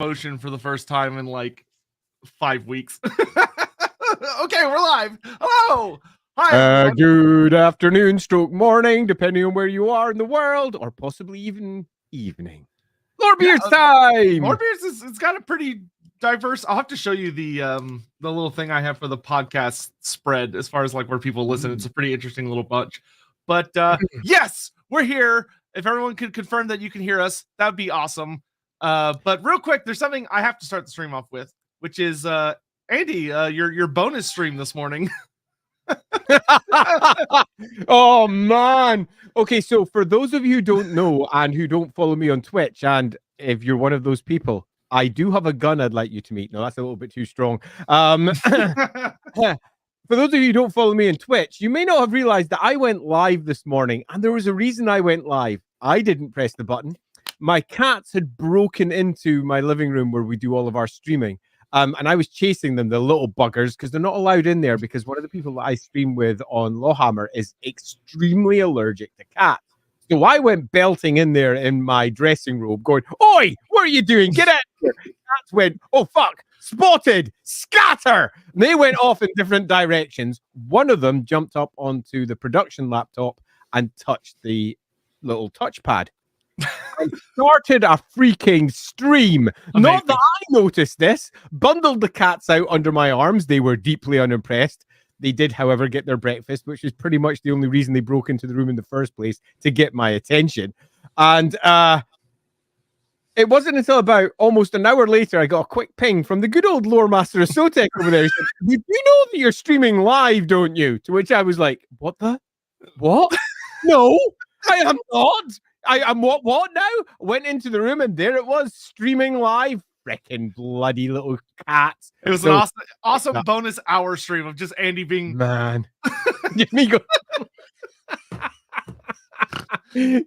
motion for the first time in like 5 weeks. Okay, we're live. Hello. Hi. Good afternoon, stroke morning, depending on where you are in the world, or possibly even evening. Lorebeards time. Lorebeards it's got a pretty diverse. I'll have to show you the little thing I have for the podcast spread as far as like where people listen. It's a pretty interesting little bunch. But yes, we're here. If everyone could confirm that you can hear us, that would be awesome. But real quick, there's something I have to start the stream off with, which is Andy, your bonus stream this morning. Oh man. Okay, so for those of you who don't know and who don't follow me on Twitch, and if you're one of those people, I do have a gun I'd like you to meet. No, that's a little bit too strong. For those of you who don't follow me on Twitch, you may not have realized that I went live this morning, and there was a reason I went live. I didn't press the button. My cats had broken into my living room where we do all of our streaming. And I was chasing them, the little buggers, because they're not allowed in there because one of the people that I stream with on Herohammer is extremely allergic to cats. So I went belting in there in my dressing robe going, "Oi, what are you doing? Get out here." Cats went, "Oh, fuck, spotted, scatter." And they went off in different directions. One of them jumped up onto the production laptop and touched the little touchpad. I started a freaking stream. Amazing. Not that I noticed this. Bundled the cats out under my arms. They were deeply unimpressed. They did, however, get their breakfast, which is pretty much the only reason they broke into the room in the first place, to get my attention. And it wasn't until about almost an hour later I got a quick ping from the good old Loremaster of Sotek over there. He said, "You know that you're streaming live, don't you?" To which I was like, What? No, I am not. I'm what now? Went into the room and there it was, streaming live. Frickin' bloody little cats. It was an awesome bonus hour stream of just Andy being man. Me go.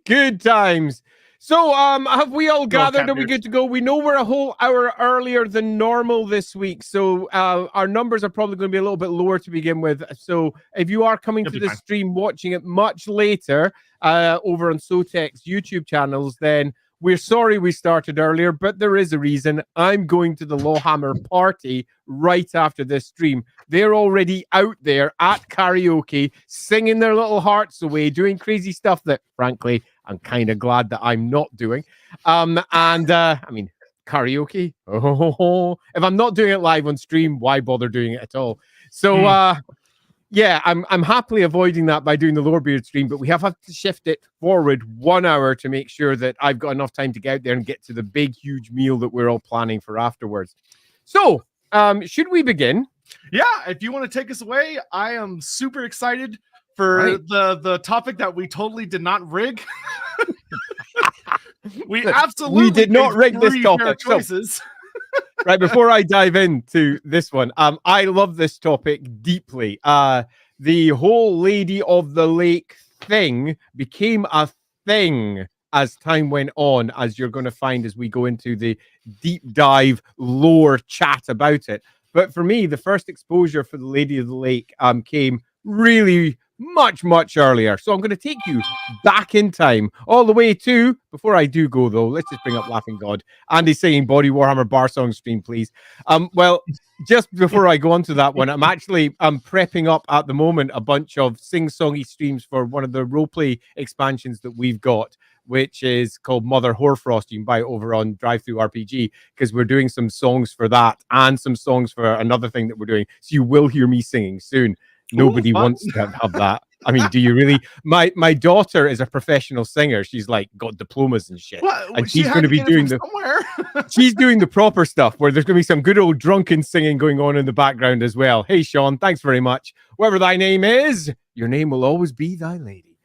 Good times. So have we all gathered? Are we good to go? We know we're a whole hour earlier than normal this week, so our numbers are probably going to be a little bit lower to begin with. So if you are coming to the stream, watching it much later over on Sotek's YouTube channels, then we're sorry we started earlier, but there is a reason. I'm going to the Lawhammer party right after this stream. They're already out there at karaoke, singing their little hearts away, doing crazy stuff that, frankly, I'm kind of glad that I'm not doing. I mean, karaoke. Oh, if I'm not doing it live on stream, why bother doing it at all? So, yeah, I'm happily avoiding that by doing the Lorebeard stream, but we have to shift it forward 1 hour to make sure that I've got enough time to get out there and get to the big, huge meal that we're all planning for afterwards. So, should we begin? Yeah, if you want to take us away, I am super excited for the topic that we totally did not rig. We did not rig this topic. Choices. Right, before I dive into this one, I love this topic deeply. The whole Lady of the Lake thing became a thing as time went on, as you're going to find as we go into the deep dive lore chat about it. But for me, the first exposure for the Lady of the Lake came really much earlier. So I'm going to take you back in time all the way to, before I do go though, let's just bring up Laughing God. Andy's singing Body Warhammer bar song stream, please. Well, just before I go on to that one, I'm prepping up at the moment a bunch of sing-songy streams for one of the roleplay expansions that we've got, which is called Mother Hoarfrost. You can buy it over on Drive-Thru RPG, because we're doing some songs for that and some songs for another thing that we're doing. So you will hear me singing soon. Nobody wants to have that. I mean, do you really? My daughter is a professional singer. She's like got diplomas and shit. And she's going to be doing she's doing the proper stuff where there's going to be some good old drunken singing going on in the background as well. Hey, Sean, thanks very much. Whatever thy name is, your name will always be thy lady.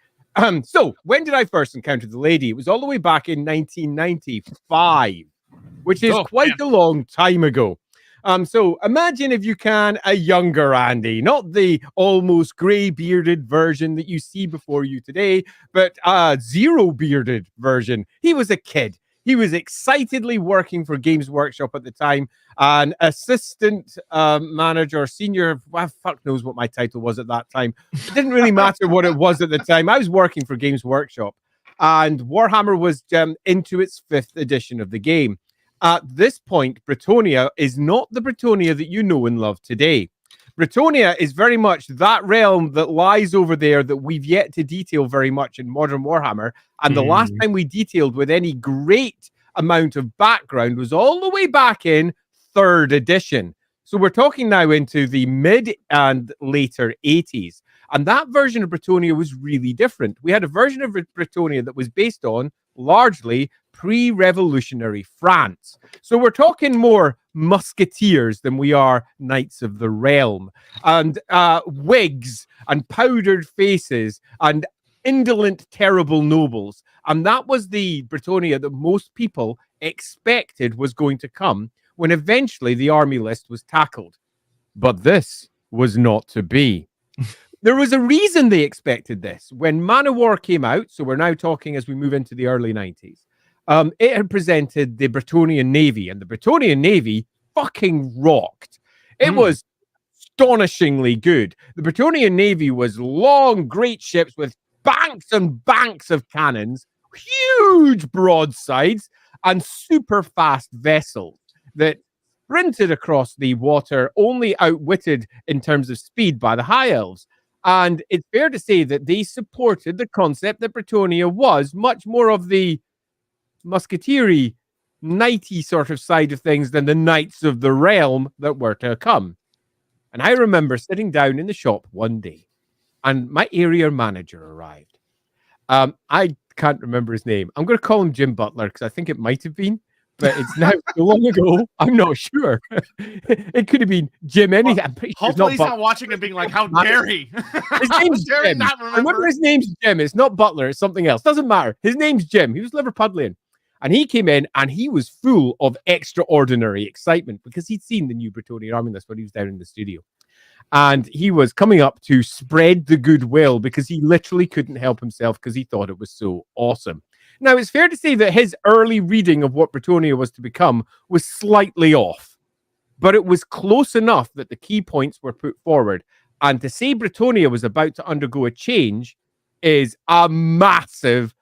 So when did I first encounter the lady? It was all the way back in 1995, which is quite a long time ago. So imagine, if you can, a younger Andy, not the almost grey bearded version that you see before you today, but a zero bearded version. He was a kid. He was excitedly working for Games Workshop at the time, an assistant manager, senior, fuck knows what my title was at that time. It didn't really matter what it was at the time. I was working for Games Workshop, and Warhammer was into its 5th edition of the game. At this point, Brettonia is not the Brettonia that you know and love today. Brettonia is very much that realm that lies over there that we've yet to detail very much in modern Warhammer. And the last time we detailed with any great amount of background was all the way back in 3rd edition. So we're talking now into the mid and later 80s. And that version of Brettonia was really different. We had a version of Brettonia that was based on largely pre-revolutionary France. So we're talking more musketeers than we are knights of the realm, and wigs and powdered faces and indolent, terrible nobles. And that was the Brettonia that most people expected was going to come when eventually the army list was tackled. But this was not to be. There was a reason they expected this. When Man of War came out, so we're now talking as we move into the early 90s, it had presented the Brettonian Navy, and the Brettonian Navy fucking rocked. It was astonishingly good. The Brettonian Navy was long, great ships with banks and banks of cannons, huge broadsides, and super fast vessels that sprinted across the water, only outwitted in terms of speed by the High Elves. And it's fair to say that they supported the concept that Brettonia was much more of the musketeery, knighty sort of side of things than the knights of the realm that were to come. And I remember sitting down in the shop one day, and my area manager arrived. I can't remember his name. I'm going to call him Jim Butler because I think it might have been, but it's now so long ago. I'm not sure. It could have been Jim anything. Well, I'm pretty sure hopefully he's not watching and being like, how dare he? His name's Jim. I remember his name's Jim. It's not Butler. It's something else. Doesn't matter. His name's Jim. He was Liverpudlian. And he came in and he was full of extraordinary excitement because he'd seen the new Brettonian army list when he was down in the studio. And he was coming up to spread the goodwill because he literally couldn't help himself because he thought it was so awesome. Now, it's fair to say that his early reading of what Brettonia was to become was slightly off, but it was close enough that the key points were put forward. And to say Brettonia was about to undergo a change is a massive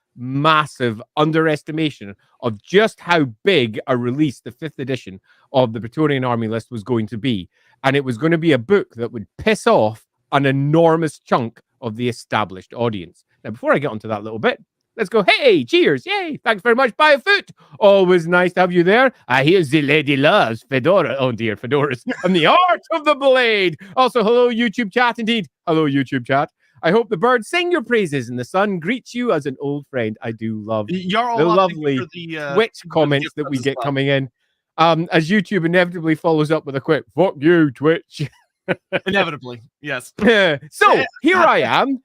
underestimation of just how big a release the 5th edition of the Brettonian army list was going to be. And it was going to be a book that would piss off an enormous chunk of the established audience. Now, before I get onto that little bit, let's go, hey, cheers, yay, thanks very much, By a Foot. Always nice to have you there. Here's the lady loves Fedora. Oh dear, fedoras. And the art of the blade. Also, hello, YouTube chat, indeed. Hello, YouTube chat. I hope the birds sing your praises and the sun greets you as an old friend. I do love the lovely Twitch comments that we get coming in. As YouTube inevitably follows up with a quick, fuck you, Twitch. Inevitably, yes. So, here I am,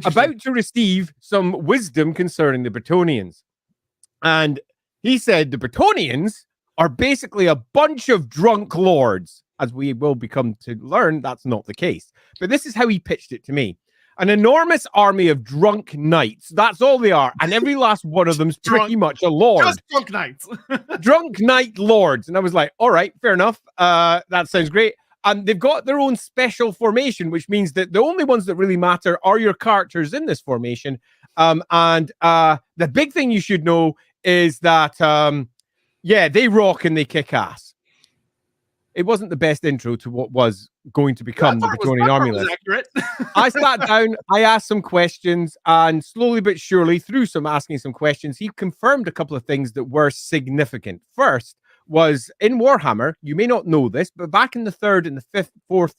about to receive some wisdom concerning the Brettonians. And he said the Brettonians are basically a bunch of drunk lords. As we will become to learn, that's not the case. But this is how he pitched it to me. An enormous army of drunk knights. That's all they are. And every last one of them's pretty much a lord. Just drunk knights. Drunk knight lords. And I was like, all right, fair enough. That sounds great. And they've got their own special formation, which means that the only ones that really matter are your characters in this formation. And the big thing you should know is that, yeah, they rock and they kick ass. It wasn't the best intro to what was going to become the Brettonian army list. I sat down, I asked some questions, and slowly but surely, through asking some questions, he confirmed a couple of things that were significant. First was in Warhammer, you may not know this, but back in the 3rd and the 4th,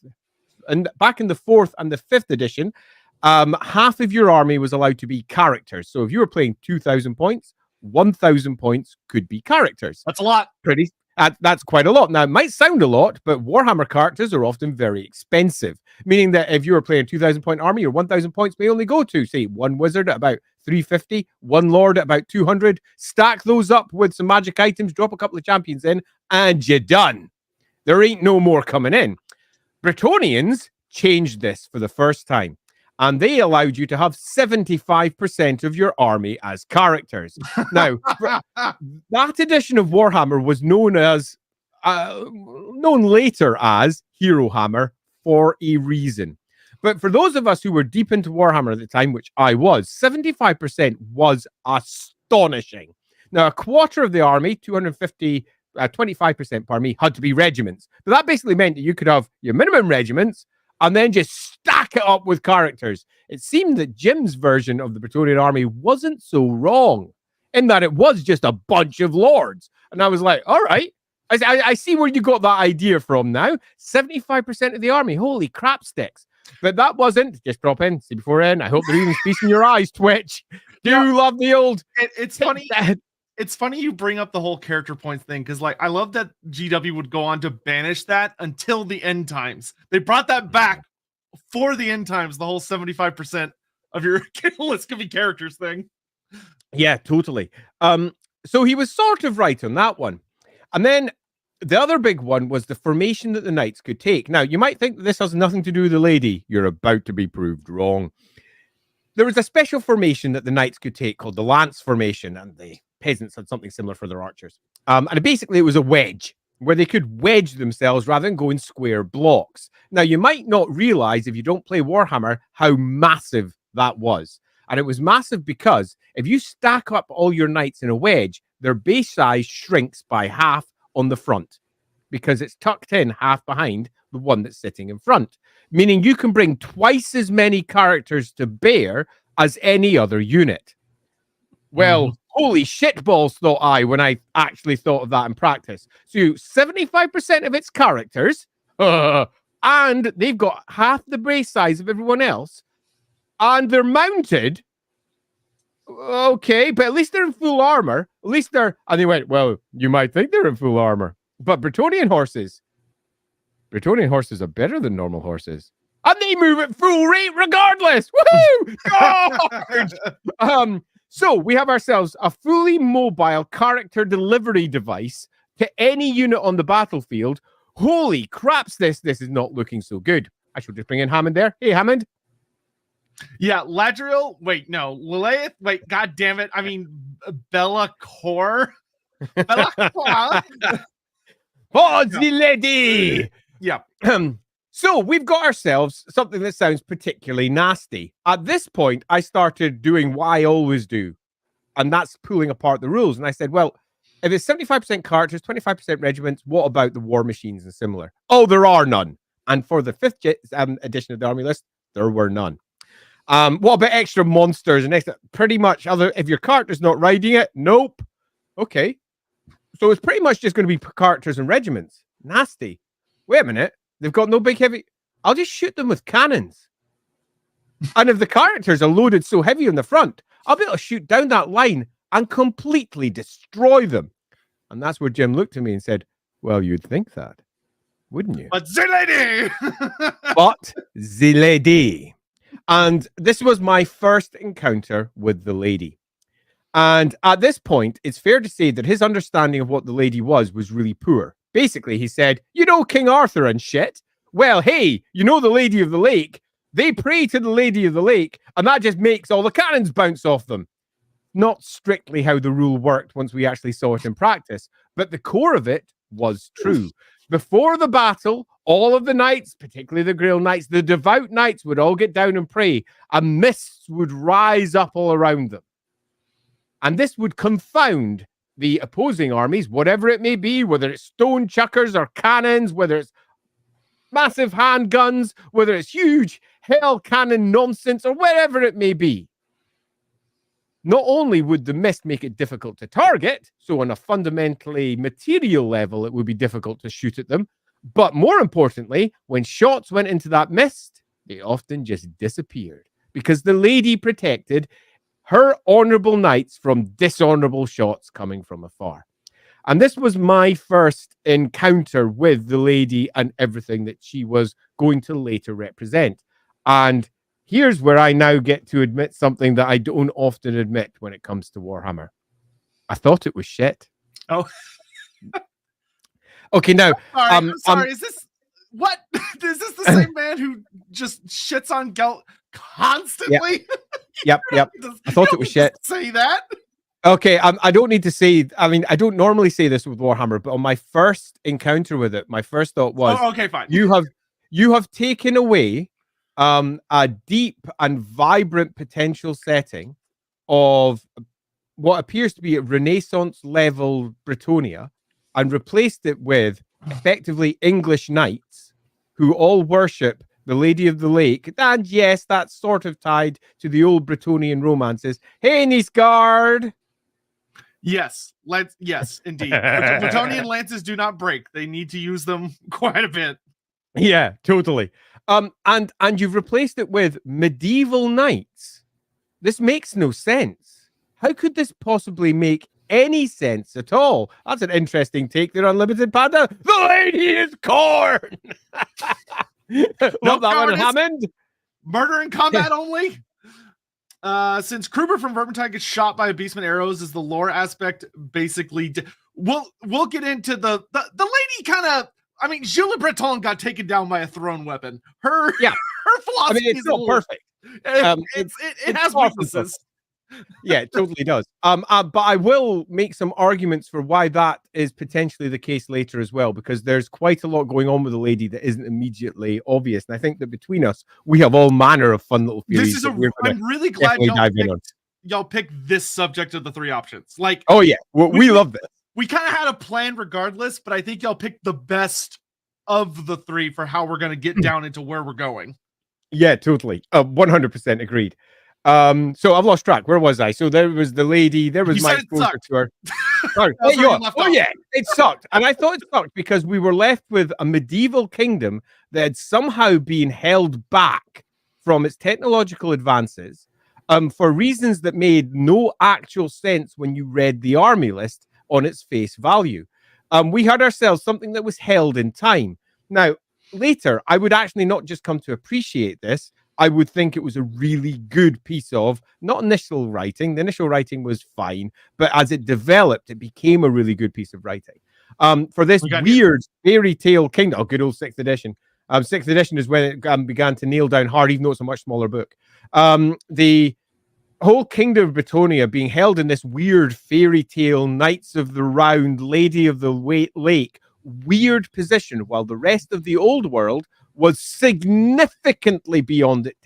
and back in the 4th and the 5th edition, half of your army was allowed to be characters. So if you were playing 2,000 points, 1,000 points could be characters. That's a lot. That's quite a lot. Now, it might sound a lot, but Warhammer characters are often very expensive, meaning that if you were playing a 2,000 point army, your 1,000 points may only go to, say, one wizard at about 350, one lord at about 200. Stack those up with some magic items, drop a couple of champions in, and you're done. There ain't no more coming in. Brettonians changed this for the first time, and they allowed you to have 75% of your army as characters. Now, that edition of Warhammer was known later as Herohammer for a reason. But for those of us who were deep into Warhammer at the time, which I was, 75% was astonishing. Now, a quarter of the army, 250 25%, pardon me, had to be regiments. But that basically meant that you could have your minimum regiments and then just stack it up with characters. It seemed that Jim's version of the Bretonian army wasn't so wrong in that it was just a bunch of lords. And I was like, all right, I see where you got that idea from now. 75% of the army, holy crap sticks. But that wasn't, just drop in, see before in. I hope they're even feasting your eyes, Twitch. Do you love the old... It's funny. It's funny you bring up the whole character points thing, because like I love that GW would go on to banish that until the end times. They brought that back for the end times, the whole 75% of your list could be characters thing. Yeah, totally. So he was sort of right on that one. And then the other big one was the formation that the knights could take. Now, you might think that this has nothing to do with the lady. You're about to be proved wrong. There was a special formation that the knights could take called the lance formation, and the peasants had something similar for their archers. And basically it was a wedge where they could wedge themselves rather than go in square blocks. Now, you might not realize if you don't play Warhammer how massive that was. And it was massive because if you stack up all your knights in a wedge, their base size shrinks by half on the front because it's tucked in half behind the one that's sitting in front, meaning you can bring twice as many characters to bear as any other unit. Well, holy shitballs, thought I, when I actually thought of that in practice. So 75% of its characters, and they've got half the base size of everyone else, and they're mounted. Okay, but at least they're in full armor. At least they're... And they went, well, you might think they're in full armor, but Bretonian horses are better than normal horses. And they move at full rate regardless. Woohoo! So we have ourselves a fully mobile character delivery device to any unit on the battlefield. Holy craps, this is not looking so good. I should just bring in Hammond there. Hey, Hammond. Yeah, Ladrielle. Wait, no. Lilith. Wait, god damn it. I mean, Bella Core. Bella Core. Oh, the lady. Yeah. So we've got ourselves something that sounds particularly nasty. At this point, I started doing what I always do, and that's pulling apart the rules. And I said, well, if it's 75% characters, 25% regiments, what about the war machines and similar? Oh, there are none. And for the 5th edition of the army list, there were none. What about extra monsters and extra? Pretty much other. If your character's not riding it, nope. Okay. So it's pretty much just going to be characters and regiments. Nasty. Wait a minute. They've got no big heavy... I'll just shoot them with cannons. And if the characters are loaded so heavy on the front, I'll be able to shoot down that line and completely destroy them. And that's where Jim looked at me and said, well, you'd think that, wouldn't you? But the lady! But the lady. And this was my first encounter with the lady. And at this point, it's fair to say that his understanding of what the lady was really poor. Basically, he said, you know, King Arthur and shit. Well, hey, you know the Lady of the Lake? They pray to the Lady of the Lake, and that just makes all the cannons bounce off them. Not strictly how the rule worked once we actually saw it in practice, but the core of it was true. Before the battle, all of the knights, particularly the Grail knights, the devout knights would all get down and pray, and mists would rise up all around them. And this would confound the opposing armies, whatever it may be, whether it's stone chuckers or cannons, whether it's massive handguns, whether it's huge hell cannon nonsense, or whatever it may be. Not only would the mist make it difficult to target, so on a fundamentally material level, it would be difficult to shoot at them, but more importantly, when shots went into that mist, they often just disappeared because the lady protected her honorable knights from dishonorable shots coming from afar. And this was my first encounter with the lady and everything that she was going to later represent. And here's where I now get to admit something that I don't often admit when it comes to Warhammer. I thought it was shit. Oh. Okay, now. I'm sorry. Is this what? Is this the same man who just shits on Gelt constantly? Yep. I thought it was shit. Say that. Okay, I don't need to say. I mean, I don't normally say this with Warhammer, but on my first encounter with it, my first thought was, oh, okay, fine. You have taken away a deep and vibrant potential setting of what appears to be a Renaissance level Brettonia and replaced it with effectively English knights who all worship the Lady of the Lake. And yes, that's sort of tied to the old Brettonian romances. Hey, Nisgard! Yes, yes, indeed. Brettonian lances do not break. They need to use them quite a bit. Yeah, totally. And you've replaced it with medieval knights. This makes no sense. How could this possibly make any sense at all? That's an interesting take there, Unlimited Panda. The lady is corn. Love that one, Hammond. Murder and combat only. Since Kruber from Vermintide gets shot by a beastman arrows, is the lore aspect basically? We'll get into the lady kind of. I mean, Gilles le Breton got taken down by a thrown weapon. Her philosophy it's not perfect. It has weaknesses. Yeah, it totally does. But I will make some arguments for why that is potentially the case later as well, because there's quite a lot going on with the lady that isn't immediately obvious. And I think that between us, we have all manner of fun little theories. I'm really glad y'all picked this subject of the three options. Like, oh yeah, we love this. We kind of had a plan regardless, but I think y'all picked the best of the three for how we're going to get down into where we're going. Yeah, totally. 100% agreed. So I've lost track. Where was I? So there was the lady. There was my exposure to her. Sorry. Yeah, it sucked. And I thought it sucked because we were left with a medieval kingdom that had somehow been held back from its technological advances for reasons that made no actual sense when you read the army list on its face value. We had ourselves something that was held in time. Now, later, I would actually not just come to appreciate this. I would think it was a really good piece of, not initial writing. The initial writing was fine, but as it developed, it became a really good piece of writing. For this weird fairy tale kingdom, good old 6th edition. 6th edition is when it began to nail down hard, even though it's a much smaller book. The whole kingdom of Brettonia being held in this weird fairy tale, Knights of the Round, Lady of the Lake, weird position, while the rest of the old world was significantly beyond it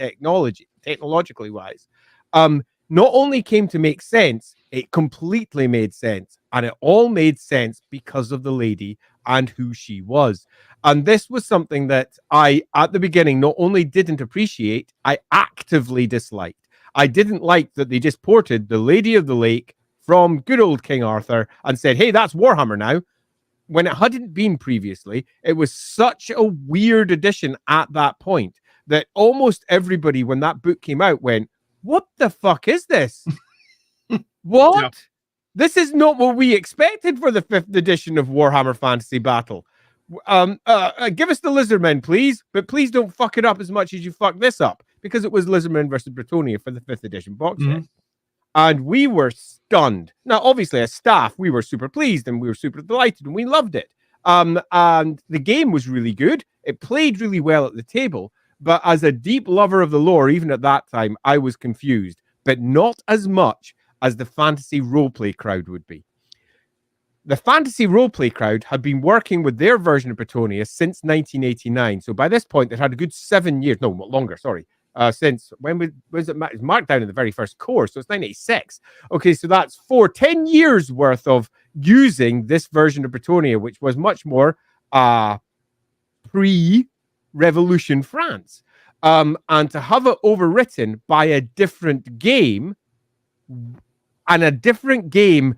technologically wise. Not only came to make sense, it completely made sense. And it all made sense because of the lady and who she was. And this was something that I, at the beginning, not only didn't appreciate, I actively disliked. I didn't like that they just ported the Lady of the Lake from good old King Arthur and said, hey, that's Warhammer now. When it hadn't been previously, it was such a weird addition at that point that almost everybody, when that book came out, went, what the fuck is this? What? Yep. This is not what we expected for the 5th edition of Warhammer Fantasy Battle. Give us the Lizardmen, please, but please don't fuck it up as much as you fucked this up, because it was Lizardmen versus Brettonia for the 5th edition box set. And we were stunned. Now, obviously, as staff, we were super pleased and we were super delighted and we loved it. And the game was really good. It played really well at the table. But as a deep lover of the lore, even at that time, I was confused. But not as much as the fantasy roleplay crowd would be. The fantasy roleplay crowd had been working with their version of Brettonia since 1989. So by this point, it had a good 7 years. No, longer, sorry. Since when was it? It's marked down in the very first course, so it's 1986. Okay, so that's 10 years worth of using this version of Brettonia, which was much more pre-Revolution France. And to have it overwritten by a different game, and a different game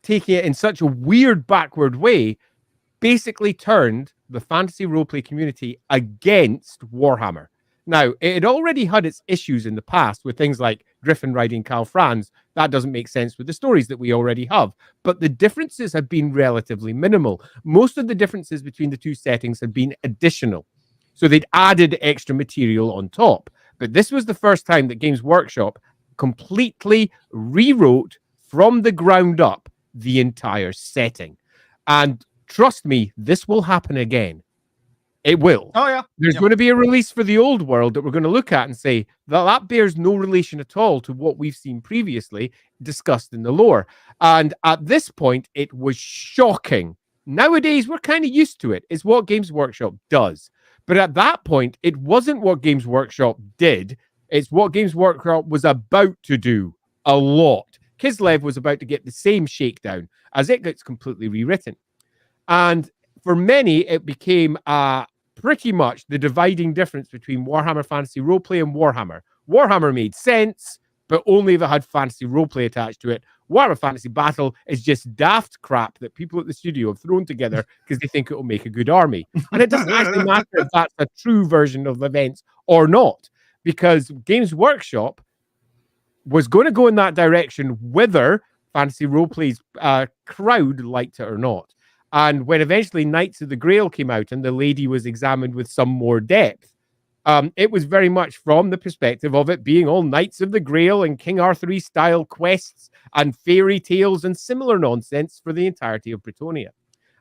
taking it in such a weird backward way, basically turned the fantasy roleplay community against Warhammer. Now, it had already had its issues in the past with things like Griffin riding Karl Franz. That doesn't make sense with the stories that we already have. But the differences have been relatively minimal. Most of the differences between the two settings have been additional. So they'd added extra material on top. But this was the first time that Games Workshop completely rewrote from the ground up the entire setting. And trust me, this will happen again. It will. Oh, yeah. There's going to be a release for the old world that we're going to look at and say that bears no relation at all to what we've seen previously discussed in the lore. And at this point, it was shocking. Nowadays, we're kind of used to it. It's what Games Workshop does. But at that point, it wasn't what Games Workshop did. It's what Games Workshop was about to do a lot. Kislev was about to get the same shakedown as it gets completely rewritten. And for many, it became pretty much the dividing difference between Warhammer Fantasy Roleplay and Warhammer. Warhammer made sense, but only if it had fantasy roleplay attached to it. Warhammer Fantasy Battle is just daft crap that people at the studio have thrown together because they think it will make a good army. And it doesn't actually matter if that's a true version of events or not, because Games Workshop was going to go in that direction whether fantasy roleplay's crowd liked it or not. And when eventually Knights of the Grail came out and the lady was examined with some more depth, it was very much from the perspective of it being all Knights of the Grail and King Arthur style quests and fairy tales and similar nonsense for the entirety of Brettonia.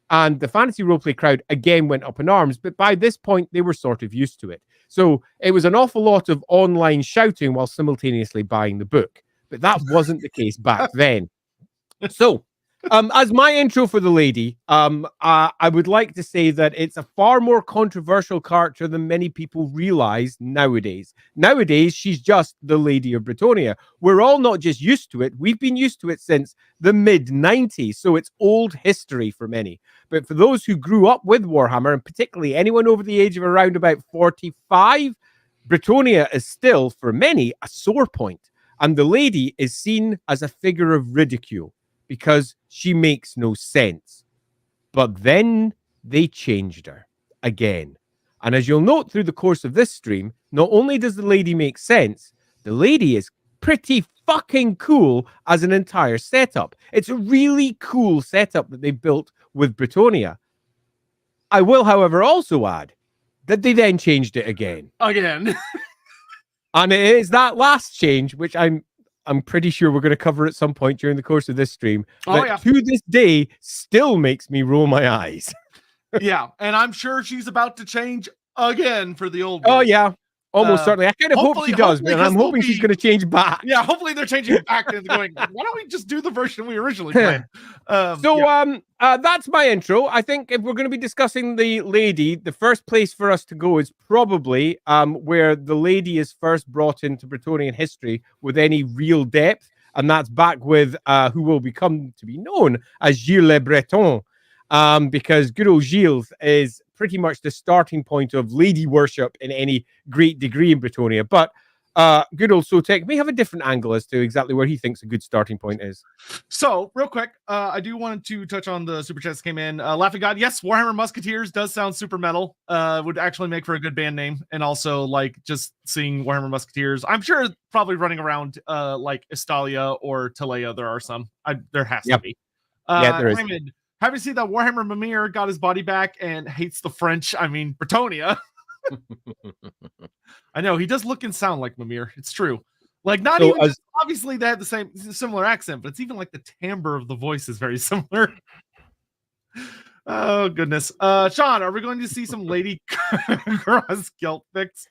And the fantasy roleplay crowd again went up in arms, but by this point they were sort of used to it. So it was an awful lot of online shouting while simultaneously buying the book. But that wasn't the case back then. So as my intro for the lady, I would like to say that it's a far more controversial character than many people realize nowadays. Nowadays, she's just the Lady of Brettonia. We're all not just used to it. We've been used to it since the mid-90s, so it's old history for many. But for those who grew up with Warhammer, and particularly anyone over the age of around about 45, Brettonia is still, for many, a sore point. And the lady is seen as a figure of ridicule, because she makes no sense. But then they changed her again. And as you'll note through the course of this stream, not only does the lady make sense, the lady is pretty fucking cool as an entire setup. It's a really cool setup that they built with Brettonia. I will, however, also add that they then changed it again. Again. And it is that last change, which I'm pretty sure we're going to cover at some point during the course of this stream, that to this day still makes me roll my eyes. Yeah, and I'm sure she's about to change again for the old one. Oh, yeah. Almost certainly. I kind of hope she does, but I'm hoping she's going to change back. Yeah, hopefully they're changing back and going, why don't we just do the version we originally planned? That's my intro. I think if we're going to be discussing the lady, the first place for us to go is probably where the lady is first brought into Brettonian history with any real depth, and that's back with who will become to be known as Gilles le Breton, because good old Gilles is pretty much the starting point of lady worship in any great degree in Brettonia. But good old Sotek may have a different angle as to exactly where he thinks a good starting point is. So, real quick, I do want to touch on the super chats that came in. Laughing God, yes, Warhammer Musketeers does sound super metal. Would actually make for a good band name. And also, like, just seeing Warhammer Musketeers, I'm sure probably running around like Estalia or Talea. There are some. There has to be. Yeah, there is. Happy to see that Warhammer Mimir got his body back and hates the French. I mean, Brettonia. I know he does look and sound like Mimir. It's true. Like not even just, obviously they have the similar accent, but it's even like the timbre of the voice is very similar. Oh goodness. Sean, are we going to see some Lady Cross Guilt fix?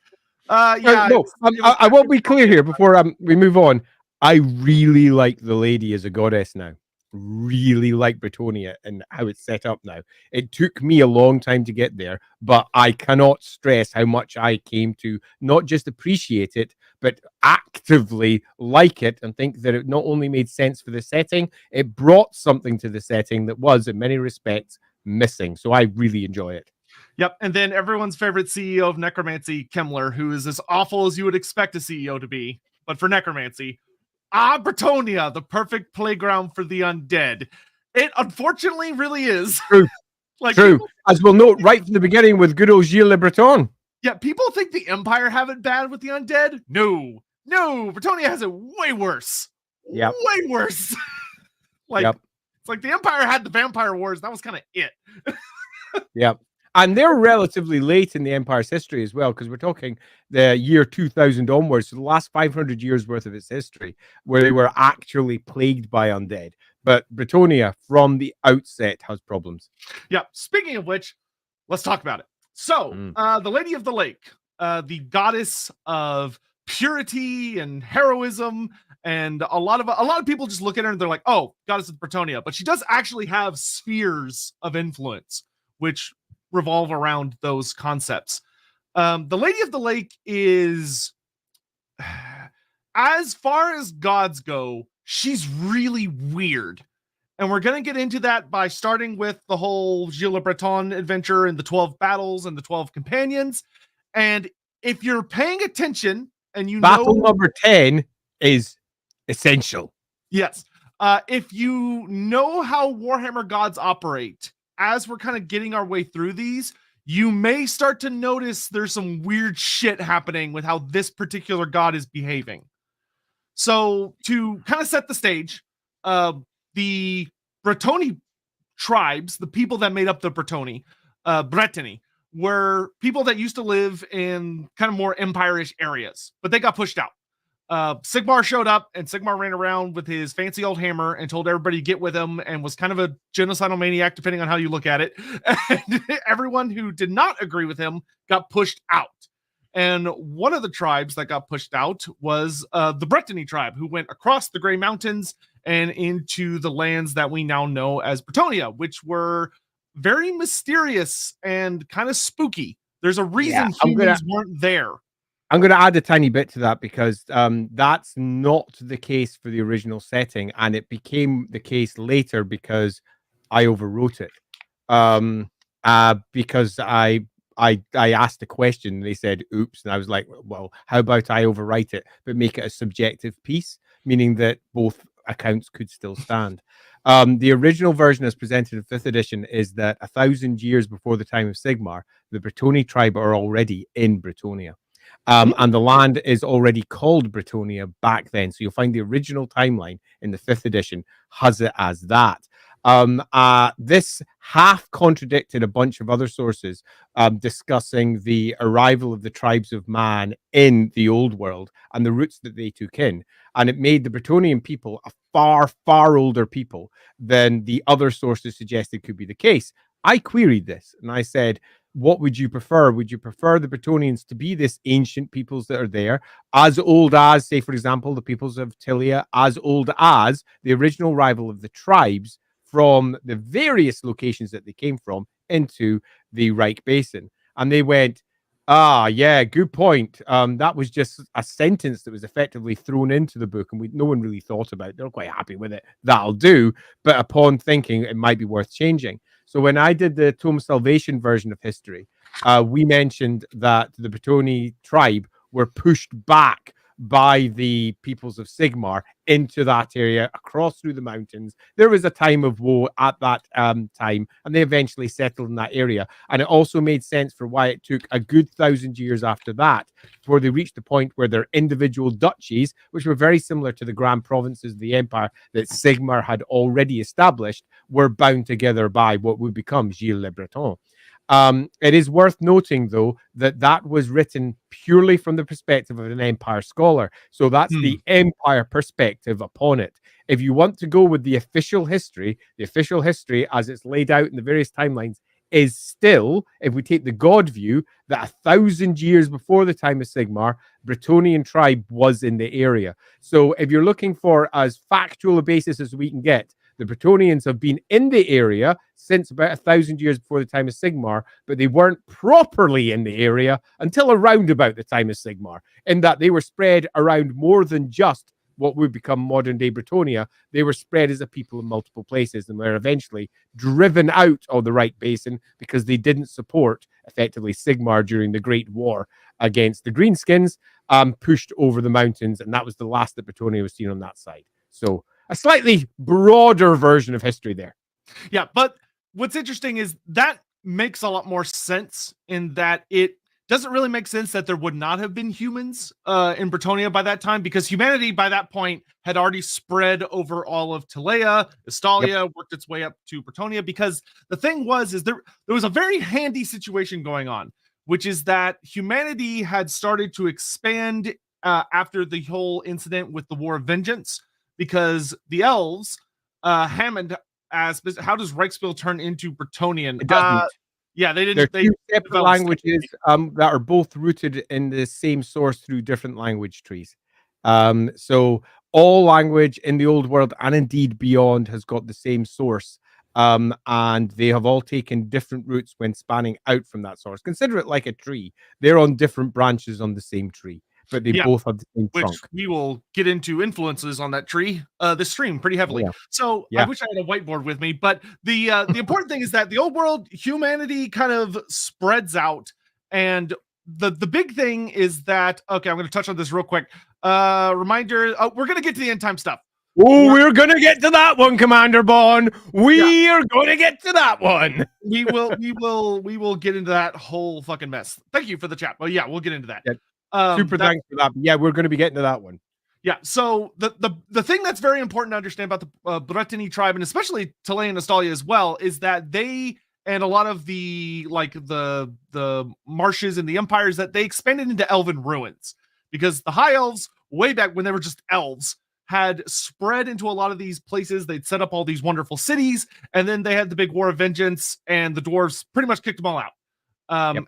Yeah. No, I will be clear here before we move on. I really like the lady as a goddess now. Really like Brettonia and how it's set up now. It took me a long time to get there, but I cannot stress how much I came to not just appreciate it, but actively like it and think that it not only made sense for the setting, it brought something to the setting that was, in many respects, missing. So I really enjoy it. Yep. And then everyone's favorite CEO of Necromancy, Kemmler, who is as awful as you would expect a CEO to be, but for Necromancy. Brettonia, the perfect playground for the undead. It unfortunately really is. True. True. As we'll note right from the beginning with good old Gilles le Breton. Yeah, people think the Empire have it bad with the undead. No, Brettonia has it way worse. Yeah, way worse. It's like the Empire had the Vampire Wars. That was kind of it. Yep. And they're relatively late in the Empire's history as well, because we're talking the year 2000 onwards, so the last 500 years worth of its history, where they were actually plagued by undead. But Brettonia, from the outset, has problems. Yeah. Speaking of which, let's talk about it. So, the Lady of the Lake, the goddess of purity and heroism, and a lot of people just look at her and they're like, "Oh, goddess of Brettonia," but she does actually have spheres of influence, which revolve around those concepts. The Lady of the Lake is, as far as gods go, she's really weird. And we're going to get into that by starting with the whole Gilles le Breton adventure and the 12 battles and the 12 companions. And if you're paying attention and you Battle know, number 10 is essential. yes, if you know how Warhammer gods operate, as we're kind of getting our way through these, you may start to notice there's some weird shit happening with how this particular god is behaving. So to kind of set the stage, the Bretoni tribes, the people that made up the Brettonie, were people that used to live in kind of more empire-ish areas, but they got pushed out. Sigmar showed up, and Sigmar ran around with his fancy old hammer and told everybody to get with him, and was kind of a genocidal maniac, depending on how you look at it. And everyone who did not agree with him got pushed out. And one of the tribes that got pushed out was the Brettonie tribe, who went across the Grey Mountains and into the lands that we now know as Brettonia, which were very mysterious and kind of spooky. There's a reason humans weren't there. I'm going to add a tiny bit to that, because that's not the case for the original setting, and it became the case later because I overwrote it. Because I asked a question, and they said, oops, and I was like, well, how about I overwrite it, but make it a subjective piece, meaning that both accounts could still stand. The original version as presented in 5th edition is that 1,000 years before the time of Sigmar, the Brettonie tribe are already in Brettonia. And the land is already called Brettonia back then. So you'll find the original timeline in the 5th edition has it as that. This half contradicted a bunch of other sources discussing the arrival of the tribes of man in the old world and the routes that they took in. And it made the Brettonian people a far, far older people than the other sources suggested could be the case. I queried this and I said, what would you prefer? Would you prefer the Brettonians to be this ancient peoples that are there, as old as, say, for example, the peoples of Tilia, as old as the original rival of the tribes from the various locations that they came from into the Reich Basin? And they went, yeah, good point. That was just a sentence that was effectively thrown into the book, and no one really thought about it. They're quite happy with it. That'll do. But upon thinking, it might be worth changing. So when I did the Tome Salvation version of history, we mentioned that the Brettonie tribe were pushed back by the peoples of Sigmar into that area, across through the mountains. There was a time of woe at that time, and they eventually settled in that area. And it also made sense for why it took a good 1,000 years after that before they reached the point where their individual duchies, which were very similar to the grand provinces of the empire that Sigmar had already established, were bound together by what would become Gilles le Breton. It is worth noting, though, that that was written purely from the perspective of an empire scholar. So that's the empire perspective upon it. If you want to go with the official history as it's laid out in the various timelines is still, if we take the God view, that 1,000 years before the time of Sigmar, Brettonian tribe was in the area. So if you're looking for as factual a basis as we can get, the Brettonians have been in the area since about 1,000 years before the time of Sigmar, but they weren't properly in the area until around about the time of Sigmar, in that they were spread around more than just what would become modern-day Brettonia. They were spread as a people in multiple places and were eventually driven out of the Reich Basin because they didn't support, effectively, Sigmar during the Great War against the Greenskins, pushed over the mountains, and that was the last that Brettonia was seen on that side. So a slightly broader version of history there. Yeah, but what's interesting is that makes a lot more sense in that it doesn't really make sense that there would not have been humans in Brettonia by that time, because humanity by that point had already spread over all of Tilea, Estalia, worked its way up to Brettonia, because the thing is there was a very handy situation going on, which is that humanity had started to expand after the whole incident with the War of Vengeance, because the elves, Hammond asked, how does Reichsbill turn into Brettonian? It doesn't. Yeah, they didn't. They're two separate languages that are both rooted in the same source through different language trees. So all language in the old world and indeed beyond has got the same source. And they have all taken different routes when spanning out from that source. Consider it like a tree. They're on different branches on the same tree. but they both have the same which trunk. we will get into influences on that tree this stream pretty heavily. So I wish I had a whiteboard with me, but the important thing is that the old world humanity kind of spreads out, and the big thing is that, okay, I'm going to touch on this real quick. Reminder, we're going to get to the end time stuff. Oh, we're going to get to that one, Commander Bond. We are going to get to that one. We will get into that whole fucking mess. Thank you for the chat. Well, yeah, we'll get into that. Super thanks for that. Yeah, we're going to be getting to that one. Yeah, so the thing that's very important to understand about the Brettonia tribe, and especially Talay and Nostalgia as well, is that they and a lot of the the marshes and the empires, that they expanded into elven ruins, because the high elves, way back when they were just elves, had spread into a lot of these places. They'd set up all these wonderful cities, and then they had the big war of vengeance, and the dwarves pretty much kicked them all out,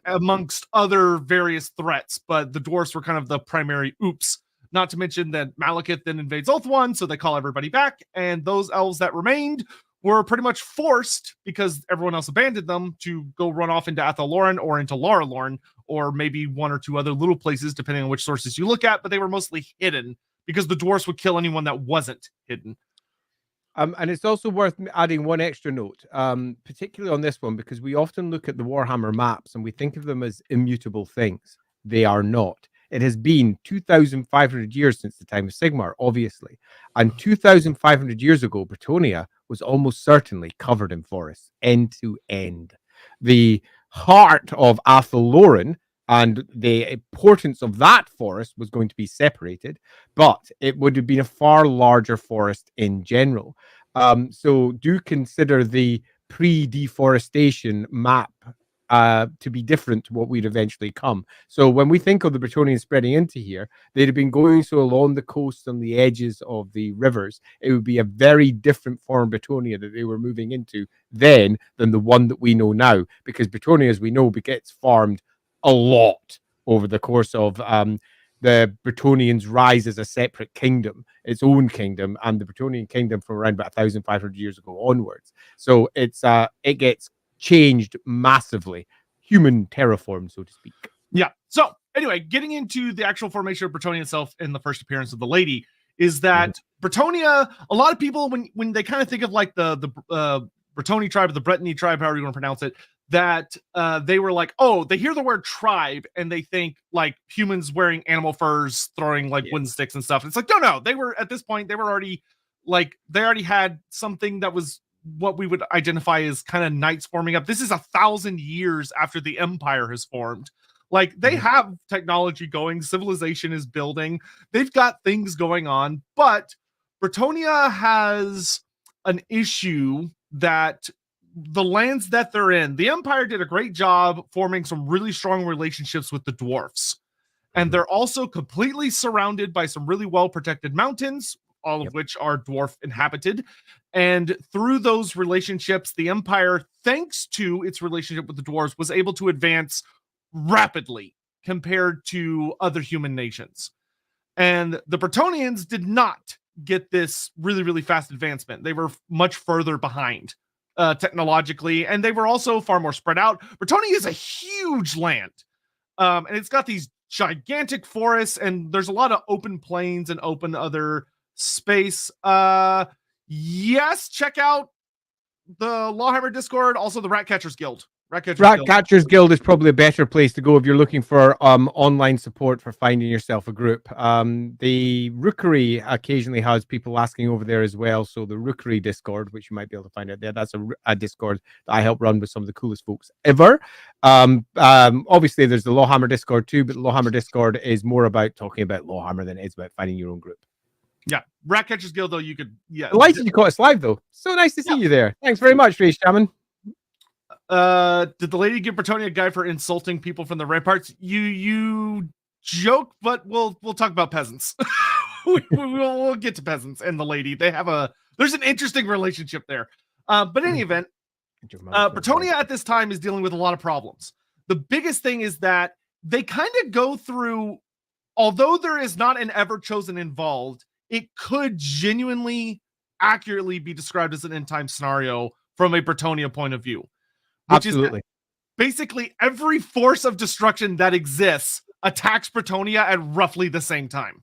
amongst other various threats. But the dwarves were kind of the primary oops. Not to mention that Malekith then invades Ulthuan, so they call everybody back, and those elves that remained were pretty much forced, because everyone else abandoned them, to go run off into Athel-Loren or into Lara-Loren, or maybe one or two other little places, depending on which sources you look at, but they were mostly hidden, because the dwarves would kill anyone that wasn't hidden. And it's also worth adding one extra note, particularly on this one, because we often look at the Warhammer maps and we think of them as immutable things. They are not. It has been 2,500 years since the time of Sigmar, obviously. And 2,500 years ago, Brettonia was almost certainly covered in forests, end to end. The heart of Athel-Loren and the importance of that forest was going to be separated, but it would have been a far larger forest in general. So do consider the pre-deforestation map to be different to what we'd eventually come. So when we think of the Brettonians spreading into here, they'd have been going so along the coast and the edges of the rivers. It would be a very different form of Brettonia that they were moving into then than the one that we know now, because Brettonia, as we know, gets farmed a lot over the course of the Brettonians' rise as a separate kingdom, its own kingdom, and the Brettonian kingdom from around about 1,500 years ago onwards. So it gets changed massively, human terraform, so to speak. Yeah. So anyway, getting into the actual formation of Brettonia itself in the first appearance of the lady, is that Brettonia, a lot of people, when they kind of think of like the Brettonia tribe, or the Brettonia tribe, however you want to pronounce it, that they were like, oh, they hear the word tribe and they think like humans wearing animal furs, throwing like wooden sticks and stuff. It's like, no, they were, at this point, they were already like, they already had something that was what we would identify as kind of knights forming up. This is 1,000 years after the empire has formed. Like, they have technology going, civilization is building, they've got things going on, but Brettonia has an issue that the lands that they're in, the empire did a great job forming some really strong relationships with the dwarfs, and they're also completely surrounded by some really well protected mountains, all of which are dwarf inhabited. And through those relationships, the empire, thanks to its relationship with the dwarves, was able to advance rapidly compared to other human nations. And the Brettonians did not get this really, really fast advancement. They were much further behind technologically, and they were also far more spread out. Brettonia is a huge land, and it's got these gigantic forests, and there's a lot of open plains and open other space. Yes, check out the Lawhammer Discord, also the Ratcatchers Guild. Ratcatchers Guild is probably a better place to go if you're looking for online support for finding yourself a group. The Rookery occasionally has people asking over there as well. So the Rookery Discord, which you might be able to find out there, that's a Discord that I help run with some of the coolest folks ever. Obviously, there's the Lawhammer Discord too, but the Lawhammer Discord is more about talking about Lawhammer than it is about finding your own group. Yeah, Ratcatchers Guild, though, you could... Yeah, delighted you caught us live, though. So nice to see you there. Thanks very much, Ray Shaman. Did the lady give Brettonia a guy for insulting people from the red parts? You joke, but we'll talk about peasants. we'll get to peasants and the lady. There's an interesting relationship there. But in any event, Brettonia at this time is dealing with a lot of problems. The biggest thing is that they kind of go through, although there is not an ever chosen involved, it could genuinely accurately be described as an end time scenario from a Brettonia point of view. Which Absolutely. Is basically every force of destruction that exists attacks Brettonia at roughly the same time.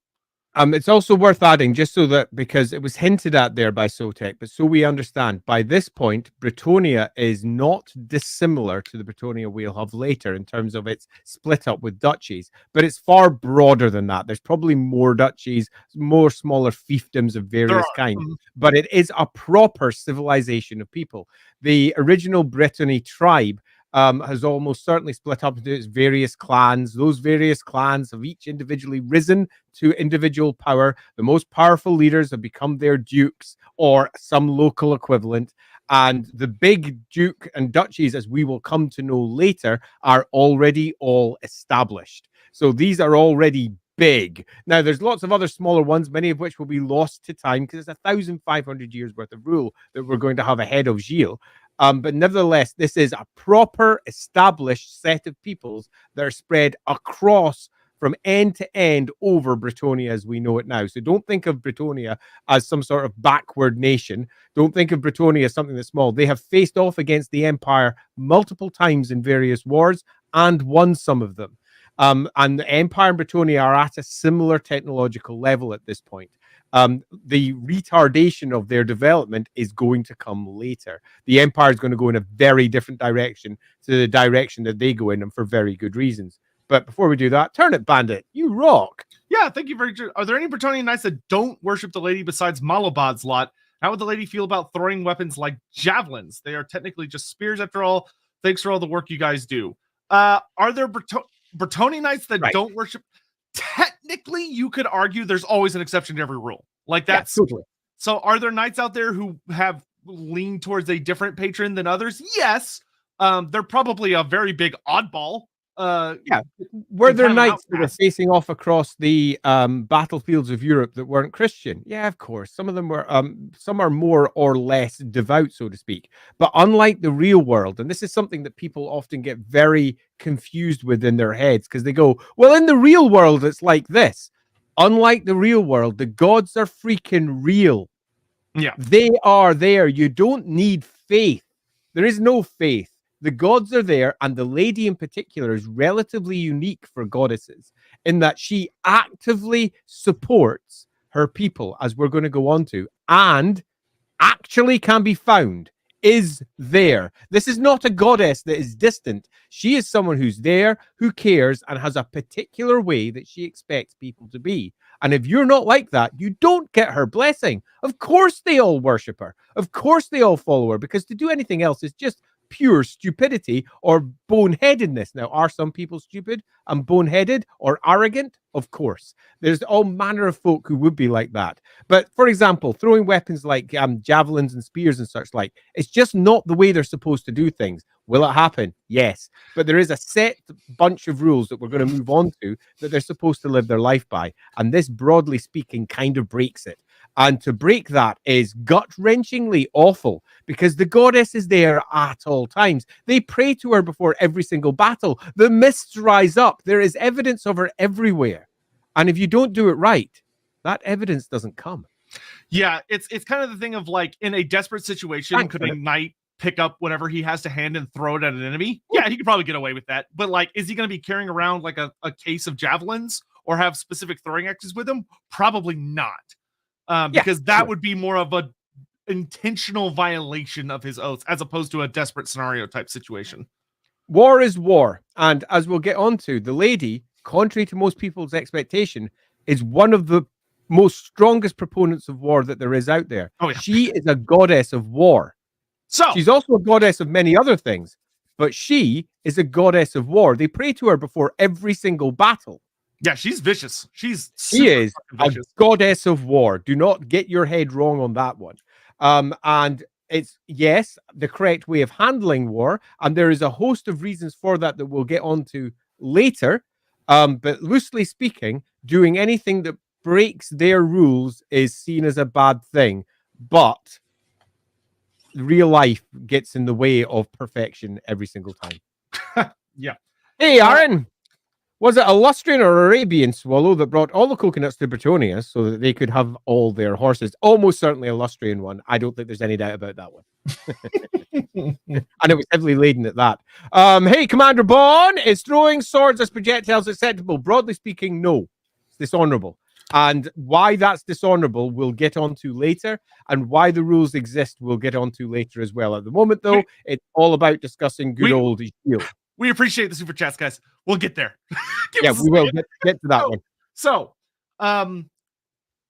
It's also worth adding, just so that, because it was hinted at there by Sotek, but so we understand, by this point, Brettonia is not dissimilar to the Brettonia we'll have later in terms of its split up with duchies, but it's far broader than that. There's probably more duchies, more smaller fiefdoms of various kinds, but it is a proper civilization of people. The original Brittany tribe has almost certainly split up into its various clans. Those various clans have each individually risen to individual power. The most powerful leaders have become their dukes or some local equivalent. And the big duke and duchies, as we will come to know later, are already all established. So these are already big. Now, there's lots of other smaller ones, many of which will be lost to time because it's 1,500 years worth of rule that we're going to have ahead of Gilles. But nevertheless, this is a proper established set of peoples that are spread across from end to end over Brettonia as we know it now. So don't think of Brettonia as some sort of backward nation. Don't think of Brettonia as something that's small. They have faced off against the Empire multiple times in various wars and won some of them. And the Empire and Brettonia are at a similar technological level at this point. The retardation of their development is going to come later. The Empire is going to go in a very different direction to the direction that they go in, and for very good reasons. But before we do that, Turnip Bandit, you rock. Yeah, thank you very much. Are there any Brettonian knights that don't worship the lady besides Malobad's lot? How would the lady feel about throwing weapons like javelins? They are technically just spears after all. Thanks for all the work you guys do. Are there Brettonian knights that don't worship? Technically, you could argue there's always an exception to every rule. Like that's totally. So are there knights out there who have leaned towards a different patron than others? Yes. They're probably a very big oddball. Were there knights that were facing off across the battlefields of Europe that weren't Christian? Yeah, of course. Some of them were, some are more or less devout, so to speak. But unlike the real world, and this is something that people often get very confused with in their heads, because they go, well, in the real world, it's like this. Unlike the real world, the gods are freaking real. Yeah. They are there. You don't need faith. There is no faith. The gods are there, and the lady in particular is relatively unique for goddesses in that she actively supports her people, as we're going to go on to, and actually can be found, is there. This is not a goddess that is distant. She is someone who's there, who cares, and has a particular way that she expects people to be. And if you're not like that, you don't get her blessing. Of course they all worship her. Of course they all follow her, because to do anything else is just pure stupidity or boneheadedness. Now, are some people stupid and boneheaded or arrogant? Of course. There's all manner of folk who would be like that. But for example, throwing weapons like javelins and spears and such like, it's just not the way they're supposed to do things. Will it happen? Yes. But there is a set bunch of rules that we're going to move on to that they're supposed to live their life by. And this, broadly speaking, kind of breaks it. And to break that is gut-wrenchingly awful, because the goddess is there at all times. They pray to her before every single battle. The mists rise up. There is evidence of her everywhere. And if you don't do it right, that evidence doesn't come. Yeah, it's kind of the thing of like, in a desperate situation, could a knight pick up whatever he has to hand and throw it at an enemy? Yeah, he could probably get away with that. But like, is he going to be carrying around like a case of javelins or have specific throwing axes with him? Probably not. Because that would be more of a intentional violation of his oaths as opposed to a desperate scenario type situation. War is war. And as we'll get on to, the lady, contrary to most people's expectation, is one of the most strongest proponents of war that there is out there. Oh, yeah. She is a goddess of war. So she's also a goddess of many other things, but she is a goddess of war. They pray to her before every single battle. Yeah, she's vicious. She is a goddess of war. Do not get your head wrong on that one. And it's, yes, the correct way of handling war. And there is a host of reasons for that that we'll get on to later. But loosely speaking, doing anything that breaks their rules is seen as a bad thing. But real life gets in the way of perfection every single time. Yeah. Hey, Aaron. Was it a Lustrian or Arabian swallow that brought all the coconuts to Brettonia so that they could have all their horses? Almost certainly a Lustrian one. I don't think there's any doubt about that one. And it was heavily laden at that. Hey, Commander Bond, is throwing swords as projectiles acceptable? Broadly speaking, no. It's dishonorable. And why that's dishonorable, we'll get onto later. And why the rules exist, we'll get onto later as well. At the moment, though, it's all about discussing good old shield. We appreciate the super chats, guys. We'll get there. Yeah, we will get to that one. So,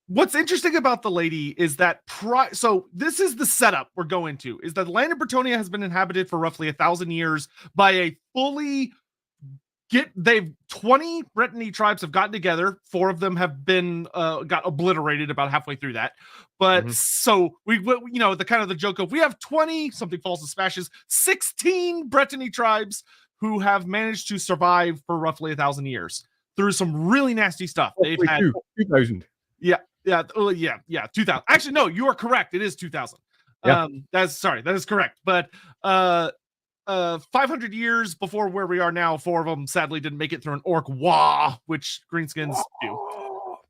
what's interesting about the lady is that so this is the setup we're going to, is that the land of Brettonia has been inhabited for roughly 1,000 years by a fully 20 Brettonia tribes have gotten together. 4 of them have been got obliterated about halfway through that. But so we the kind of the joke of we have 20 something falls and smashes 16 Brettonia tribes who have managed to survive for roughly 1,000 years through some really nasty stuff. They've had 2,000. Yeah. 2,000. Actually, no, you are correct. It is 2,000. Yeah. That is correct. But 500 years before where we are now, 4 of them sadly didn't make it through an orc wah, which greenskins do.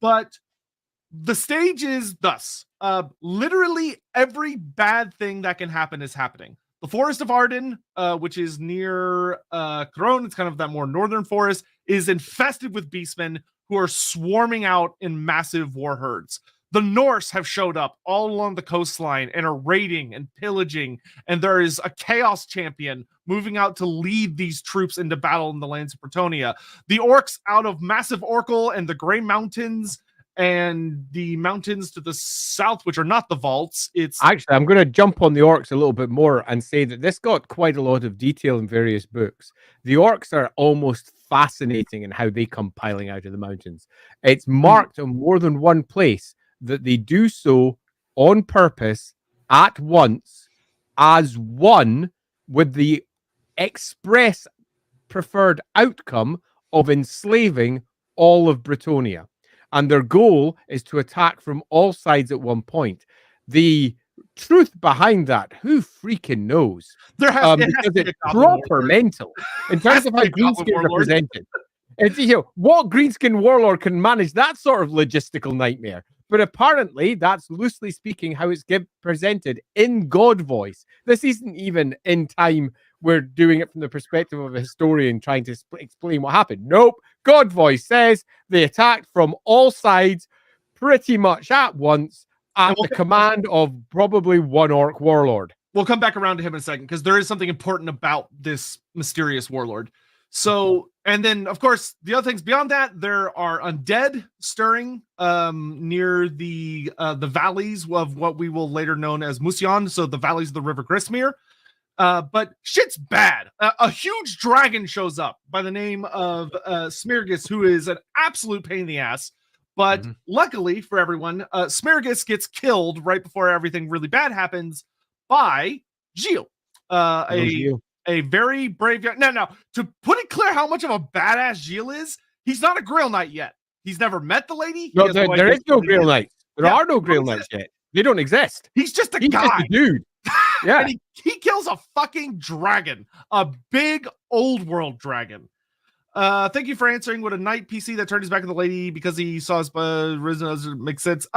But the stage is thus. Literally every bad thing that can happen is happening. The Forest of Arden, which is near Crone, it's kind of that more northern forest, is infested with beastmen who are swarming out in massive war herds. The Norse have showed up all along the coastline and are raiding and pillaging, and there is a chaos champion moving out to lead these troops into battle in the lands of Brettonia. The orcs out of Massive Orcal and the Grey Mountains and the mountains to the south, which are not the vaults. It's actually, I'm going to jump on the orcs a little bit more and say that this got quite a lot of detail in various books. The orcs are almost fascinating in how they come piling out of the mountains. It's marked in more than one place that they do so on purpose at once as one with the express preferred outcome of enslaving all of Brettonia. And their goal is to attack from all sides at one point. The truth behind that, who freaking knows? Because it's proper mental in terms of how greenskins are presented. It's, what greenskin warlord can manage that sort of logistical nightmare? But apparently, that's loosely speaking how it's presented in God voice. This isn't even in time. We're doing it from the perspective of a historian trying to explain what happened. Nope. God voice says they attacked from all sides pretty much at once at the command of probably one orc warlord. We'll come back around to him in a second because there is something important about this mysterious warlord. So, and then, of course, the other things beyond that, there are undead stirring near the valleys of what we will later known as Musion, so the valleys of the River Grismere. But shit's bad. A huge dragon shows up by the name of Smirgus, who is an absolute pain in the ass. But luckily for everyone, Smirgus gets killed right before everything really bad happens by Gilles, a very brave young. Now, to put it clear how much of a badass Gilles is, he's not a Grail Knight yet. He's never met the lady. No, there is no Grail Knights. There are no Grail Knights yet. They don't exist. He's just a guy. Just a dude. Yeah. And he kills a fucking dragon, a big old world dragon. Thank you for answering. What a knight PC that turned his back on the lady because he saw his risen makes sense.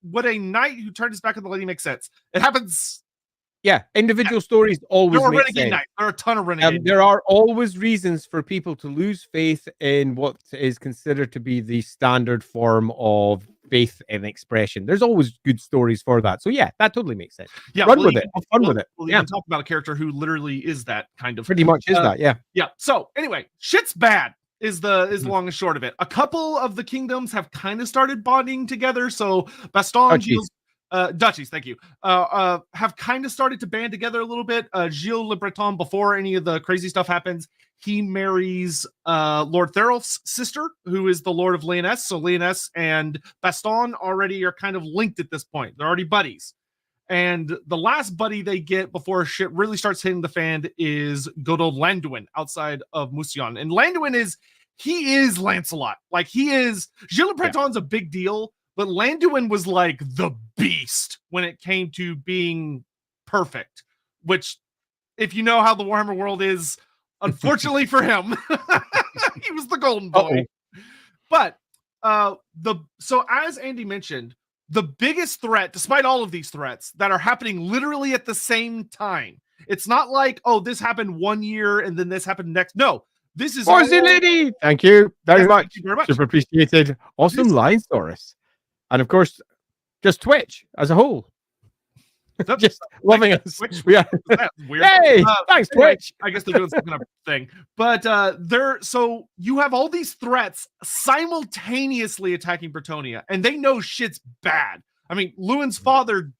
What a knight who turned his back on the lady makes sense. It happens. Yeah, individual stories always make sense. Knight. There are a ton of renegade. There are always reasons for people to lose faith in what is considered to be the standard form of faith and expression. There's always good stories for that. So yeah, that totally makes sense. Yeah, run with it. Have fun with it. We'll even talk about a character who literally is that kind of. Pretty much is that. Yeah. Yeah. So anyway, shit's bad. Is long and short of it. A couple of the kingdoms have kind of started bonding together. So Baston, duchies, thank you. Have kind of started to band together a little bit. Gilles le Breton, before any of the crazy stuff happens, he marries Lord Therolf's sister, who is the Lord of Lyonesse. So Lyonesse and Baston already are kind of linked at this point. They're already buddies. And the last buddy they get before shit really starts hitting the fan is good old Landuin outside of Musion. And Landuin is Lancelot. Like Gilles le Breton's a big deal. But Landuin was like the beast when it came to being perfect, which, if you know how the Warhammer world is, unfortunately for him, He was the golden boy. But so as Andy mentioned, the biggest threat, despite all of these threats that are happening literally at the same time, it's not like, oh, this happened 1 year and then this happened next. No, this is Fuzzy Lady. Thank you very much. Thank you very much. Super appreciated. Awesome line, Doris. And of course, just Twitch as a whole. Just loving us. Twitch? We are weird. Hey, thanks, Anyway, Twitch. I guess they're doing some kind of thing. But so you have all these threats simultaneously attacking Brettonia, and they know shit's bad. I mean, Lewin's father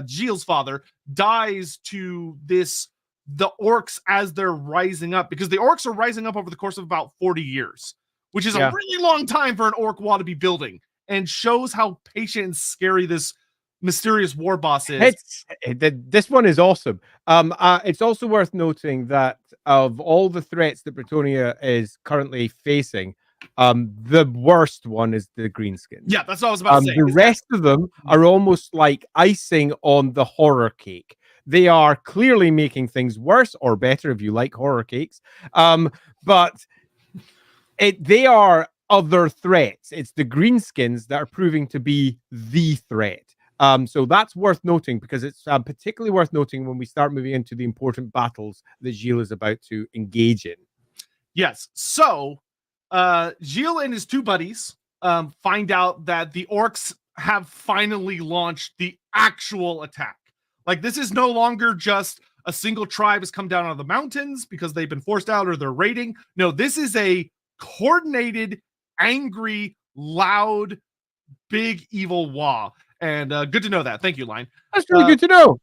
Gilles' father dies to the orcs as they're rising up, because the orcs are rising up over the course of about 40 years, which is a really long time for an orc wall to be building, and shows how patient and scary this mysterious war boss is. This one is awesome. It's also worth noting that of all the threats that Brettonia is currently facing, the worst one is the greenskins. Yeah, that's what I was about to say. The rest of them are almost like icing on the horror cake. They are clearly making things worse or better if you like horror cakes. But they are other threats. It's the greenskins that are proving to be the threat. So that's worth noting, because it's particularly worth noting when we start moving into the important battles that Gilles is about to engage in. Yes. So Gilles and his two buddies find out that the orcs have finally launched the actual attack. Like, this is no longer just a single tribe has come down out of the mountains because they've been forced out or they're raiding. No, this is a coordinated, angry, loud, big, evil Wa. And good to know that. Thank you, Line. That's really good to know.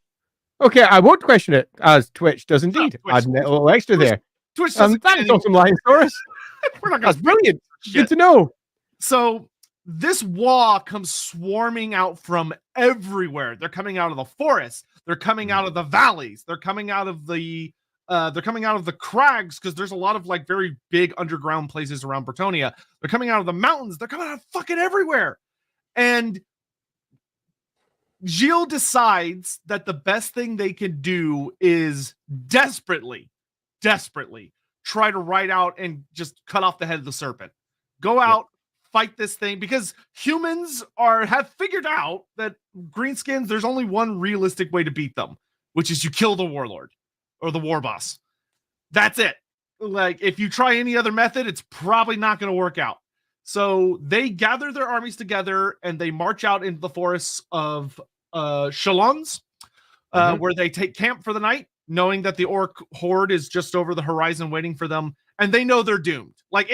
Okay, I won't question it, as Twitch does indeed. Add a little extra there. Twitch thanks, awesome line, Doris. That's brilliant. Good to know. So this Wa comes swarming out from everywhere. They're coming out of the forest. They're coming out of the valleys. They're coming out of the crags, because there's a lot of like very big underground places around Brettonia. They're coming out of the mountains. They're coming out of fucking everywhere. And Gilles decides that the best thing they can do is desperately try to ride out and just cut off the head of the serpent. Go out, fight this thing, because humans have figured out that greenskins, there's only one realistic way to beat them, which is you kill the warlord or the war boss. That's it. Like, if you try any other method, it's probably not going to work out. So they gather their armies together and they march out into the forests of Chalons, where they take camp for the night, knowing that the orc horde is just over the horizon waiting for them, and they know they're doomed. Like,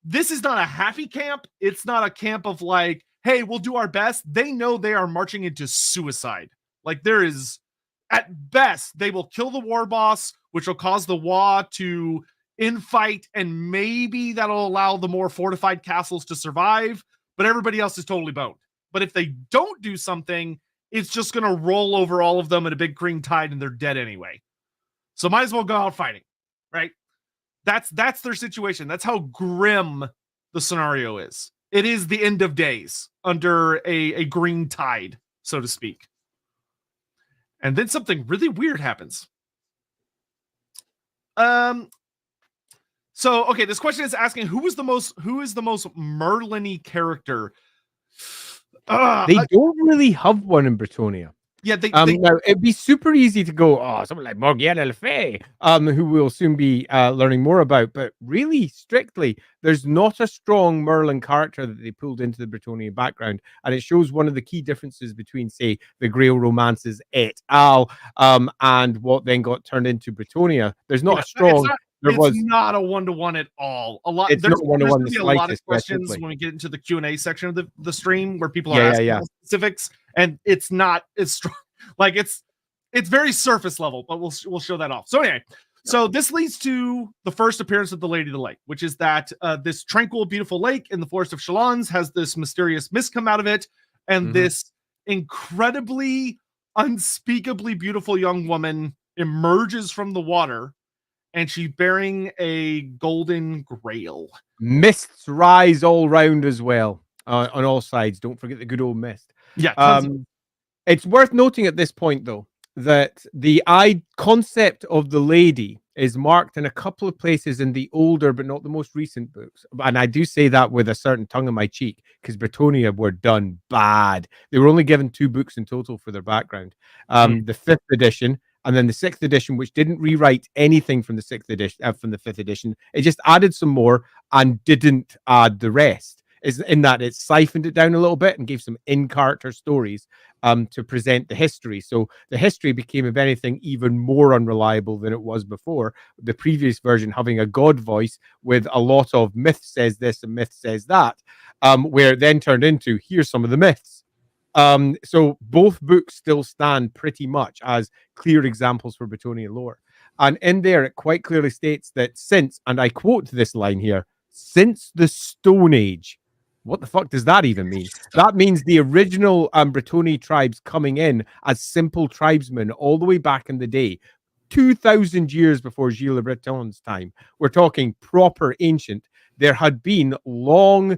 this is not a happy camp. It's not a camp of like, hey, we'll do our best. They know they are marching into suicide. Like, there is, at best, they will kill the war boss, which will cause the Wa to infight, and maybe that'll allow the more fortified castles to survive, but everybody else is totally boned. But if they don't do something, it's just going to roll over all of them in a big green tide, and they're dead anyway. So might as well go out fighting, right? That's their situation. That's how grim the scenario is. It is the end of days under a green tide, so to speak. And then something really weird happens. So, okay, this question is asking who is the most Merlin-y character? They don't really have one in Brettonia. Yeah, now, it'd be super easy to go, someone like Morgane Le Fay, who we'll soon be learning more about. But really, strictly, there's not a strong Merlin character that they pulled into the Brettonian background. And it shows one of the key differences between, say, the Grail romances et al. And what then got turned into Brettonia. There's not a strong... It's not a one-to-one at all. There's going to be a lot of questions when we get into the Q&A section of the stream, where people are asking specifics, and it's not as strong. Like, it's very surface level, but we'll show that off. So anyway, so this leads to the first appearance of the Lady of the Lake, which is that this tranquil, beautiful lake in the forest of Chalons has this mysterious mist come out of it, and this incredibly, unspeakably beautiful young woman emerges from the water. And she's bearing a golden grail. Mists rise all round as well, on all sides. Don't forget the good old mist. Yeah. It's worth noting at this point, though, that the concept of the lady is marked in a couple of places in the older but not the most recent books. And I do say that with a certain tongue in my cheek because Brettonia were done bad. They were only given 2 books in total for their background. The 5th edition and then the 6th edition, which didn't rewrite anything from the 6th edition, from the 5th edition. It just added some more and didn't add the rest. Is in that it siphoned it down a little bit and gave some in-character stories to present the history. So the history became, if anything, even more unreliable than it was before. The previous version having a god voice with a lot of myth says this and myth says that, where it then turned into, here's some of the myths. So both books still stand pretty much as clear examples for Brettonia lore. And in there, it quite clearly states that since, and I quote this line here, since the Stone Age. What the fuck does that even mean? That means the original Brettoni tribes coming in as simple tribesmen all the way back in the day, 2,000 years before Gilles le Breton's time. We're talking proper ancient. There had been long,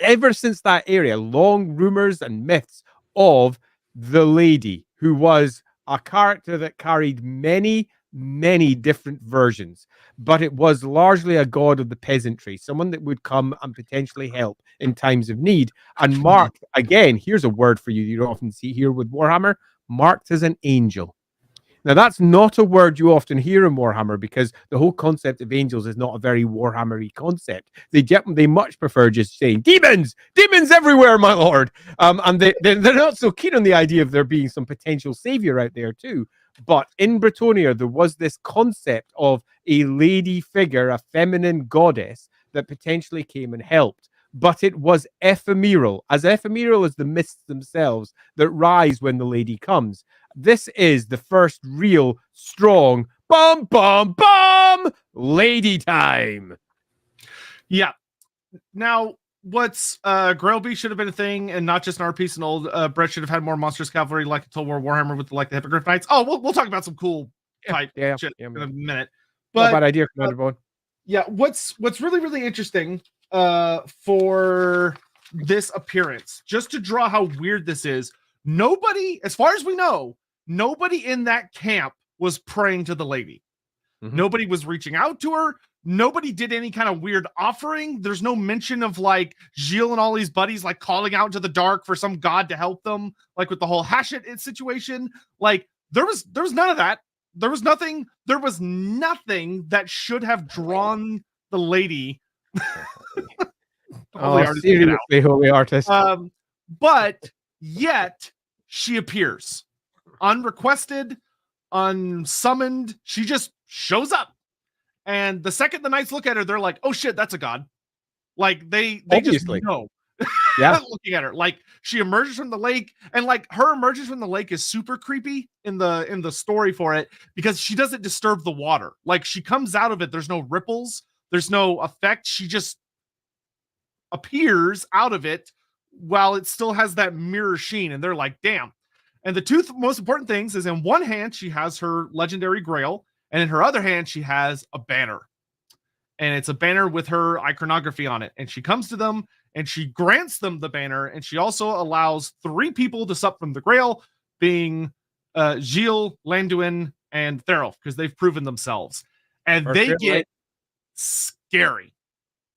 ever since that area, long rumors and myths of the lady, who was a character that carried many different versions, but it was largely a god of the peasantry, someone that would come and potentially help in times of need. And marked, again, here's a word for you you don't often see here with Warhammer, marked as an angel. Now, that's not a word you often hear in Warhammer because the whole concept of angels is not a very Warhammer-y concept. They much prefer just saying, demons everywhere, my lord. And they're not so keen on the idea of there being some potential savior out there too. But in Brettonia, there was this concept of a lady figure, a feminine goddess that potentially came and helped. But it was ephemeral as the mists themselves that rise when the lady comes. This is the first real strong bum lady time. Yeah. Now, what's Grailby should have been a thing and not just an art piece. And old Brett should have had more Monstrous Cavalry like Total War Warhammer with the Hippogriff Knights. Oh, we'll talk about some cool type shit in a minute. But not a bad idea, Commander Bone. Yeah, what's really, really interesting for this appearance, just to draw how weird this is, nobody, as far as we know, nobody in that camp was praying to the lady. Mm-hmm. Nobody was reaching out to her. Nobody did any kind of weird offering. There's no mention of like Gilles and all these buddies like calling out into the dark for some god to help them, like with the whole Hachette situation. Like there was none of that. There was nothing that should have drawn the lady. Seriously, holy artist. But yet she appears unrequested, unsummoned. She just shows up, and the second the knights look at her, they're like, "Oh shit, that's a god!" Like they Obviously. just know. Yeah, looking at her, like she emerges from the lake, and like her emergence from the lake is super creepy in the story for it because she doesn't disturb the water. Like she comes out of it, there's no ripples, there's no effect. She just appears out of it while it still has that mirror sheen, and they're like, damn. And the two most important things is in one hand she has her legendary grail, and in her other hand she has a banner, and it's a banner with her iconography on it, and she comes to them and she grants them the banner, and she also allows 3 people to sup from the grail, being Gilles, Landuin, and Therolf, because they've proven themselves, and they get scary.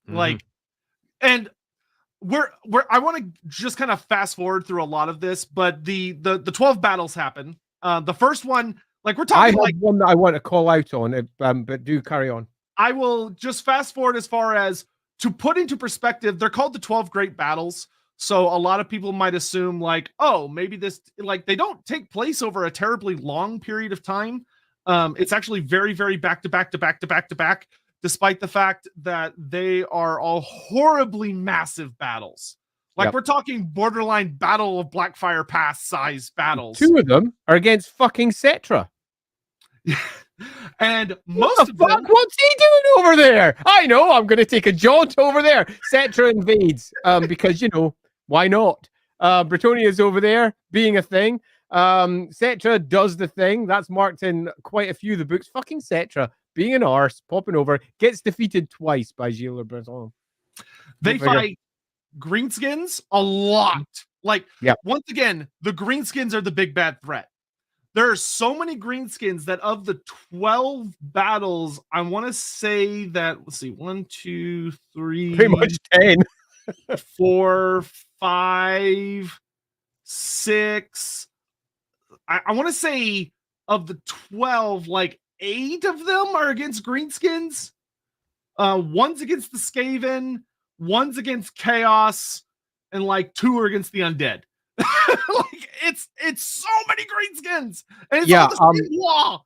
Mm-hmm. Like, and I want to just kind of fast forward through a lot of this, but the 12 battles happen. The first one, like we're talking, I have one that I want to call out on it, but do carry on. I will just fast forward as far as to put into perspective. They're called the 12 Great Battles. So a lot of people might assume like, oh, maybe this, like they don't take place over a terribly long period of time. It's actually very, very back to back to back to back to back, despite the fact that they are all horribly massive battles. Like we're talking borderline Battle of Blackfire Pass size battles. 2 of them are against fucking Cetra. And most of them, what's he doing over there? I know, I'm going to take a jaunt over there. Cetra invades because, you know, why not? Brettonia is over there being a thing. Cetra does the thing. That's marked in quite a few of the books. Fucking Cetra being an arse, popping over, gets defeated twice by Gilles le Breton. They fight greenskins a lot. Like, once again, the greenskins are the big bad threat. there are so many greenskins that of the 12 battles, I want to say that, let's see, 1, 2, 3, Pretty much 10. 4, 5, 6. I want to say of the 12, like 8 of them are against greenskins. One's against the Skaven, one's against Chaos, and like 2 are against the Undead. Like it's so many greenskins, and it's all the same law.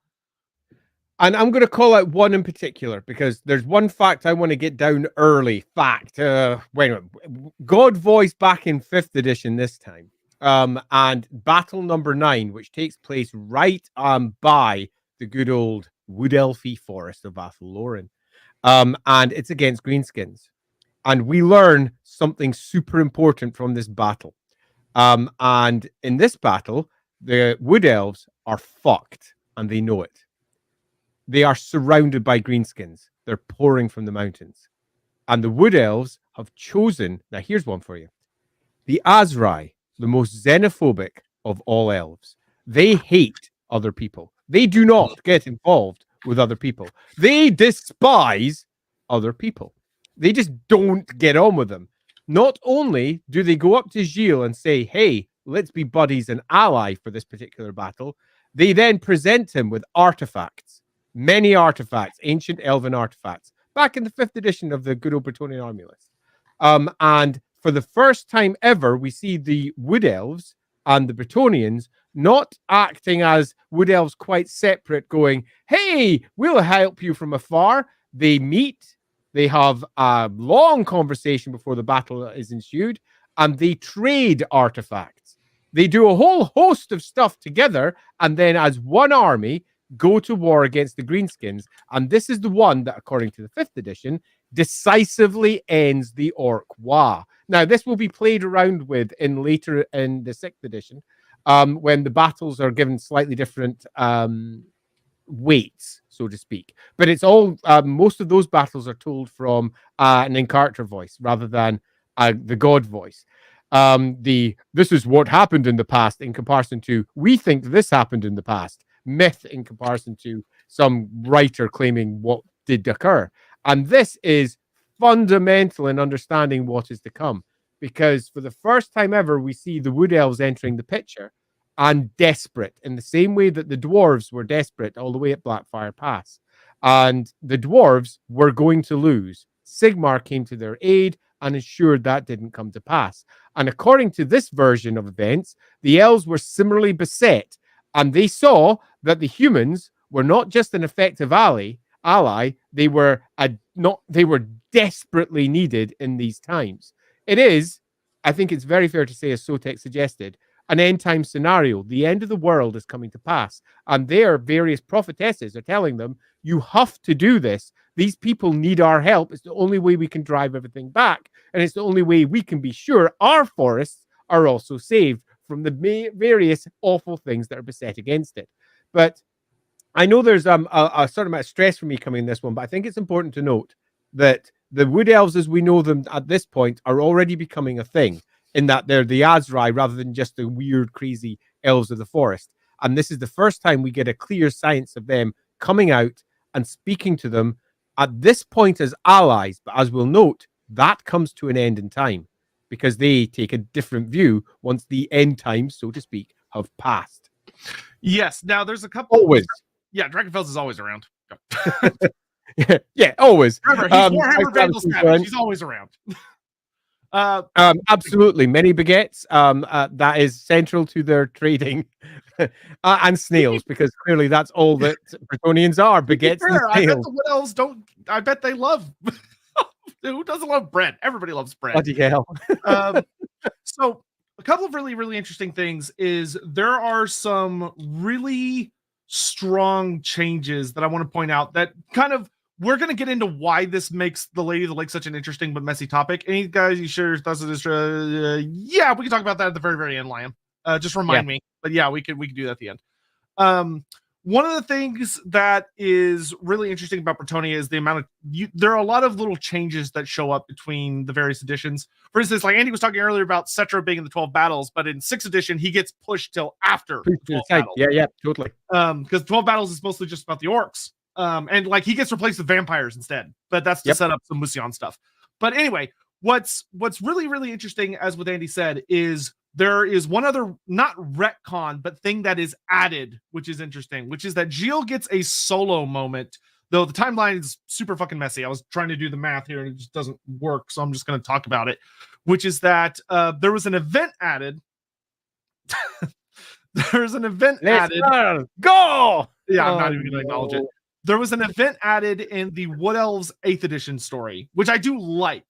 And I'm going to call out one in particular because there's one fact I want to get down early. Fact. God voice back in 5th edition this time. And battle number 9, which takes place right by the good old wood elfy forest of Athel-Loren. And it's against greenskins. And we learn something super important from this battle. And in this battle, the wood elves are fucked, and they know it. They are surrounded by greenskins. They're pouring from the mountains. And the wood elves have chosen, now here's one for you, the Azrai, the most xenophobic of all elves. They hate other people. They do not get involved with other people. They despise other people. They just don't get on with them. Not only do they go up to Gilles and say, hey, let's be buddies and ally for this particular battle, they then present him with artifacts. Many artifacts, ancient elven artifacts, back in the 5th edition of the good old Brettonian army list. And for the first time ever, we see the wood elves and the Brettonians not acting as wood elves quite separate, going, hey, we'll help you from afar. They meet, they have a long conversation before the battle is ensued, and they trade artifacts. They do a whole host of stuff together, and then as one army, go to war against the greenskins. And this is the one that, according to the 5th edition, decisively ends the Orc Wa. Now, this will be played around with later in the 6th edition, when the battles are given slightly different weights, so to speak. But it's all, most of those battles are told from an in-character voice rather than the god voice. This is what happened in the past in comparison to, we think this happened in the past. Myth in comparison to some writer claiming what did occur. And this is fundamental in understanding what is to come, because for the first time ever, we see the wood elves entering the picture and desperate in the same way that the dwarves were desperate all the way at Blackfire Pass. And the dwarves were going to lose. Sigmar came to their aid and ensured that didn't come to pass. And according to this version of events, the elves were similarly beset, and they saw that the humans were not just an effective ally, they were desperately needed in these times. It is, I think it's very fair to say, as Sotek suggested, an end time scenario. The end of the world is coming to pass, and their various prophetesses are telling them, you have to do this. These people need our help. It's the only way we can drive everything back, and it's the only way we can be sure our forests are also saved from the various awful things that are beset against it. But I know there's a certain amount of stress for me coming in this one, but I think it's important to note that the wood elves, as we know them at this point, are already becoming a thing, in that they're the Azrai rather than just the weird, crazy elves of the forest. And this is the first time we get a clear sense of them coming out and speaking to them at this point as allies. But as we'll note, that comes to an end in time, because they take a different view once the end times, so to speak, have passed. Yes. Now, there's a couple. Always. Yeah, Dragonfels is always around. Yeah, always. Remember, he's Warhammer Vandal Savage. He's always around. Absolutely. Many baguettes. That is central to their trading. And snails, because clearly that's all that Brettonians are, baguettes and snails. I bet the wood elves don't. I bet they love. Who doesn't love bread? Everybody loves bread. Bloody hell. So a couple of really, really interesting things is there are some really strong changes that I want to point out that kind of, we're going to get into why this makes the Lady of the Lake such an interesting but messy topic. Any guys, you sure that's yeah, we can talk about that at the very, very end, Liam. Just remind me. But yeah, we can do that at the end. one of the things that is really interesting about Brettonia is the amount of there are a lot of little changes that show up between the various editions. For instance, like Andy was talking earlier about Cetro being in the 12 battles, but in 6th edition, he gets pushed till after 12 battles. Yeah, totally. Because 12 battles is mostly just about the orcs. And like he gets replaced with vampires instead, but that's to set up some Musion stuff. But anyway, what's really, really interesting, as what Andy said, is there is one other, not retcon, but thing that is added, which is interesting, which is that Gilles gets a solo moment, though the timeline is super fucking messy. I was trying to do the math here and it just doesn't work, so I'm just going to talk about it, which is that there was an event added. There's an event added. Go! Yeah, I'm not even going to acknowledge it. There was an event added in the Wood Elves 8th edition story, which I do like,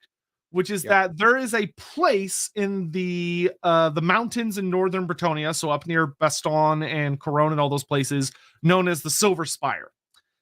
which is that there is a place in the mountains in northern Brettonia, so up near Baston and Corone and all those places, known as the Silver Spire.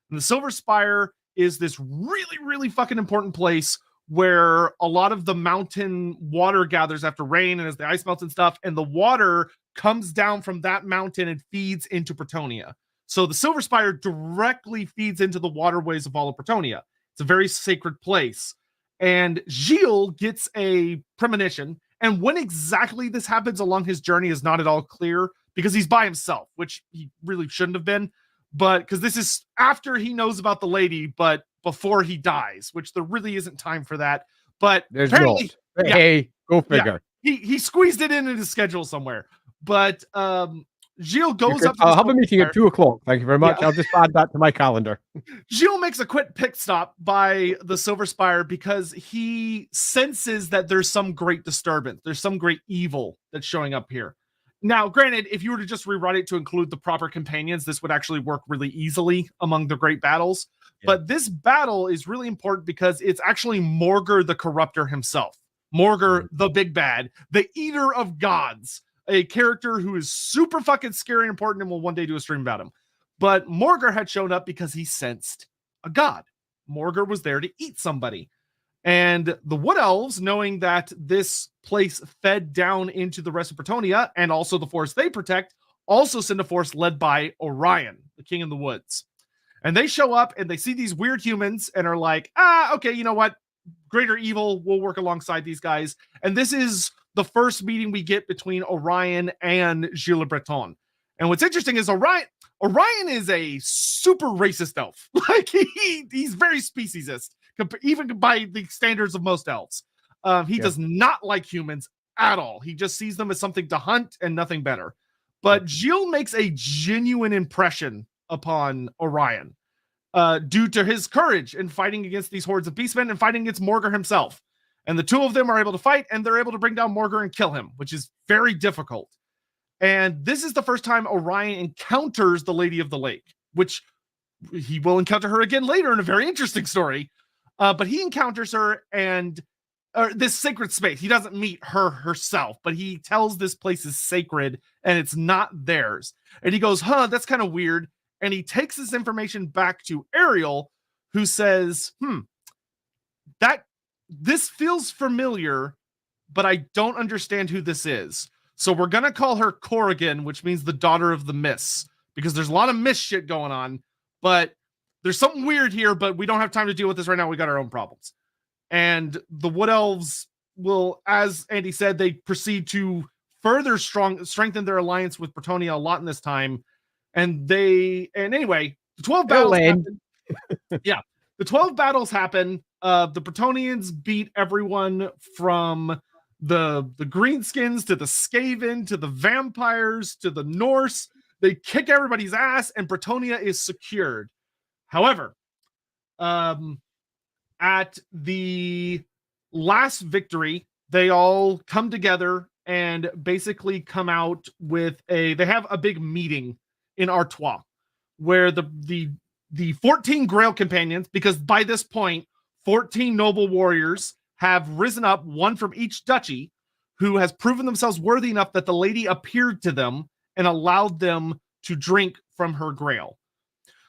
And the Silver Spire is this really, really fucking important place where a lot of the mountain water gathers after rain and as the ice melts and stuff, and the water comes down from that mountain and feeds into Brettonia. So the Silver Spire directly feeds into the waterways of all of Brettonia. It's a very sacred place. And Gilles gets a premonition. And when exactly this happens along his journey is not at all clear, because he's by himself, which he really shouldn't have been. But because this is after he knows about the lady, but before he dies, which there really isn't time for that. But there's apparently, hey, go figure. Yeah, he squeezed it in his schedule somewhere. But Gilles goes up to I'll have a meeting at 2:00. Thank you very much. I'll just add that to my calendar. Gilles makes a quick pit stop by the Silver Spire because he senses that there's some great disturbance. There's some great evil that's showing up here. Now, granted, if you were to just rewrite it to include the proper companions, this would actually work really easily among the great battles. Yeah. But this battle is really important because it's actually Morgur the Corruptor himself. Morgur, the big bad, the eater of gods. A character who is super fucking scary and important, and we'll one day do a stream about him. But Morgur had shown up because he sensed a god. Morgur was there to eat somebody. And the Wood Elves, knowing that this place fed down into the rest of Brettonia, and also the forest they protect, also send a force led by Orion, the king in the woods. And they show up and they see these weird humans and are like, okay, you know what? Greater evil, we'll work alongside these guys. And this is the first meeting we get between Orion and Gilles le Breton. And what's interesting is Orion is a super racist elf. Like he's very speciesist, even by the standards of most elves. He does not like humans at all. He just sees them as something to hunt and nothing better. But Gilles makes a genuine impression upon Orion due to his courage in fighting against these hordes of beastmen and fighting against Morgur himself. And the two of them are able to fight, and they're able to bring down Morgur and kill him, which is very difficult. And this is the first time Orion encounters the Lady of the Lake, which he will encounter her again later in a very interesting story. But he encounters her and this sacred space. He doesn't meet her herself, but he tells this place is sacred and it's not theirs. And he goes, that's kind of weird. And he takes this information back to Ariel, who says, this feels familiar, but I don't understand who this is. So we're going to call her Corrigan, which means the daughter of the Mists, because there's a lot of mist shit going on, but there's something weird here, but we don't have time to deal with this right now. We got our own problems. And the Wood Elves will, as Andy said, they proceed to further strengthen their alliance with Brettonia a lot in this time. And anyway, the 12 battles happen. The 12 battles happen. The Brettonians beat everyone from the Greenskins to the Skaven to the vampires to the Norse. They kick everybody's ass, and Brettonia is secured. However, at the last victory, they all come together and basically come out with they have a big meeting in Artois, where the 14 Grail companions, because by this point, 14 noble warriors have risen up, one from each duchy, who has proven themselves worthy enough that the lady appeared to them and allowed them to drink from her grail.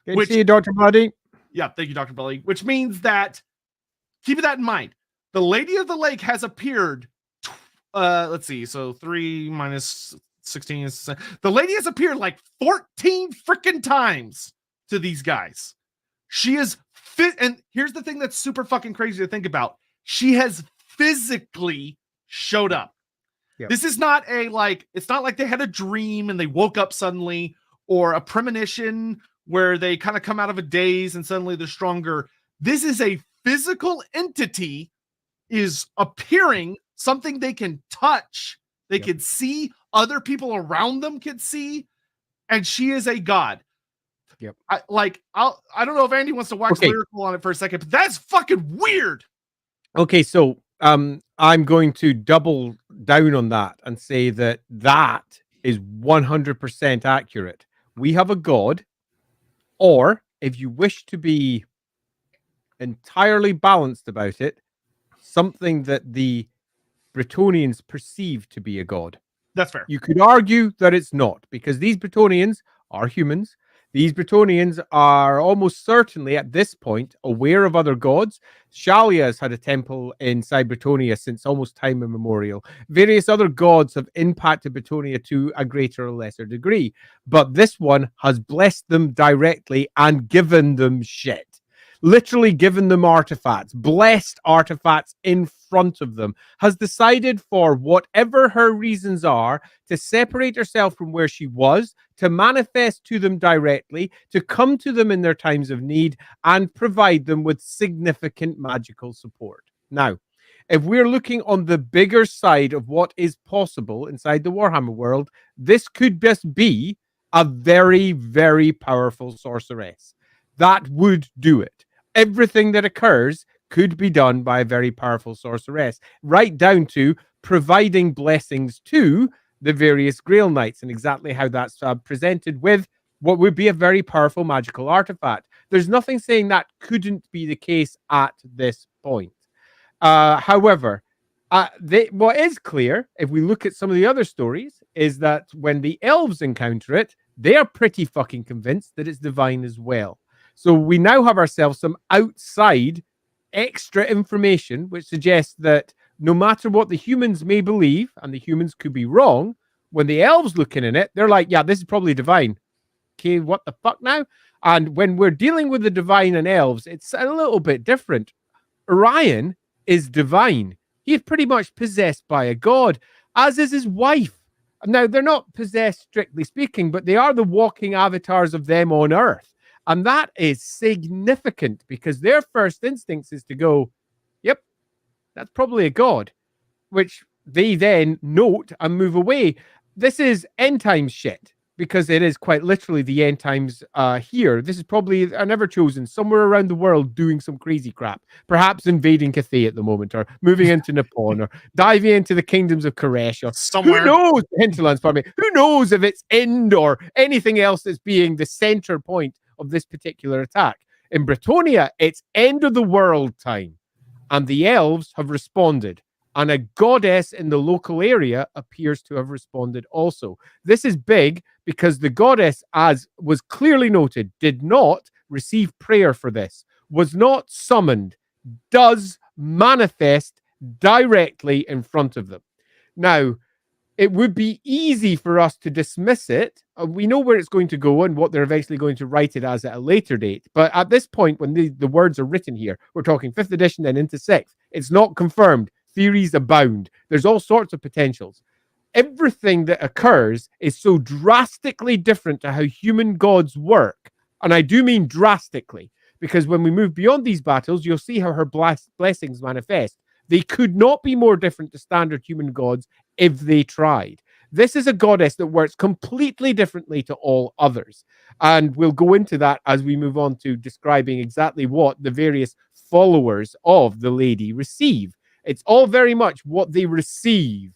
Good to see you, Dr. Buddy. Yeah, thank you, Dr. Buddy. Which means that, keep that in mind, the Lady of the Lake has appeared, let's see, so 3 minus 16. The lady has appeared like 14 freaking times to these guys. She is fit. And here's the thing that's super fucking crazy to think about. She has physically showed up. Yep. This is not it's not like they had a dream and they woke up suddenly, or a premonition where they kind of come out of a daze and suddenly they're stronger. This is a physical entity is appearing, something they can touch, they can see, other people around them can see, and she is a god. Yep. I don't know if Andy wants to wax lyrical on it for a second, but that's fucking weird. Okay, so I'm going to double down on that and say that is 100% accurate. We have a god, or if you wish to be entirely balanced about it, something that the Brettonians perceive to be a god. That's fair. You could argue that it's not, because these Brettonians are humans. These Brettonians are almost certainly at this point aware of other gods. Shalia has had a temple inside Brettonia since almost time immemorial. Various other gods have impacted Brettonia to a greater or lesser degree, but this one has blessed them directly and given them shit. Literally given them artifacts, blessed artifacts in front of them, has decided for whatever her reasons are to separate herself from where she was, to manifest to them directly, to come to them in their times of need, and provide them with significant magical support. Now, if we're looking on the bigger side of what is possible inside the Warhammer world, this could just be a very, very powerful sorceress. That would do it. Everything that occurs could be done by a very powerful sorceress, right down to providing blessings to the various Grail Knights, and exactly how that's presented with what would be a very powerful magical artifact. There's nothing saying that couldn't be the case at this point. However, what is clear, if we look at some of the other stories, is that when the elves encounter it, they are pretty fucking convinced that it's divine as well. So we now have ourselves some outside extra information, which suggests that no matter what the humans may believe, and the humans could be wrong, when the elves looking in it, they're like, yeah, this is probably divine. Okay, what the fuck now? And when we're dealing with the divine and elves, it's a little bit different. Orion is divine. He is pretty much possessed by a god, as is his wife. Now, they're not possessed, strictly speaking, but they are the walking avatars of them on Earth. And that is significant, because their first instincts is to go, yep, that's probably a god, which they then note and move away. This is end times shit, because it is quite literally the end times here. This is probably an Ever-Chosen somewhere around the world doing some crazy crap, perhaps invading Cathay at the moment, or moving into Nippon, or diving into the kingdoms of Koresh, or somewhere. Who knows? Hinterlands, pardon me. Who knows if it's Ind or anything else that's being the center point of this particular attack. In Brettonia, it's end of the world time, and the elves have responded, and a goddess in the local area appears to have responded also. This is big because the goddess, as was clearly noted, did not receive prayer for this, was not summoned, does manifest directly in front of them. Now, it would be easy for us to dismiss it. We know where it's going to go and what they're eventually going to write it as at a later date. But at this point, when the words are written here, we're talking 5th edition and into 6th. It's not confirmed. Theories abound. There's all sorts of potentials. Everything that occurs is so drastically different to how human gods work. And I do mean drastically, because when we move beyond these battles, you'll see how her blessings manifest. They could not be more different to standard human gods if they tried. This is a goddess that works completely differently to all others. And we'll go into that as we move on to describing exactly what the various followers of the lady receive. It's all very much what they receive.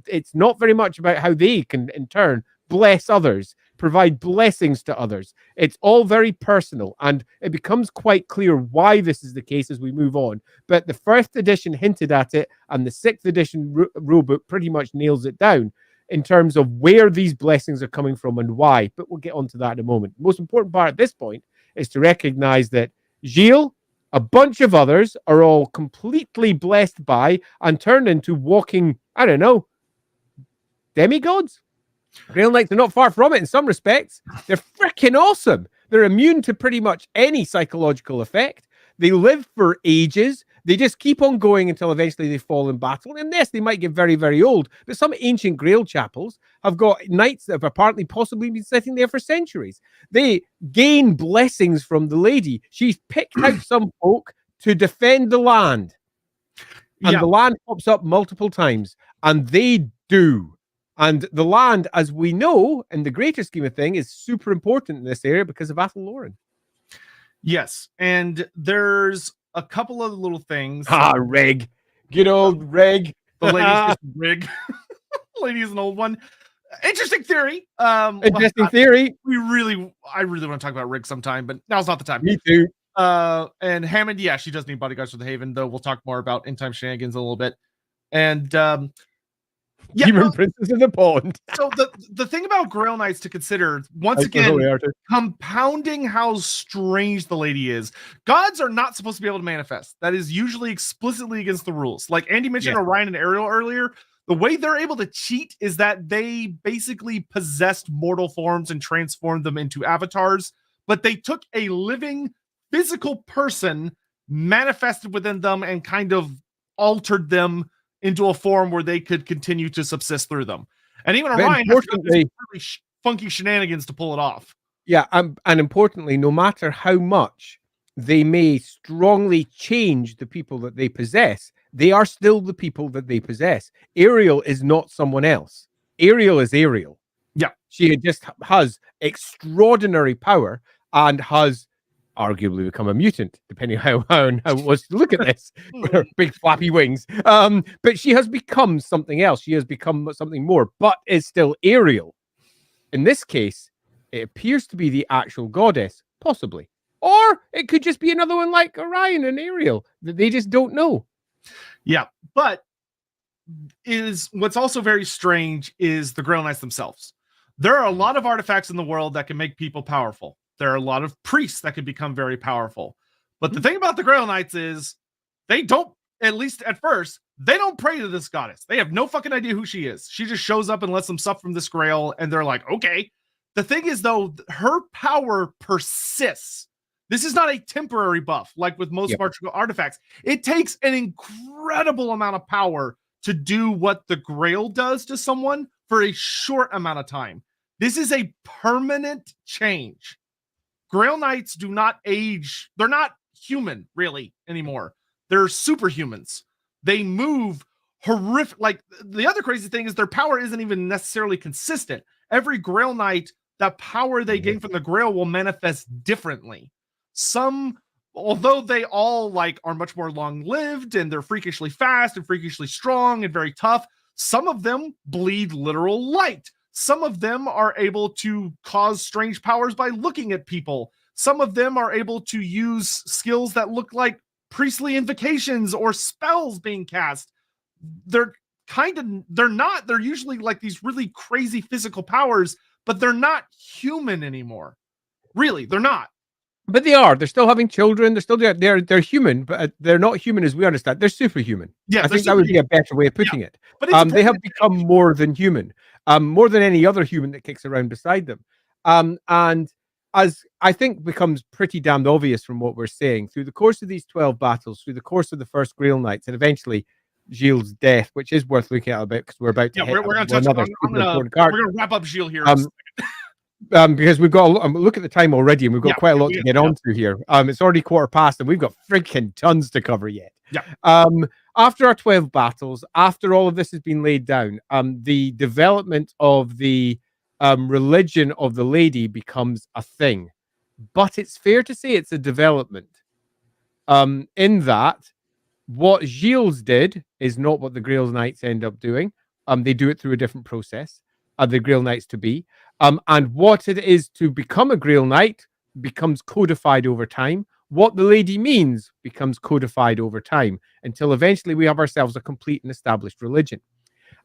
It's not very much about how they can, in turn, bless others, provide blessings to others. It's all very personal, and it becomes quite clear why this is the case as we move on. But the 1st edition hinted at it, and the 6th edition rulebook pretty much nails it down in terms of where these blessings are coming from and why. But we'll get onto that in a moment. The most important part at this point is to recognize that Gilles, a bunch of others, are all completely blessed by and turned into walking, I don't know, demigods? Grail Knights are not far from it in some respects. They're freaking awesome. They're immune to pretty much any psychological effect. They live for ages. They just keep on going until eventually they fall in battle. And yes, they might get very, very old. But some ancient Grail chapels have got knights that have apparently possibly been sitting there for centuries. They gain blessings from the lady. She's picked out some folk to defend the land. And the land pops up multiple times. And they do. And the land, as we know, in the greater scheme of things, is super important in this area because of Athel Loren. Yes, and there's a couple of little things. Reg. Good old Reg. The lady's just Rig. Lady's an old one. Interesting theory. Interesting theory. I really want to talk about Rig sometime, but now's not the time. Me too. And Hammond, yeah, she does need bodyguards for the Haven, though we'll talk more about in-time shenanigans in a little bit. And Demon Princess of the Pond. So the thing about Grail Knights to consider, once again, compounding how strange the lady is. Gods are not supposed to be able to manifest. That is usually explicitly against the rules. Like Andy mentioned Orion and Ariel earlier, the way they're able to cheat is that they basically possessed mortal forms and transformed them into avatars, but they took a living physical person, manifested within them, and kind of altered them into a form where they could continue to subsist through them. And even Orion has really funky shenanigans to pull it off. Yeah, and importantly, no matter how much they may strongly change the people that they possess, they are still the people that they possess. Ariel is not someone else. Ariel is Ariel. Yeah. She just has extraordinary power and has arguably become a mutant, depending on how it was to look at this. Her big flappy wings. But she has become something else. She has become something more, but is still Ariel. In this case, it appears to be the actual goddess, possibly. Or it could just be another one like Orion and Ariel that they just don't know. Yeah, but what's also very strange is the Grail Knights themselves. There are a lot of artifacts in the world that can make people powerful. There are a lot of priests that can become very powerful. But the thing about the Grail Knights is they don't, at least at first, they don't pray to this goddess. They have no fucking idea who she is. She just shows up and lets them sup from this grail, and they're like, okay. The thing is, though, her power persists. This is not a temporary buff like with most martial artifacts. It takes an incredible amount of power to do what the grail does to someone for a short amount of time. This is a permanent change. Grail Knights do not age. They're not human, really, anymore. They're superhumans. They move horrific. Like, the other crazy thing is their power isn't even necessarily consistent. Every Grail Knight, that power they gain from the Grail will manifest differently. Some, although they all like are much more long-lived and they're freakishly fast and freakishly strong and very tough, some of them bleed literal light. Some of them are able to cause strange powers by looking at people. Some of them are able to use skills that look like priestly invocations or spells being cast. They're usually like these really crazy physical powers, but they're not human anymore. Really, they're not. But they are. They're still having children. They're still they're human, but they're not human as we understand. They're superhuman. Yeah, I think that would be a better way of putting it. But they have become more than human, more than any other human that kicks around beside them. And as I think becomes pretty damned obvious from what we're saying, through the course of these 12 battles, through the course of the first Grail Knights, and eventually Gilles' death, which is worth looking at a bit because we're about to we're going to touch on we're going to wrap up Gilles here. Because we've got look at the time already, and we've got quite a lot to get on to here. It's already 1:15, and we've got freaking tons to cover yet. After our 12 battles, after all of this has been laid down, the development of the religion of the lady becomes a thing. But it's fair to say it's a development. In that, what Gilles did is not what the Grail Knights end up doing. They do it through a different process. The Grail Knights to be. And what it is to become a Grail Knight becomes codified over time. What the lady means becomes codified over time until eventually we have ourselves a complete and established religion.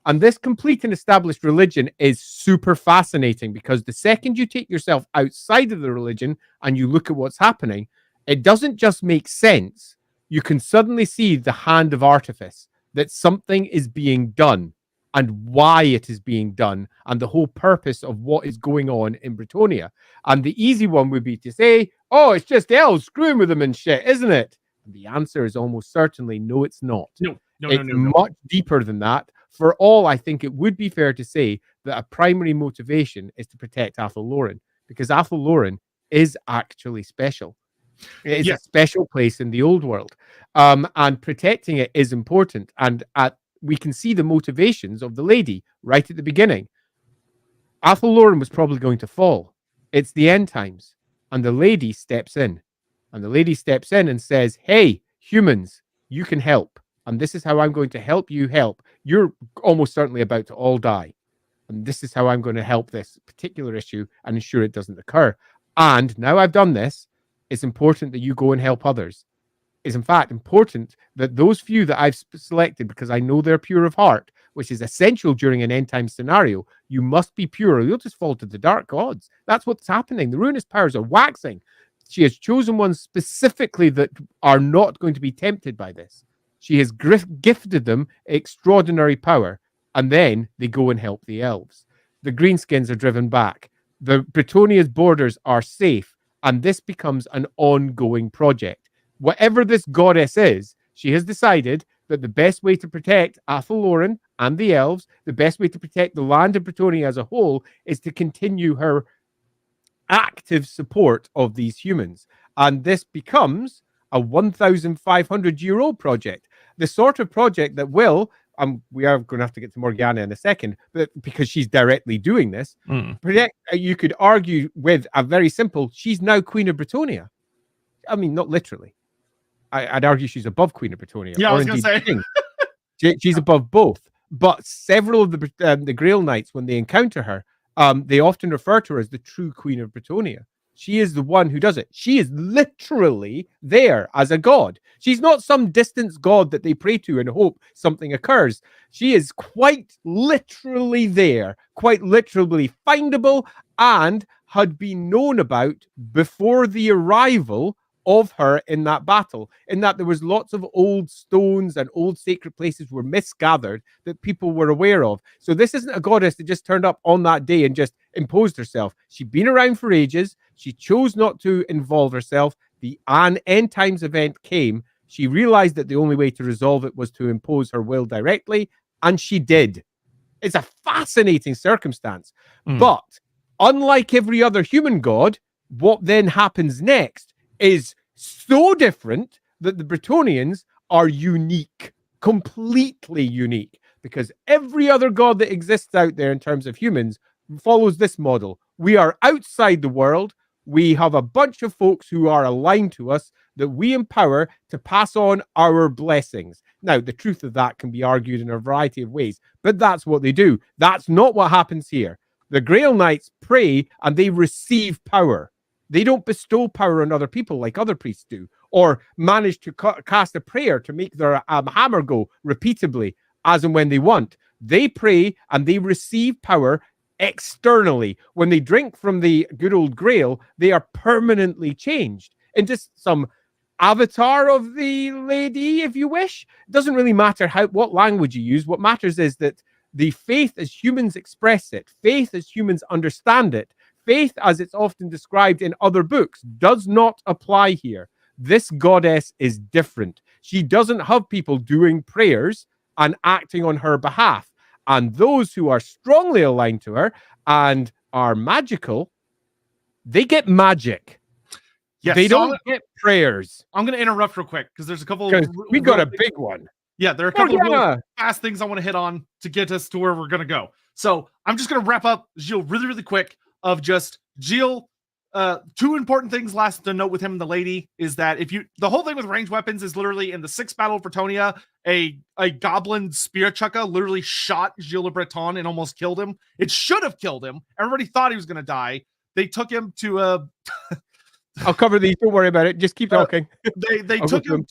And this complete and established religion is super fascinating because the second you take yourself outside of the religion and you look at what's happening, it doesn't just make sense. You can suddenly see the hand of artifice, that something is being done. and why it is being done and the whole purpose of what is going on in Brettonia. And the easy one would be to say, oh, it's just elves screwing with them and shit, isn't it? And the answer is almost certainly no, it's not. No. It's much deeper than that. For all, I think it would be fair to say that a primary motivation is to protect Athelloren, because Athelloren is actually special. It is a special place in the old world. And protecting it is important. And we can see the motivations of the lady right at the beginning. Athelloren was probably going to fall. It's the end times. And the lady steps in. And the lady steps in and says, hey, humans, you can help. And this is how I'm going to help you help. You're almost certainly about to all die. And this is how I'm going to help this particular issue and ensure it doesn't occur. And now I've done this, it's important that you go and help others. It's in fact important that those few that I've selected, because I know they're pure of heart, which is essential during an end time scenario, you must be pure or you'll just fall to the dark gods. That's what's happening. The ruinous powers are waxing. She has chosen ones specifically that are not going to be tempted by this. She has gifted them extraordinary power, and then they go and help the elves. The greenskins are driven back. The Brettonia's borders are safe, and this becomes an ongoing project. Whatever this goddess is, she has decided that the best way to protect Athelloren and the elves, the best way to protect the land of Brettonia as a whole, is to continue her active support of these humans. And this becomes a 1,500-year-old project. The sort of project that will, we are going to have to get to Morgana in a second, but because she's directly doing this, you could argue with a very simple, she's now Queen of Brettonia. I mean, not literally. I'd argue she's above Queen of Brettonia. Yeah, I was going to say. She's above both. But several of the Grail Knights, when they encounter her, they often refer to her as the true Queen of Brettonia. She is the one who does it. She is literally there as a god. She's not some distant god that they pray to and hope something occurs. She is quite literally there, quite literally findable, and had been known about before the arrival of her in that battle, in that there was lots of old stones and old sacred places were misgathered that people were aware of. So this isn't a goddess that just turned up on that day and just imposed herself. She'd been around for ages. She chose not to involve herself. The end times event came. She realized that the only way to resolve it was to impose her will directly, and she did. It's a fascinating circumstance. But unlike every other human god, what then happens next is so different that the Brettonians are unique, completely unique, because every other god that exists out there in terms of humans follows this model. We are outside the world. We have a bunch of folks who are aligned to us that we empower to pass on our blessings. Now, the truth of that can be argued in a variety of ways, but that's what they do. That's not what happens here. The Grail Knights pray and they receive power. They don't bestow power on other people like other priests do, or manage to cast a prayer to make their hammer go repeatedly as and when they want. They pray and they receive power externally. When they drink from the good old Grail, they are permanently changed into some avatar of the lady, if you wish. It doesn't really matter what language you use. What matters is that the faith as humans express it, faith as humans understand it, faith, as it's often described in other books, does not apply here. This goddess is different. She doesn't have people doing prayers and acting on her behalf. And those who are strongly aligned to her and are magical, they get magic. Yes, they don't get prayers. I'm going to interrupt real quick because there's a couple. We got a big one. Yeah, there are a couple of really fast things I want to hit on to get us to where we're going to go. So I'm just going to wrap up Gilles really, really quick. Of just Gilles, two important things last to note with him and the lady is that the whole thing with ranged weapons is literally in the 6th Battle of Brettonia, a goblin spear chucker literally shot Gilles le Breton and almost killed him. It should have killed him. Everybody thought he was going to die. They took him to I'll cover these. Don't worry about it. Just keep talking. They took him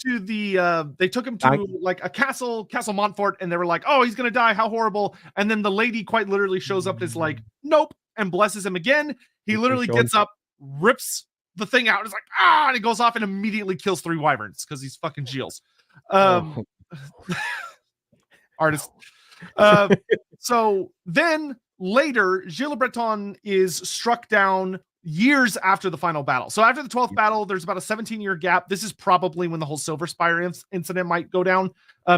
to like a castle Montfort, and they were like, "Oh, he's going to die. How horrible!" And then the lady quite literally shows up and is like, "Nope." And blesses him again. He literally gets up, rips the thing out, and is like, and he goes off and immediately kills 3 wyverns because he's fucking Gilles. Artist. So then later, Gilles le Breton is struck down years after the final battle. So after the 12th battle, there's about a 17-year gap. This is probably when the whole Silver Spire incident might go down,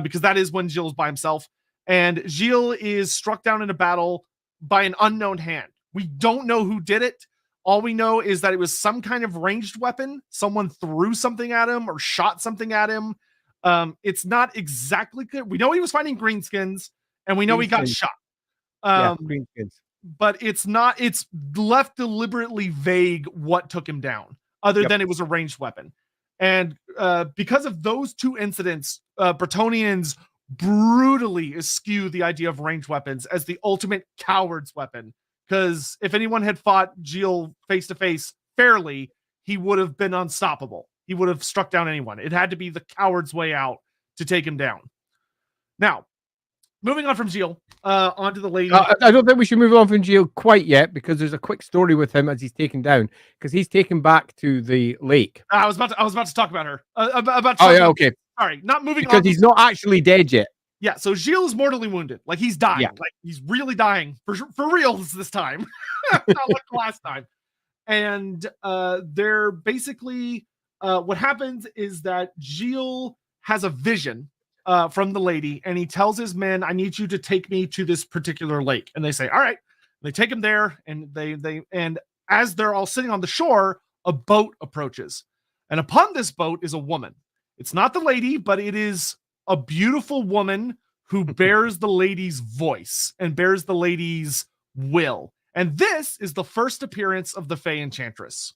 because that is when Gilles is by himself. And Gilles is struck down in a battle by an unknown hand. We don't know who did it. All we know is that it was some kind of ranged weapon. Someone threw something at him or shot something at him. It's not exactly clear. We know he was fighting greenskins, and we know he got shot. Greenskins. But it's left deliberately vague what took him down, other than it was a ranged weapon. And because of those two incidents, Brettonians brutally eschew the idea of ranged weapons as the ultimate coward's weapon. Because if anyone had fought Gilles face to face fairly, he would have been unstoppable. He would have struck down anyone. It had to be the coward's way out to take him down. Now, moving on from Gilles, onto the lady. I don't think we should move on from Gilles quite yet, because there's a quick story with him as he's taken down, because he's taken back to the lake. I was about to talk about her. Okay. Sorry, not moving because on. He's not actually dead yet. Yeah, so Gilles is mortally wounded. Like, he's dying. Yeah. Like, he's really dying for real this time. Not like last time. And they're basically what happens is that Gilles has a vision from the lady, and he tells his men, I need you to take me to this particular lake. And they say, all right. They take him there, and and as they're all sitting on the shore, a boat approaches. And upon this boat is a woman. It's not the lady, but it is a beautiful woman who bears the lady's voice and bears the lady's will. And this is the first appearance of the Fey Enchantress,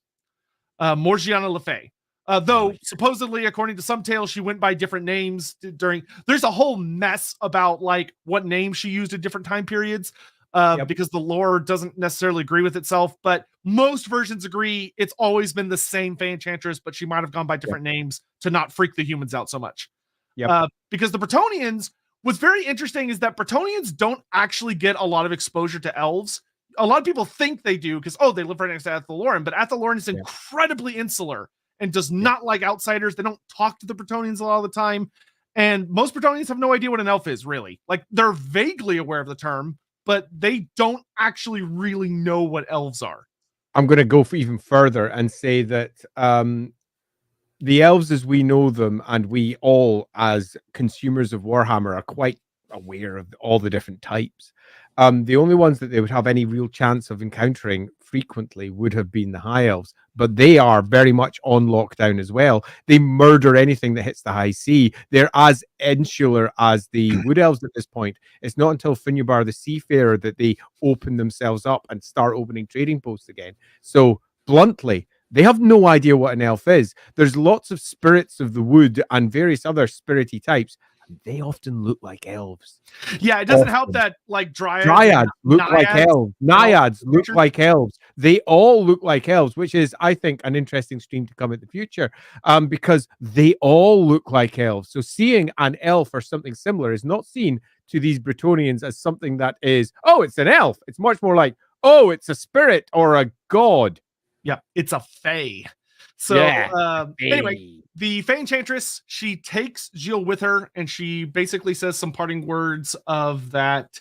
Morgiana Le Fay. Though supposedly, according to some tales, she went by different names there's a whole mess about like what name she used at different time periods, because the lore doesn't necessarily agree with itself. But most versions agree it's always been the same Fey Enchantress, but she might have gone by different names to not freak the humans out so much. Because the Brettonians, what's very interesting is that Brettonians don't actually get a lot of exposure to elves. A lot of people think they do because, they live right next to Athaloran, but Athaloran is incredibly insular and does not like outsiders. They don't talk to the Brettonians a lot of the time. And most Brettonians have no idea what an elf is, really. Like, they're vaguely aware of the term, but they don't actually really know what elves are. I'm going to go even further and say that the elves as we know them, and we all as consumers of Warhammer, are quite aware of all the different types. The only ones that they would have any real chance of encountering frequently would have been the high elves, but they are very much on lockdown as well. They murder anything that hits the high sea. They're as insular as the wood elves at this point. It's not until Finnubar the Seafarer that they open themselves up and start opening trading posts again. So bluntly, they have no idea what an elf is. There's lots of spirits of the wood and various other spirity types. They often look like elves. Yeah, it doesn't help that like dryads look like elves. Naiads look like elves. They all look like elves, which is, I think, an interesting stream to come in the future, because they all look like elves. So seeing an elf or something similar is not seen to these Brettonians as something that is, it's an elf. It's much more like, it's a spirit or a god. Yeah, it's a Fey. So anyway, the Fey Enchantress, she takes Gilles with her, and she basically says some parting words of that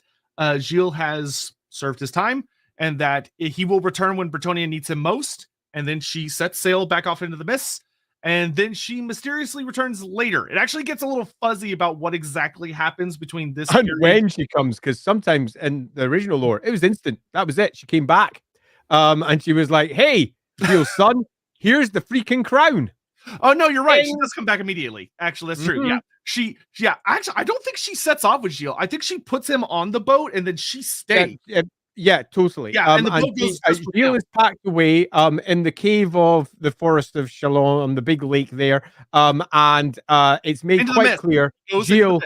Gilles has served his time, and that he will return when Brettonia needs him most. And then she sets sail back off into the mists, and then she mysteriously returns later. It actually gets a little fuzzy about what exactly happens between this and when she comes, because sometimes in the original lore, it was instant. That was it. She came back. And she was like, hey, Gilles' son, here's the freaking crown. Oh, no, you're right. She does come back immediately. Actually, that's true. Yeah. Actually, I don't think she sets off with Gilles. I think she puts him on the boat and then she stays. Yeah, totally. Yeah, and the boat goes Gilles is packed away in the cave of the Forest of Chalon on the big lake there. And it's made quite clear Gilles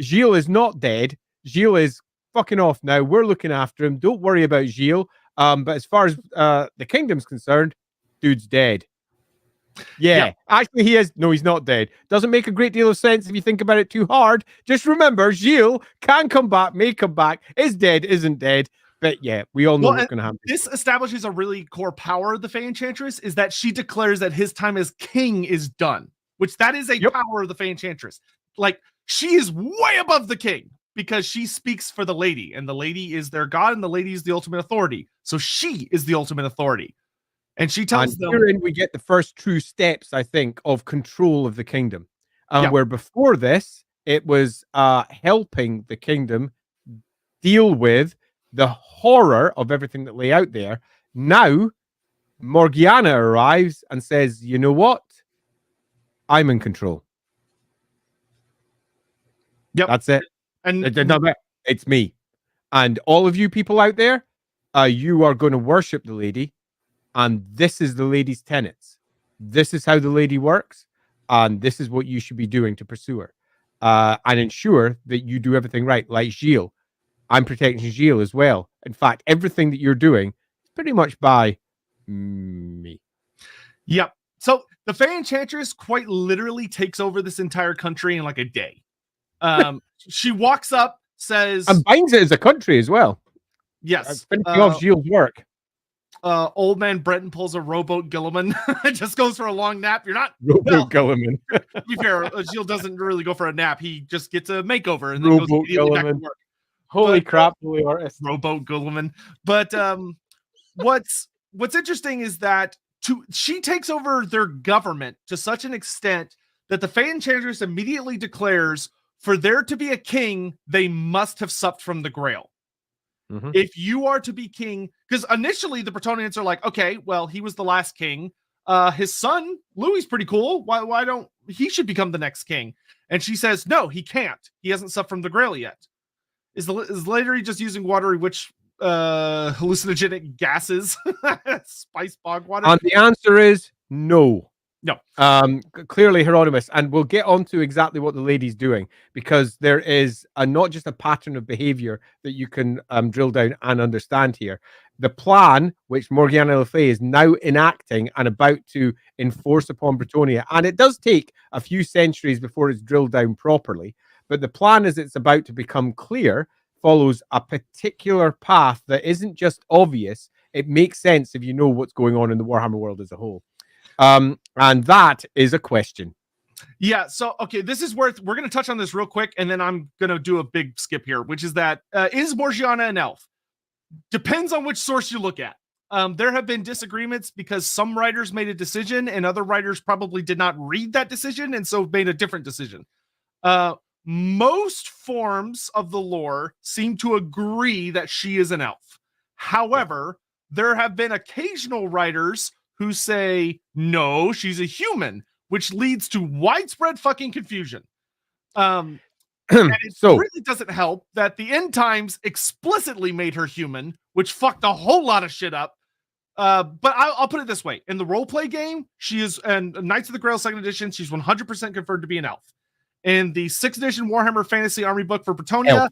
is not dead. Gilles is fucking off now. We're looking after him. Don't worry about Gilles. But as far as the kingdom's concerned, dude's dead. Yeah, actually he is. No, he's not dead. Doesn't make a great deal of sense if you think about it too hard. Just remember, Gilles can come back, may come back, is dead, isn't dead. But yeah, we all know what's going to happen. This establishes a really core power of the Fey Enchantress, is that she declares that his time as king is done, which that is a power of the Fey Enchantress. Like, she is way above the king. because she speaks for the lady, and the lady is their god, and the lady is the ultimate authority. So she is the ultimate authority. And she tells them, herein we get the first true steps, I think, of control of the kingdom. Where before this, it was helping the kingdom deal with the horror of everything that lay out there. Now, Morgiana arrives and says, you know what? I'm in control. Yep. That's it. And it's me. And all of you people out there, you are going to worship the lady. And this is the lady's tenets. This is how the lady works. And this is what you should be doing to pursue her. And ensure that you do everything right. Like Gilles. I'm protecting Gilles as well. In fact, everything that you're doing is pretty much by me. Yep. So the Fey Enchantress quite literally takes over this entire country in like a day. She walks up, says... And binds it as a country as well. Yes. Finishing off Gilles' work. Old man Breton pulls a rowboat Gilliman. Just goes for a long nap. You're not... Rowboat Gilliman. To be fair, Gilles doesn't really go for a nap. He just gets a makeover and then goes immediately back to work. Holy crap, holy artist. Rowboat Gilliman. But what's interesting is that she takes over their government to such an extent that the Fey Enchantress immediately declares, for there to be a king, they must have supped from the grail. Mm-hmm. If you are to be king, because initially the Brettonians are like, okay, well, he was the last king. His son, Louis, is pretty cool. Why don't he should become the next king? And she says, no, he can't. He hasn't supped from the grail yet. Is Ladrielle just using watery witch hallucinogenic gases? Spice bog water? And the answer is no. No. Clearly Herohammer, and we'll get on to exactly what the lady's doing, because there is not just a pattern of behavior that you can drill down and understand here. The plan, which Morgiana Le Fay is now enacting and about to enforce upon Brettonia, and it does take a few centuries before it's drilled down properly, but the plan, as it's about to become clear, follows a particular path that isn't just obvious. It makes sense if you know what's going on in the Warhammer world as a whole. And that is a question. Yeah, so, okay, this is we're going to touch on this real quick, and then I'm going to do a big skip here, which is that, is Morgiana an elf? Depends on which source you look at. There have been disagreements because some writers made a decision, and other writers probably did not read that decision, and so made a different decision. Most forms of the lore seem to agree that she is an elf. However, there have been occasional writers who say, no, she's a human, which leads to widespread fucking confusion. And it really doesn't help that the end times explicitly made her human, which fucked a whole lot of shit up. But I'll put it this way. In the roleplay game, she is, and Knights of the Grail 2nd edition, she's 100% confirmed to be an elf. In the 6th edition Warhammer Fantasy Army book for Brettonia,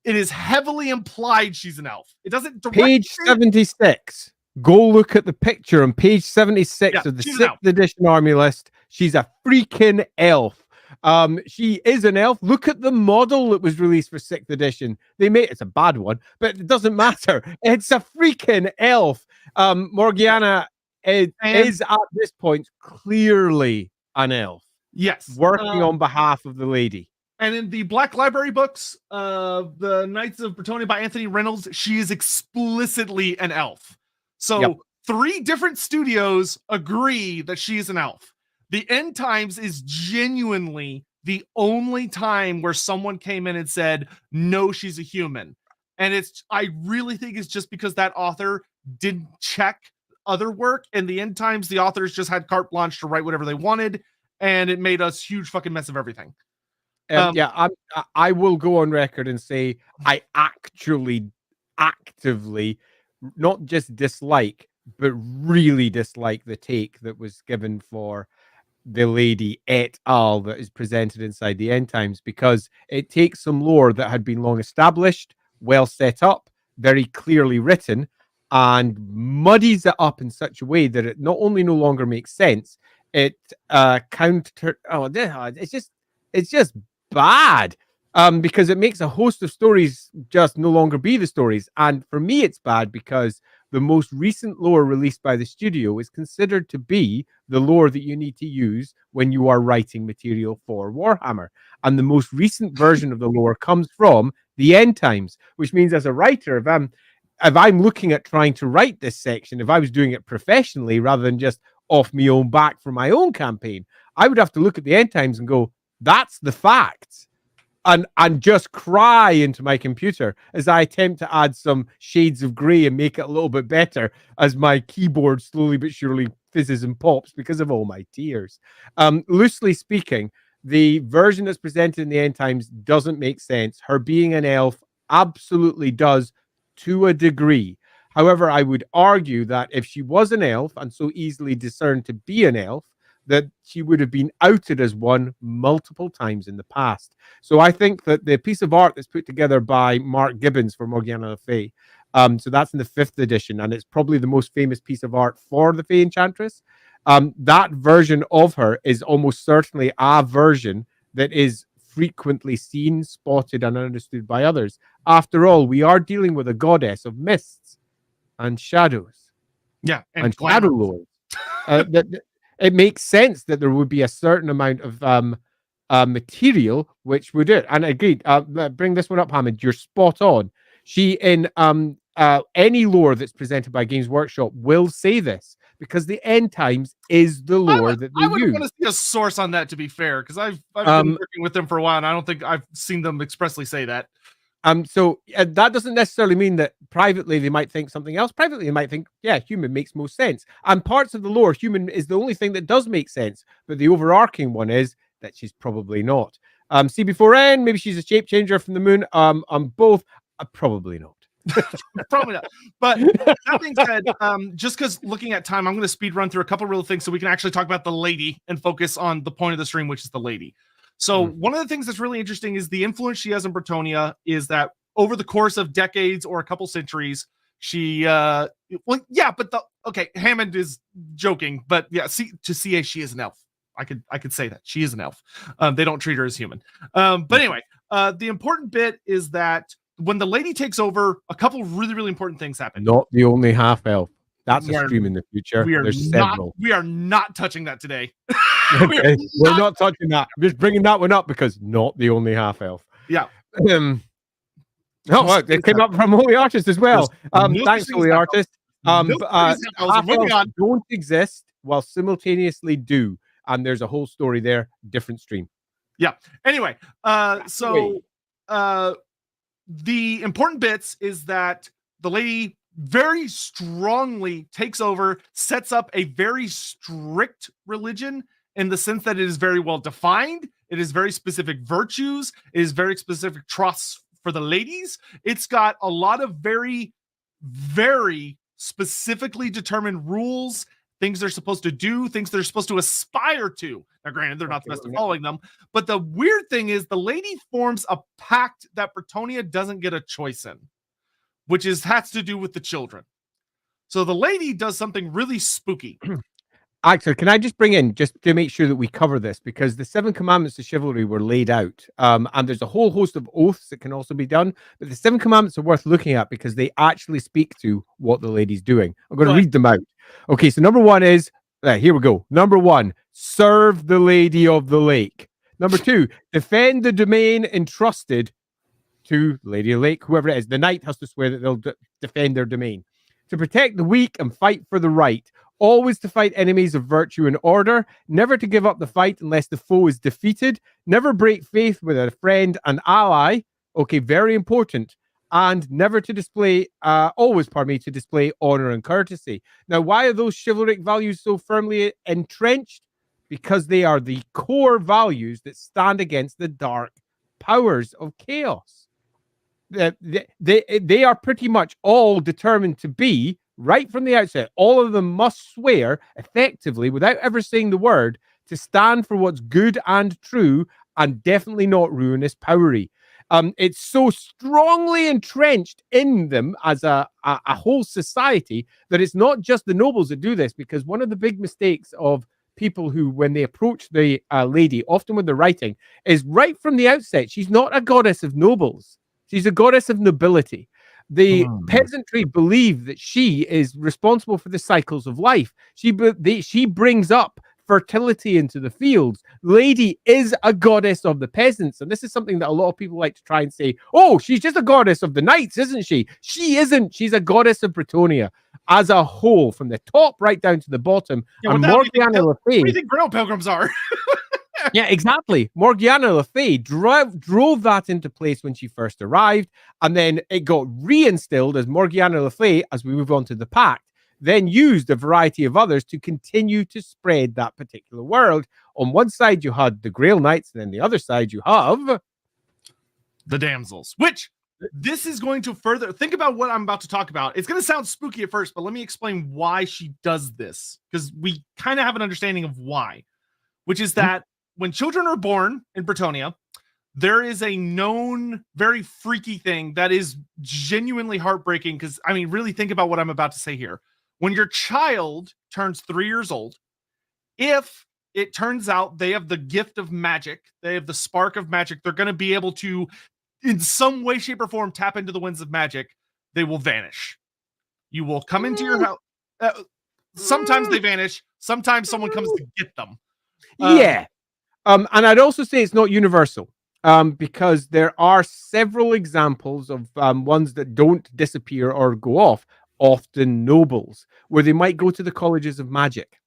it is heavily implied she's an elf. It doesn't directly... Page 76. Go look at the picture on page 76 of the 6th edition army list. She's a freaking elf. She is an elf. Look at the model that was released for 6th edition. It's a bad one, but it doesn't matter. It's a freaking elf. Morgiana is at this point clearly an elf. Yes. Working on behalf of the lady. And in the Black Library books, the Knights of Brettonia by Anthony Reynolds, she is explicitly an elf. So 3 different studios agree that she is an elf. The End Times is genuinely the only time where someone came in and said, no, she's a human. And I really think it's just because that author didn't check other work. And the End Times, the authors just had carte blanche to write whatever they wanted. And it made a huge fucking mess of everything. I will go on record and say I actually actively not just dislike, but really dislike the take that was given for the lady et al. That is presented inside the End Times, because it takes some lore that had been long established, well set up, very clearly written, and muddies it up in such a way that it not only no longer makes sense, it it's just bad. Because it makes a host of stories just no longer be the stories. And for me, it's bad because the most recent lore released by the studio is considered to be the lore that you need to use when you are writing material for Warhammer. And the most recent version of the lore comes from the End Times, which means as a writer, if I'm looking at trying to write this section, if I was doing it professionally rather than just off my own back for my own campaign, I would have to look at the End Times and go, that's the facts. And just cry into my computer as I attempt to add some shades of grey and make it a little bit better as my keyboard slowly but surely fizzes and pops because of all my tears. Loosely speaking, the version that's presented in the End Times doesn't make sense. Her being an elf absolutely does to a degree. However, I would argue that if she was an elf and so easily discerned to be an elf, that she would have been outed as one multiple times in the past. So I think that the piece of art that's put together by Mark Gibbons for Morgana Le Fay, so that's in the 5th edition, and it's probably the most famous piece of art for the Fey Enchantress. That version of her is almost certainly a version that is frequently seen, spotted, and understood by others. After all, we are dealing with a goddess of mists and shadows. Yeah, and shadow lords. It makes sense that there would be a certain amount of material which would do it. And agreed, bring this one up, Hammond. You're spot on. She, in any lore that's presented by Games Workshop, will say this because the End Times is the lore that they use. I would want to see a source on that, to be fair, because I've been working with them for a while, and I don't think I've seen them expressly say that. So that doesn't necessarily mean that privately they might think something else. Privately, they might think, yeah, human makes most sense. And parts of the lore, human is the only thing that does make sense. But the overarching one is that she's probably not. CB4N, maybe she's a shape changer from the moon. Both, probably not. Probably not. But that being said, just because looking at time, I'm going to speed run through a couple real things so we can actually talk about the lady and focus on the point of the stream, which is the lady. So one of the things that's really interesting is the influence she has in Brettonia is that over the course of decades or a couple centuries, she, Hammond is joking, but yeah, to CA, she is an elf. I could say that she is an elf. They don't treat her as human. But anyway, the important bit is that when the lady takes over, a couple really, really important things happen. Not the only half elf. That's a stream in the future. There's several. We are not touching that today. Okay. We're not touching that. I'm just bringing that one up because not the only half elf. Yeah. It came up from Holy Artist as well. Thanks, Holy Artist. Half elves don't exist while simultaneously do. And there's a whole story there. Different stream. Yeah. Anyway, the important bits is that the lady very strongly takes over, sets up a very strict religion in the sense that it is very well defined. It is very specific virtues. It is very specific trusts for the ladies. It's got a lot of very, very specifically determined rules, things they're supposed to do, things they're supposed to aspire to. Now, granted, they're not supposed to following them, but the weird thing is the lady forms a pact that Brettonia doesn't get a choice in, which has to do with the children. So the lady does something really spooky. Actually, can I just bring in, just to make sure that we cover this, because the 7 commandments of chivalry were laid out, and there's a whole host of oaths that can also be done, but the 7 commandments are worth looking at because they actually speak to what the lady's doing. I'm going to read them out. Okay, so number 1 is, here we go. Number 1, serve the Lady of the Lake. Number 2, defend the domain entrusted to Lady of the Lake, whoever it is. The knight has to swear that they'll defend their domain. To protect the weak and fight for the right. Always to fight enemies of virtue and order. Never to give up the fight unless the foe is defeated. Never break faith with a friend and ally. Okay, very important. And never to display, to display honor and courtesy. Now, why are those chivalric values so firmly entrenched? Because they are the core values that stand against the dark powers of chaos. They are pretty much all determined to be, right from the outset, all of them must swear effectively, without ever saying the word, to stand for what's good and true and definitely not ruinous powery. It's so strongly entrenched in them as a whole society that it's not just the nobles that do this, because one of the big mistakes of people who, when they approach the lady, often when they're writing, is right from the outset, she's not a goddess of nobles. She's a goddess of nobility. The peasantry believe that she is responsible for the cycles of life. She brings up fertility into the fields. Lady is a goddess of the peasants. And this is something that a lot of people like to try and say, oh, she's just a goddess of the knights, isn't she? She isn't. She's a goddess of Brettonia as a whole, from the top right down to the bottom. Yeah, and Morgiana Le Fay. What do you think Grail Pilgrims are? Yeah, exactly. Morgiana Le Fay drove that into place when she first arrived, and then it got reinstilled as Morgiana Le Fay as we move on to the Pact, then used a variety of others to continue to spread that particular world. On one side, you had the Grail Knights, and then the other side, you have the Damsels, which this is going to further think about what I'm about to talk about. It's going to sound spooky at first, but let me explain why she does this, because we kind of have an understanding of why, which is that when children are born in Brettonia, there is a known very freaky thing that is genuinely heartbreaking. Because, I mean, really think about what I'm about to say here. When your child turns 3 years old, if it turns out they have the gift of magic, they have the spark of magic, they're going to be able to, in some way, shape, or form, tap into the winds of magic. They will vanish. You will come into your house. Sometimes they vanish. Sometimes someone comes to get them. Yeah. And I'd also say it's not universal, because there are several examples of ones that don't disappear or go off, often nobles, where they might go to the colleges of magic.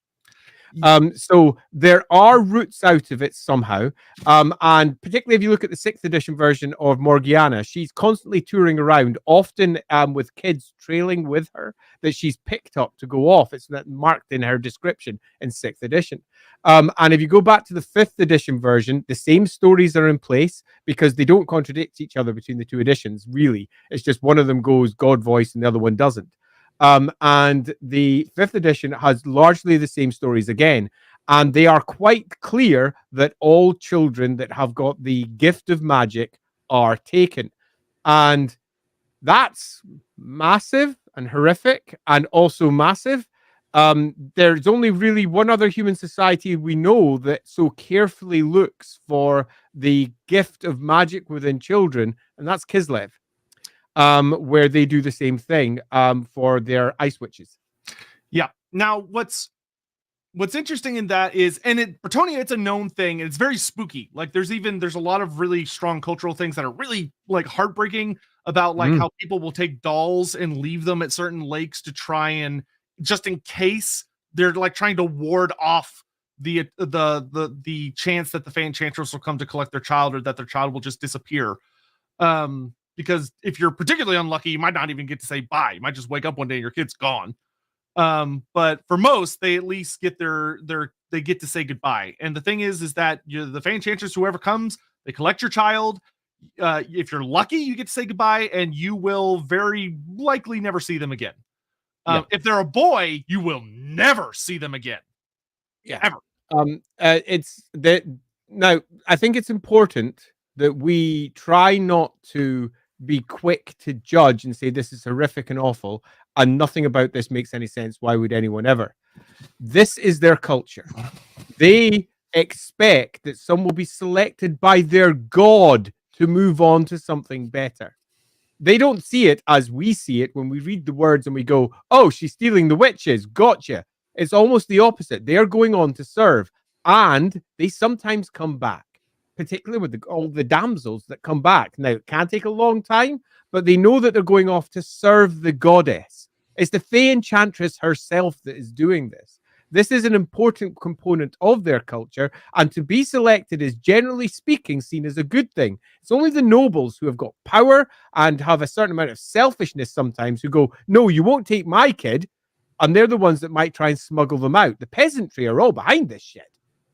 So there are routes out of it somehow. And particularly if you look at the 6th edition version of Morgiana, she's constantly touring around, often with kids trailing with her that she's picked up to go off. It's marked in her description in 6th edition. And if you go back to the 5th edition version, the same stories are in place because they don't contradict each other between the 2 editions, really. It's just one of them goes God voice and the other one doesn't. And the 5th edition has largely the same stories again. And they are quite clear that all children that have got the gift of magic are taken. And that's massive and horrific and also massive. There's only really one other human society we know that so carefully looks for the gift of magic within children, and that's Kislev. Where they do the same thing for their ice witches. Yeah. Now, what's interesting in that is, and in Brettonia, it's a known thing, and it's very spooky. Like, there's a lot of really strong cultural things that are really like heartbreaking about like how people will take dolls and leave them at certain lakes to try and, just in case, they're like trying to ward off the chance that the Fey Enchantress will come to collect their child, or that their child will just disappear. Because if you're particularly unlucky, you might not even get to say bye. You might just wake up one day and your kid's gone. But for most, they at least get they get to say goodbye. And the thing is that the Fey Enchantress, whoever comes, they collect your child. If you're lucky, you get to say goodbye, and you will very likely never see them again. If they're a boy, you will never see them again. Yeah, ever. It's that now. I think it's important that we try not to be quick to judge and say this is horrific and awful, and nothing about this makes any sense. Why would anyone ever? This is their culture. They expect that some will be selected by their god to move on to something better. They don't see it as we see it when we read the words and we go, oh, she's stealing the witches. Gotcha. It's almost the opposite. They're going on to serve, and they sometimes come back, particularly with all the damsels that come back. Now, it can take a long time, but they know that they're going off to serve the goddess. It's the Fey Enchantress herself that is doing this. This is an important component of their culture, and to be selected is, generally speaking, seen as a good thing. It's only the nobles who have got power and have a certain amount of selfishness sometimes who go, no, you won't take my kid, and they're the ones that might try and smuggle them out. The peasantry are all behind this shit.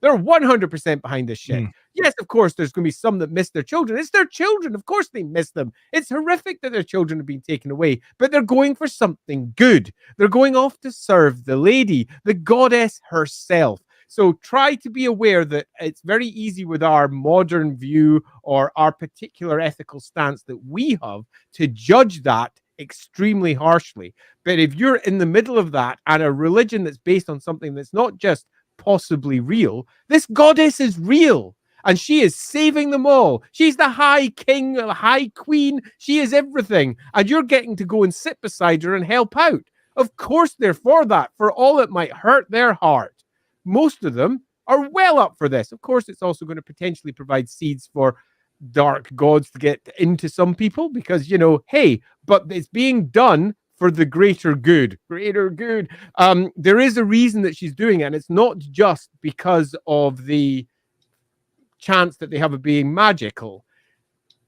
They're 100% behind this shit. Yes, of course, there's going to be some that miss their children. It's their children. Of course they miss them. It's horrific that their children have been taken away, but they're going for something good. They're going off to serve the lady, the goddess herself. So try to be aware that it's very easy with our modern view or our particular ethical stance that we have to judge that extremely harshly. But if you're in the middle of that and a religion that's based on something that's not just possibly real, this goddess is real, And she is saving them all. She's the high king, the high queen. She is everything. And you're getting to go and sit beside her and help out. Of course they're for that, for all it might hurt their heart. Most of them are well up for this. Of course, it's also going to potentially provide seeds for dark gods to get into some people because, hey, but it's being done for the greater good. There is a reason that she's doing it, and it's not just because of the chance that they have of being magical.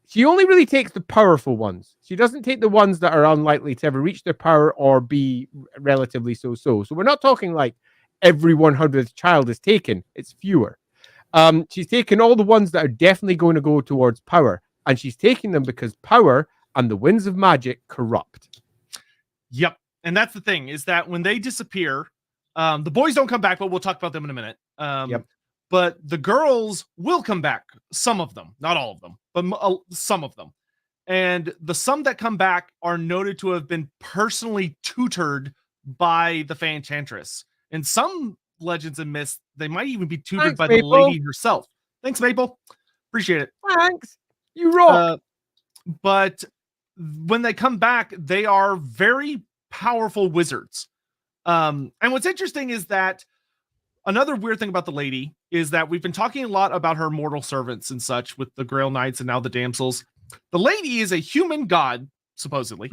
She only really takes the powerful ones. She doesn't take the ones that are unlikely to ever reach their power or be relatively so-so. So we're not talking like every 100th child is taken. It's fewer. She's taken all the ones that are definitely going to go towards power, and she's taking them because power and the winds of magic corrupt. Yep. And that's the thing, is that when they disappear, the boys don't come back, but we'll talk about them in a minute. Yep. But the girls will come back. Some of them, not all of them, but some of them. And the some that come back are noted to have been personally tutored by the Fey Enchantress. And some legends and myths, they might even be tutored by Maple. the lady herself. Thanks, Maple. Appreciate it. Thanks. You rock. But when they come back, they are very powerful wizards. And what's interesting is that another weird thing about the lady is that we've been talking a lot about her mortal servants and such with the Grail Knights and now the Damsels. The lady is a human god, supposedly,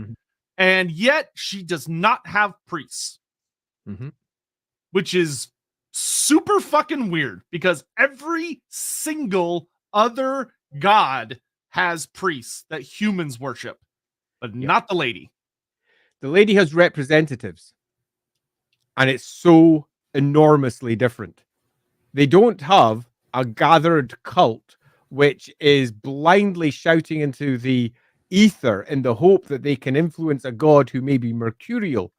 and yet she does not have priests, which is super fucking weird because every single other god has priests that humans worship, but not the lady. The lady has representatives, and it's so enormously different. They don't have a gathered cult which is blindly shouting into the ether in the hope that they can influence a god who may be mercurial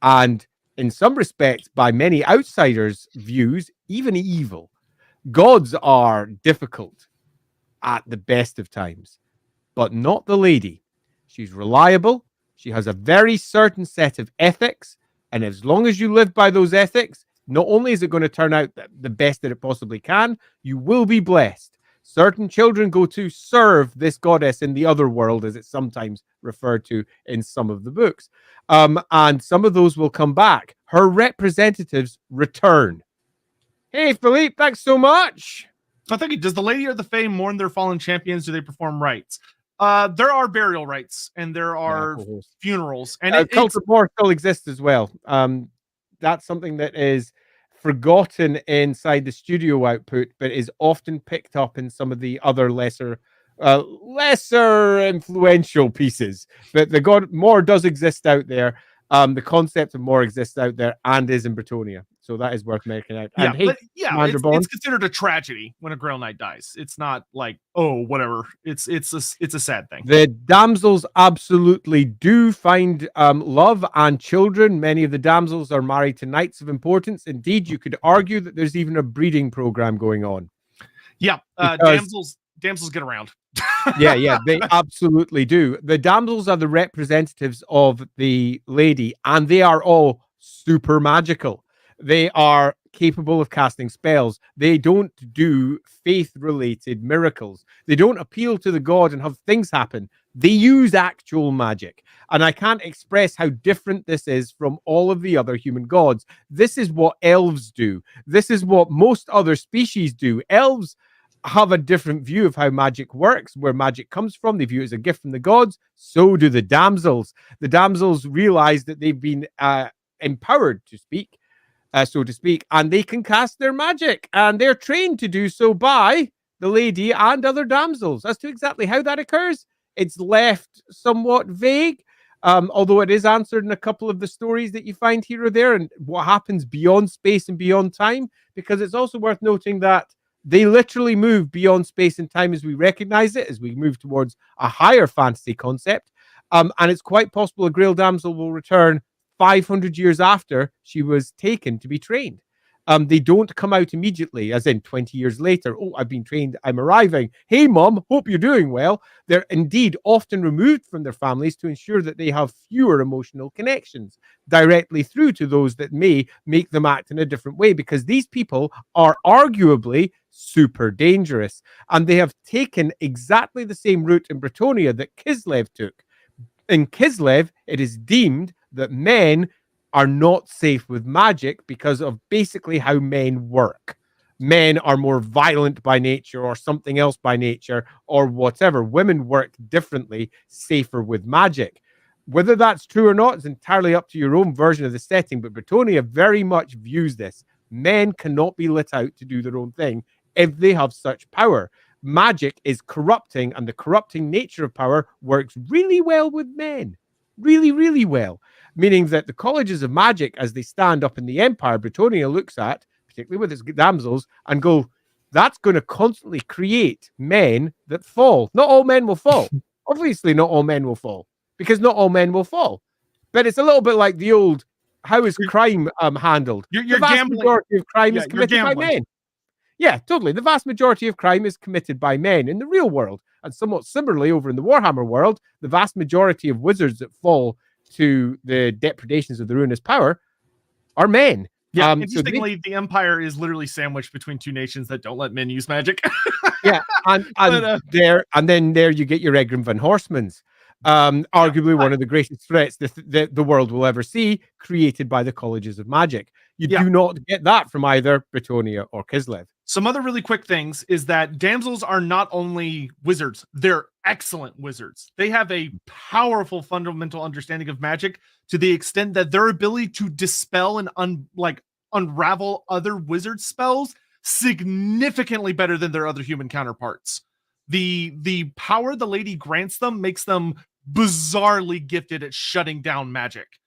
and, in some respects, by many outsiders' views, even evil. Gods are difficult at the best of times, but not the lady. She's reliable. She has a very certain set of ethics, and as long as you live by those ethics, not only is it going to turn out the best that it possibly can, you will be blessed. Certain children go to serve this goddess in the other world, as it's sometimes referred to in some of the books. And some of those will come back. Her representatives return. Hey, Philippe, thanks so much. I think, does the Lady or the Fae mourn their fallen champions? Do they perform rites? There are burial rites and there are funerals. And Cult of War still exists as well. That's something that is forgotten inside the studio output, but is often picked up in some of the other lesser influential pieces. But the god More does exist out there. The concept of More exists out there and is in Brettonia. So that is worth making out. Yeah, and hey, it's considered a tragedy when a Grail Knight dies. It's not like, oh, whatever. It's a sad thing. The damsels absolutely do find love and children. Many of the damsels are married to knights of importance. Indeed, you could argue that there's even a breeding program going on. Yeah, damsels get around. yeah, they absolutely do. The damsels are the representatives of the lady, and they are all super magical. They are capable of casting spells. They don't do faith-related miracles. They don't appeal to the god and have things happen. They use actual magic. And I can't express how different this is from all of the other human gods. This is what elves do. This is what most other species do. Elves have a different view of how magic works, where magic comes from. They view it as a gift from the gods. So do the damsels. The damsels realize that they've been empowered to speak, so to speak, and they can cast their magic, and they're trained to do so by the lady and other damsels. As to exactly how that occurs, it's left somewhat vague, although it is answered in a couple of the stories that you find here or there, and what happens beyond space and beyond time, because it's also worth noting that they literally move beyond space and time as we recognize it, as we move towards a higher fantasy concept, and it's quite possible a Grail damsel will return 500 years after she was taken to be trained. They don't come out immediately, as in 20 years later. Oh, I've been trained. I'm arriving. Hey, mom, hope you're doing well. They're indeed often removed from their families to ensure that they have fewer emotional connections directly through to those that may make them act in a different way, because these people are arguably super dangerous. And they have taken exactly the same route in Brettonia that Kislev took. In Kislev, it is deemed that men are not safe with magic because of basically how men work. Men are more violent by nature or something else by nature or whatever. Women work differently, safer with magic. Whether that's true or not is entirely up to your own version of the setting, but Brettonia very much views this. Men cannot be let out to do their own thing if they have such power. Magic is corrupting, and the corrupting nature of power works really well with men. Really, really well. Meaning that the colleges of magic, as they stand up in the Empire, Brettonia looks at, particularly with its damsels, and go, that's going to constantly create men that fall. Not all men will fall. Obviously, not all men will fall, because not all men will fall. But it's a little bit like the old, how is crime handled? You're the vast gambling. majority of crime is committed by men. Yeah, totally. The vast majority of crime is committed by men in the real world. And somewhat similarly, over in the Warhammer world, the vast majority of wizards that fall to the depredations of the ruinous power are men. Yeah, interestingly, the Empire is literally sandwiched between two nations that don't let men use magic. Yeah, and then there you get your Egrim van Horstmans. Arguably one of the greatest threats the world will ever see, created by the colleges of magic. You do not get that from either Brettonia or Kislev. Some other really quick things is that damsels are not only wizards, they're excellent wizards. They have a powerful fundamental understanding of magic to the extent that their ability to dispel and unravel other wizard spells significantly better than their other human counterparts. The power the lady grants them makes them bizarrely gifted at shutting down magic.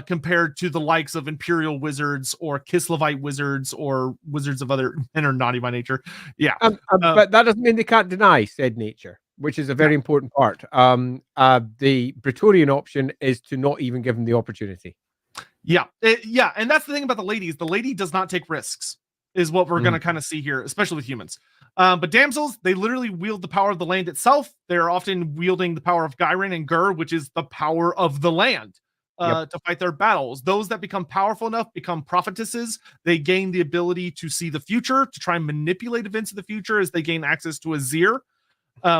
Compared to the likes of Imperial wizards or Kislevite wizards or wizards of other men are naughty by nature. Yeah. But that doesn't mean they can't deny said nature, which is a very important part. The Brettonian option is to not even give them the opportunity. Yeah. And that's the thing about the ladies. The lady does not take risks, is what we're going to kind of see here, especially with humans. But damsels, they literally wield the power of the land itself. They're often wielding the power of Gyrin and Gur, which is the power of the land. To fight their battles. Those that become powerful enough become prophetesses. They gain the ability to see the future, to try and manipulate events of the future as they gain access to Azir,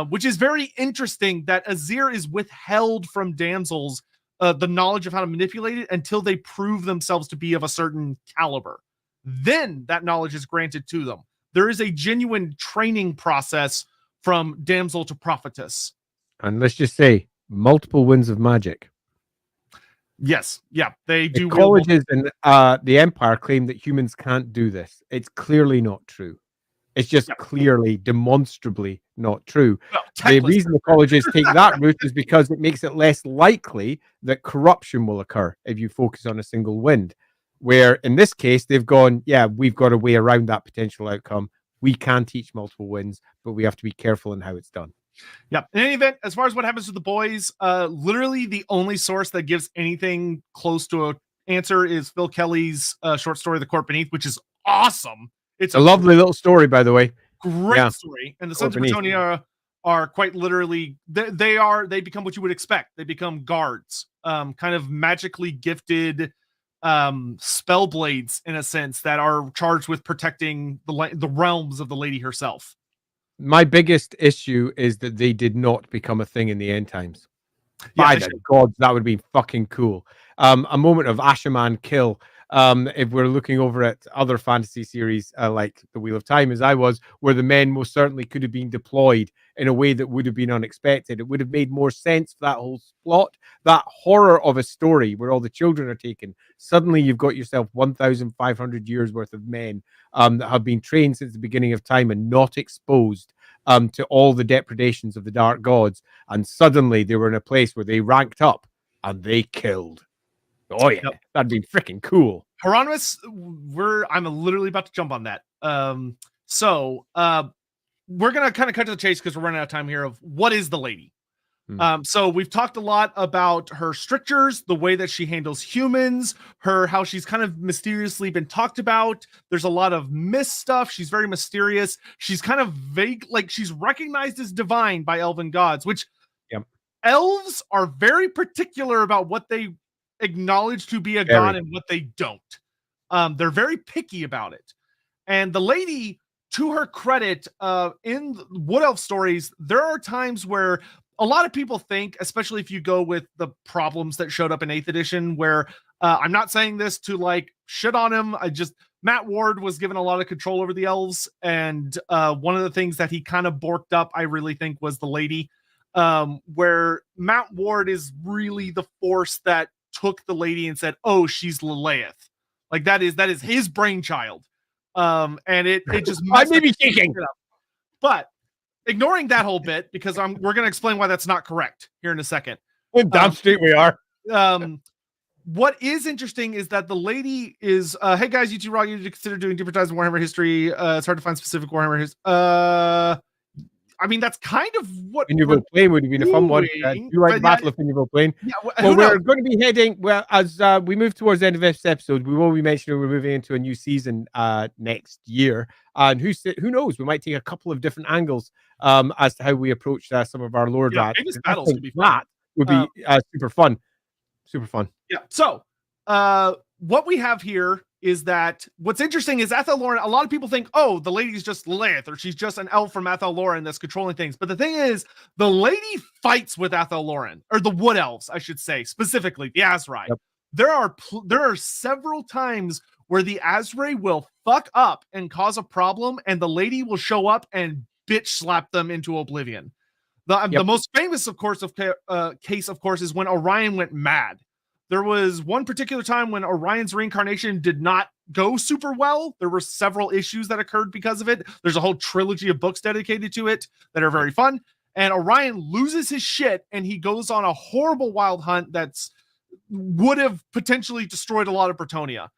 which is very interesting that Azir is withheld from damsels the knowledge of how to manipulate it until they prove themselves to be of a certain caliber. Then that knowledge is granted to them. There is a genuine training process from damsel to prophetess. And let's just say, multiple winds of magic. Yes, yeah, they do. The colleges and the Empire claim that humans can't do this. It's clearly not true. It's just clearly, demonstrably not true. Well, the reason the colleges take that route is because it makes it less likely that corruption will occur if you focus on a single wind. Where in this case, they've gone, yeah, we've got a way around that potential outcome. We can teach multiple winds, but we have to be careful in how it's done. Yeah. In any event, as far as what happens to the boys, literally the only source that gives anything close to an answer is Phil Kelly's short story, The Court Beneath, which is awesome. It's a lovely little story, by the way. Great story. And the Sons of Brettonia are quite literally, they become what you would expect. They become guards, kind of magically gifted spell blades in a sense that are charged with protecting the realms of the lady herself. My biggest issue is that they did not become a thing in the end times. By the gods, that would be fucking cool. A moment of Ashaman kill. If we're looking over at other fantasy series like The Wheel of Time, as I was, where the men most certainly could have been deployed in a way that would have been unexpected. It would have made more sense for that whole plot, that horror of a story where all the children are taken. Suddenly you've got yourself 1,500 years worth of men that have been trained since the beginning of time and not exposed to all the depredations of the dark gods. And suddenly they were in a place where they ranked up and they killed. Oh yeah, that'd be freaking cool. Hieronymus, I'm literally about to jump on that. So we're gonna kind of cut to the chase because we're running out of time here. Of what is the lady? So we've talked a lot about her strictures, the way that she handles humans, how she's kind of mysteriously been talked about. There's a lot of myth stuff. She's very mysterious. She's kind of vague, like she's recognized as divine by elven gods, which elves are very particular about what they acknowledge to be a god and what they don't. They're very picky about it. And the lady, to her credit, in Wood Elf stories, there are times where a lot of people think, especially if you go with the problems that showed up in 8th edition, where I'm not saying this to like shit on him. Matt Ward was given a lot of control over the elves. And one of the things that he kind of borked up, I really think, was the lady, where Matt Ward is really the force that took the lady and said, oh, she's Lilith. Like that is his brainchild. And it just I may be thinking, but ignoring that whole bit, because we're going to explain why that's not correct here in a second. Damn straight we are. What is interesting is that the lady is, hey guys, you two raw, you need to consider doing deeper dives in Warhammer history. It's hard to find specific Warhammer history. I mean, that's kind of what Medieval Plane would have been a fun one. You like the Battle of Medieval Plane? Yeah, well, we're going to be heading, as we move towards the end of this episode, we will be mentioning we're moving into a new season next year. And who knows? We might take a couple of different angles as to how we approach some of our lore drafts. Famous battles could be fun. That would be super fun. Super fun. Yeah. So, what we have here is that what's interesting is Athel Loren. A lot of people think, oh, the lady's just Lilith, or she's just an elf from Athel Loren that's controlling things. But the thing is, the lady fights with Athel Loren, or the Wood Elves, I should say, specifically the Azrai. Yep. There are several times where the Azrai will fuck up and cause a problem, and the lady will show up and bitch slap them into oblivion. The most famous, of course, case, of course, is when Orion went mad. There was one particular time when Orion's reincarnation did not go super well. There were several issues that occurred because of it. There's a whole trilogy of books dedicated to it that are very fun. And Orion loses his shit, and he goes on a horrible wild hunt would have potentially destroyed a lot of Brettonia.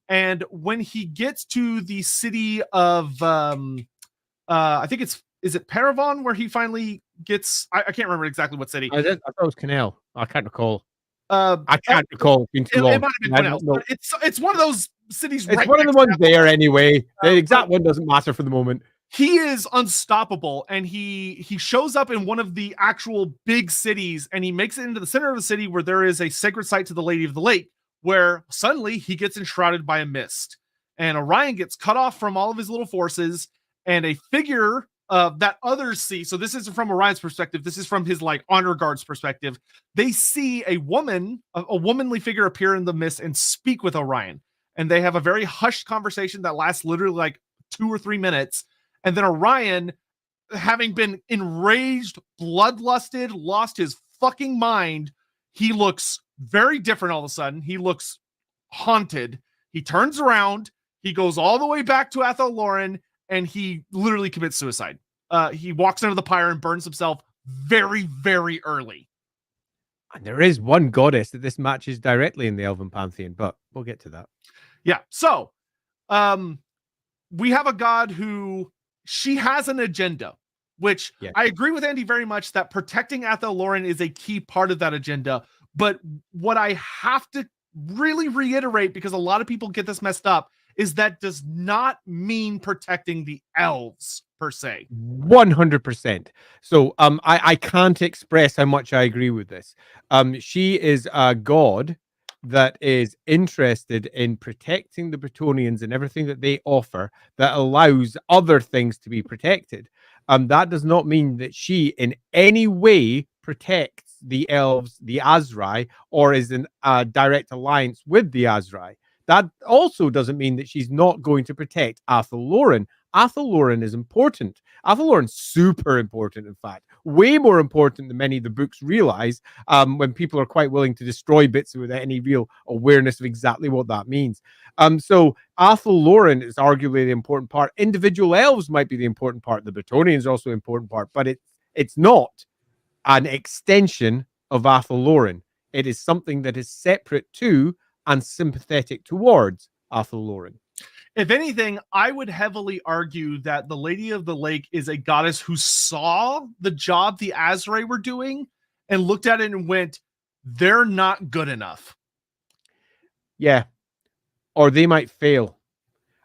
And when he gets to the city of, I think is it Paravon, where he finally gets, I can't remember exactly what city. I thought it was Canal. I can't recall. I can't recall. It's been too long. It might have been else, but it's one of those cities. It's right one of the ones there anyway. The exact one doesn't matter for the moment. He is unstoppable, and he shows up in one of the actual big cities, and he makes it into the center of the city where there is a sacred site to the Lady of the Lake, where suddenly he gets enshrouded by a mist, and Orion gets cut off from all of his little forces, and a figure that others see. So this isn't from Orion's perspective. This is from his like honor guard's perspective. They see a womanly figure appear in the mist and speak with Orion. And they have a very hushed conversation that lasts literally like 2 or 3 minutes. And then Orion, having been enraged, bloodlusted, lost his fucking mind, he looks very different all of a sudden. He looks haunted. He turns around. He goes all the way back to Athel Loren, and he literally commits suicide. He walks into the pyre and burns himself very, very early. And there is one goddess that this matches directly in the Elven pantheon, but we'll get to that. Yeah. So, we have a god who she has an agenda, which I agree with Andy very much that protecting Athel Loren is a key part of that agenda. But what I have to really reiterate, because a lot of people get this messed up, is that does not mean protecting the elves per se. 100%. So I can't express how much I agree with this. She is a god that is interested in protecting the Brettonians and everything that they offer that allows other things to be protected. That does not mean that she in any way protects the elves, the Azrai, or is in a direct alliance with the Azrai. That also doesn't mean that she's not going to protect Athel Loren. Athel Loren is important. Athel Loren's super important, in fact. Way more important than many of the books realize when people are quite willing to destroy bits without any real awareness of exactly what that means. So Athel Loren is arguably the important part. Individual elves might be the important part. The Brettonians are also an important part, but it's not an extension of Athel Loren. It is something that is separate to and sympathetic towards Athel Loren. If anything, I would heavily argue that the Lady of the Lake is a goddess who saw the job the Azrai were doing and looked at it and went, they're not good enough. Yeah. Or they might fail.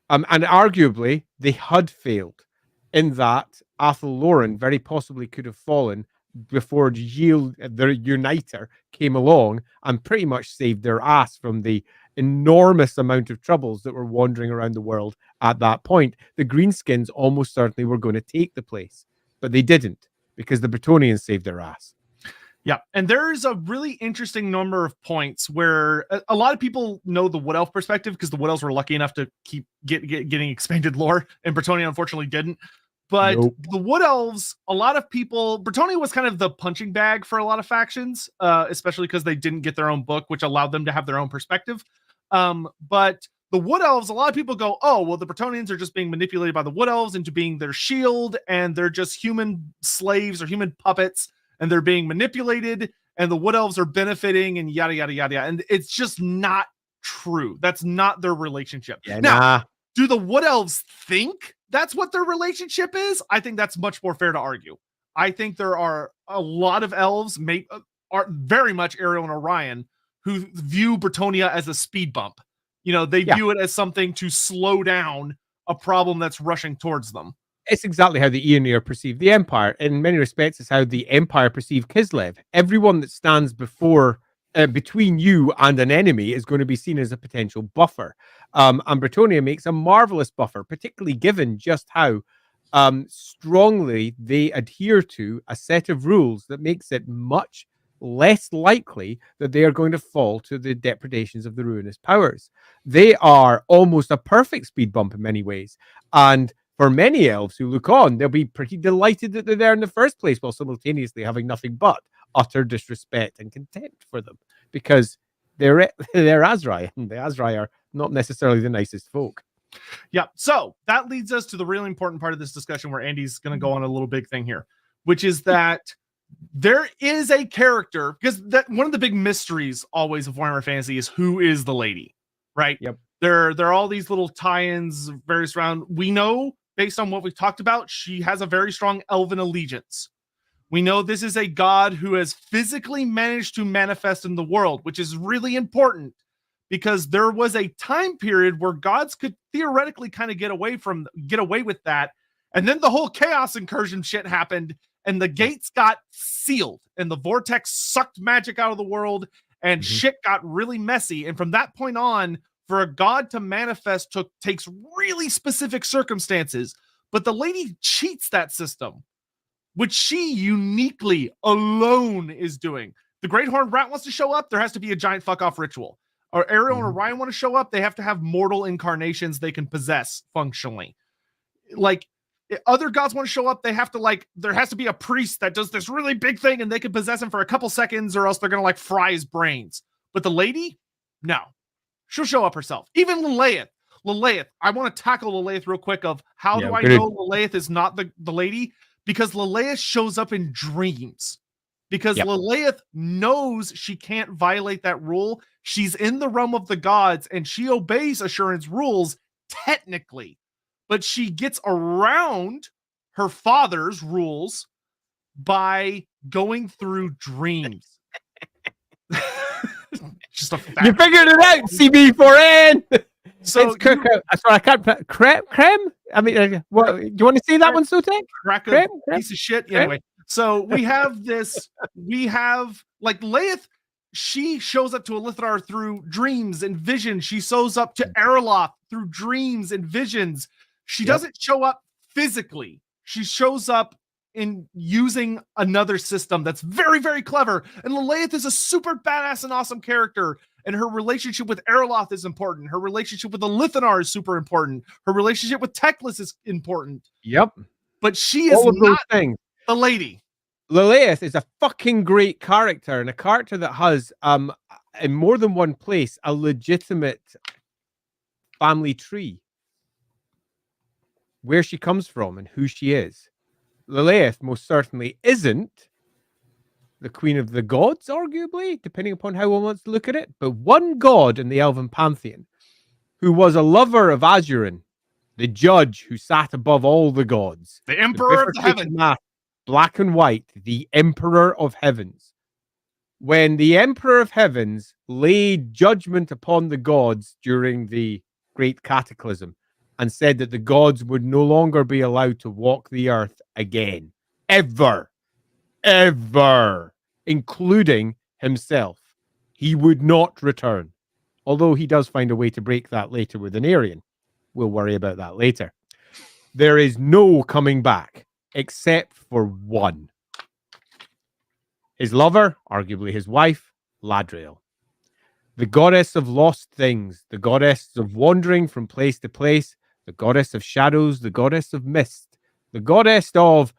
And arguably, they had failed in that Athel Loren very possibly could have fallen before Gilles, the Uniter, came along and pretty much saved their ass from the enormous amount of troubles that were wandering around the world at that point. The Greenskins almost certainly were going to take the place, but they didn't because the Brettonians saved their ass. Yeah, and there's a really interesting number of points where a lot of people know the Wood Elf perspective because the Wood Elves were lucky enough to keep getting expanded lore, and Brettonia unfortunately didn't. But the Wood Elves, a lot of people, Brettonia was kind of the punching bag for a lot of factions, especially because they didn't get their own book, which allowed them to have their own perspective. But the Wood Elves, a lot of people go, oh, well, the Brettonians are just being manipulated by the Wood Elves into being their shield, and they're just human slaves or human puppets, and they're being manipulated, and the Wood Elves are benefiting, and yada, yada, yada. And it's just not true. That's not their relationship. Yeah, now, do the Wood Elves think that's what their relationship is? I think that's much more fair to argue. I think there are a lot of elves, are very much Ariel and Orion, who view Brettonia as a speed bump. You know, they view it as something to slow down a problem that's rushing towards them. It's exactly how the Aeonir perceive the Empire. In many respects, it's how the Empire perceive Kislev. Everyone that stands between you and an enemy is going to be seen as a potential buffer. And Brettonia makes a marvelous buffer, particularly given just how strongly they adhere to a set of rules that makes it much less likely that they are going to fall to the depredations of the ruinous powers. They are almost a perfect speed bump in many ways. And for many elves who look on, they'll be pretty delighted that they're there in the first place, while simultaneously having nothing but utter disrespect and contempt for them, because they're Azrai, and the Azrai are not necessarily the nicest folk. Yeah, so that leads us to the really important part of this discussion where Andy's going to go on a little big thing here, which is that there is a character, because that one of the big mysteries always of Warhammer Fantasy is who is the lady, right? Yep. There are all these little tie-ins various around. We know, based on what we've talked about, she has a very strong elven allegiance. We know this is a god who has physically managed to manifest in the world, which is really important because there was a time period where gods could theoretically kind of get away with that. And then the whole chaos incursion shit happened, and the gates got sealed, and the vortex sucked magic out of the world, and shit got really messy. And from that point on, for a god to manifest takes really specific circumstances, but the lady cheats that system, which she uniquely alone is doing. The Great Horned Rat wants to show up, there has to be a giant fuck off ritual. Or Ariel and Orion want to show up, they have to have mortal incarnations they can possess functionally. Like, other gods want to show up, they have to, there has to be a priest that does this really big thing and they can possess him for a couple seconds, or else they're gonna fry his brains. But the lady, no. She'll show up herself. Even Lilith, I want to tackle Lilith real quick of how do I know Lilith is not the lady? Because Lilith shows up in dreams. Because Lilith knows she can't violate that rule. She's in the realm of the gods and she obeys Assurance rules technically. But she gets around her father's rules by going through dreams. Just a fact. You figured it out, CB4N. So sorry, I can't. Creme? I mean, what, do you want to see that one, Sotek? Creme? Piece of shit. Anyway, so we have this. We have Leith. She shows up to Elithar through dreams and visions. She shows up to Ariloth through dreams and visions. She doesn't show up physically. She shows up in using another system that's very, very clever. And Lilith is a super badass and awesome character. And her relationship with Ariloth is important. Her relationship with Elithanar is super important. Her relationship with Teclis is important. Yep. But she is not the lady. Lilith is a fucking great character, and a character that has, in more than one place, a legitimate family tree. Where she comes from and who she is. Lilith most certainly isn't the queen of the gods, arguably, depending upon how one wants to look at it. But one god in the Elven pantheon who was a lover of Azurin, the judge who sat above all the gods. The emperor of the heavens. Black and white, the emperor of heavens. when the Emperor of Heavens laid judgment upon the gods during the Great Cataclysm and said that the gods would no longer be allowed to walk the earth again. Ever. Including himself. He would not return. Although he does find a way to break that later with an Aryan. We'll worry about that later. There is no coming back, except for one. His lover, arguably his wife, Ladrielle. The goddess of lost things, the goddess of wandering from place to place, the goddess of shadows, the goddess of mist, the goddess of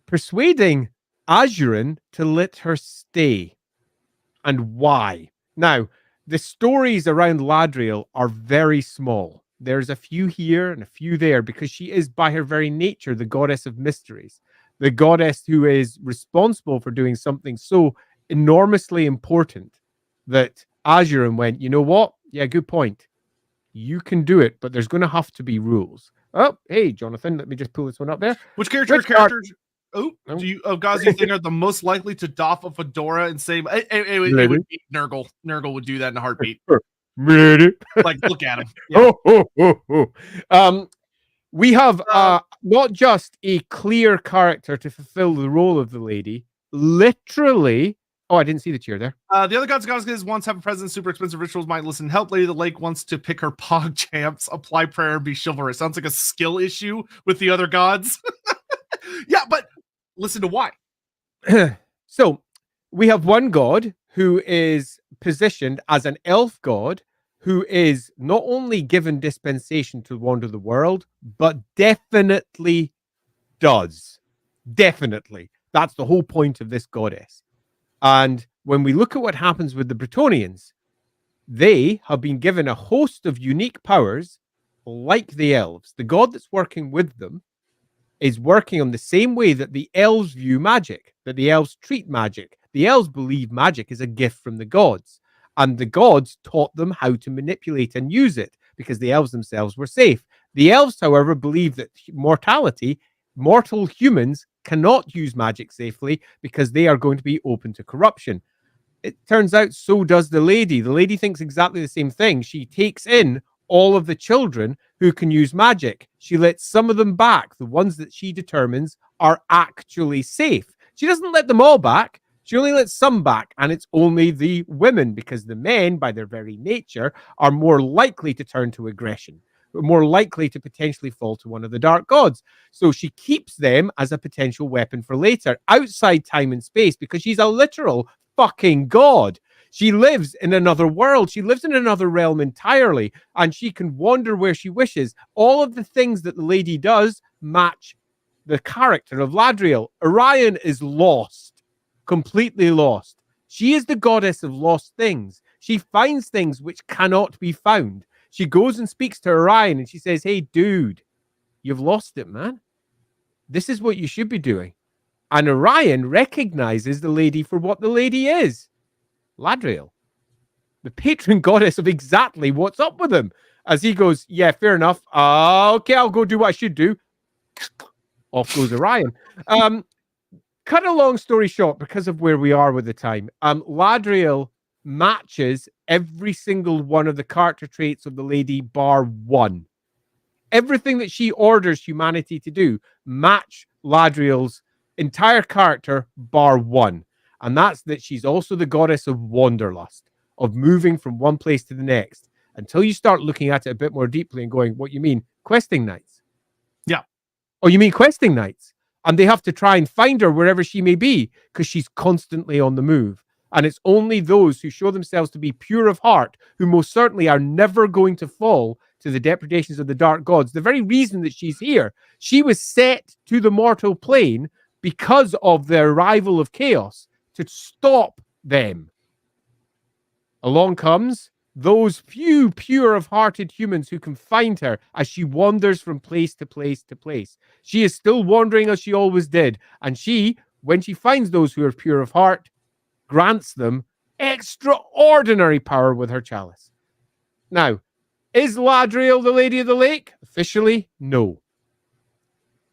persuading Azurin to let her stay. And why? Now, the stories around Ladrielle are very small. There's a few here and a few there because she is by her very nature the goddess of mysteries. The goddess who is responsible for doing something so enormously important that Azurin went, you know what? Yeah, good point. You can do it, but there's going to have to be rules. Oh, hey, Jonathan, let me just pull this one up there. Which characters? Oh, guys, you think are the most likely to doff a fedora and say, it would be Nurgle. Nurgle would do that in a heartbeat. Like, look at him. Yeah. We have not just a clear character to fulfill the role of the lady, literally. Oh, I didn't see the cheer there. The other gods and goddesses once have a present. Super expensive rituals might listen. Help Lady of the Lake wants to pick her pog champs, apply prayer, and be chivalrous. Sounds like a skill issue with the other gods. Yeah, but listen to why. So we have one god who is positioned as an elf god who is not only given dispensation to wander the world, but definitely does. Definitely. That's the whole point of this goddess. And when we look at what happens with the Brettonians, they have been given a host of unique powers like the elves. The god that's working with them is working on the same way that the elves view magic, that the elves treat magic. The elves believe magic is a gift from the gods. And the gods taught them how to manipulate and use it because the elves themselves were safe. The elves, however, believe that mortal humans cannot use magic safely because they are going to be open to corruption. It turns out so does the lady. The lady thinks exactly the same thing. She takes in all of the children who can use magic. She lets some of them back, the ones that she determines are actually safe. She doesn't let them all back. She only lets some back, and it's only the women, because the men, by their very nature, are more likely to turn to aggression, more likely to potentially fall to one of the dark gods. So she keeps them as a potential weapon for later, outside time and space, because she's a literal fucking god. She lives in another world. She lives in another realm entirely, and she can wander where she wishes. All of the things that the lady does match the character of Ladrielle. Orion is lost. Completely lost. She is the goddess of lost things. She finds things which cannot be found. She goes and speaks to Orion and she says, hey, dude, you've lost it, man. This is what you should be doing. And Orion recognizes the lady for what the lady is. Ladrielle, the patron goddess of exactly what's up with him. As he goes, yeah, fair enough. Okay, I'll go do what I should do. Off goes Orion. Cut a long story short, because of where we are with the time, Ladrielle matches every single one of the character traits of the lady bar one. Everything that she orders humanity to do match Ladrielle's entire character bar one. And that's that she's also the goddess of wanderlust, of moving from one place to the next, until you start looking at it a bit more deeply and going, what you mean? Questing nights? Yeah. Oh, you mean questing nights? And they have to try and find her wherever she may be because she's constantly on the move. And it's only those who show themselves to be pure of heart who most certainly are never going to fall to the depredations of the dark gods. The very reason that she's here, she was set to the mortal plane because of the arrival of chaos to stop them. Along comes those few pure of hearted humans who can find her as she wanders from place to place to place. She is still wandering as she always did. And she, when she finds those who are pure of heart, grants them extraordinary power with her chalice. Now, is Ladrielle the Lady of the Lake? Officially, no.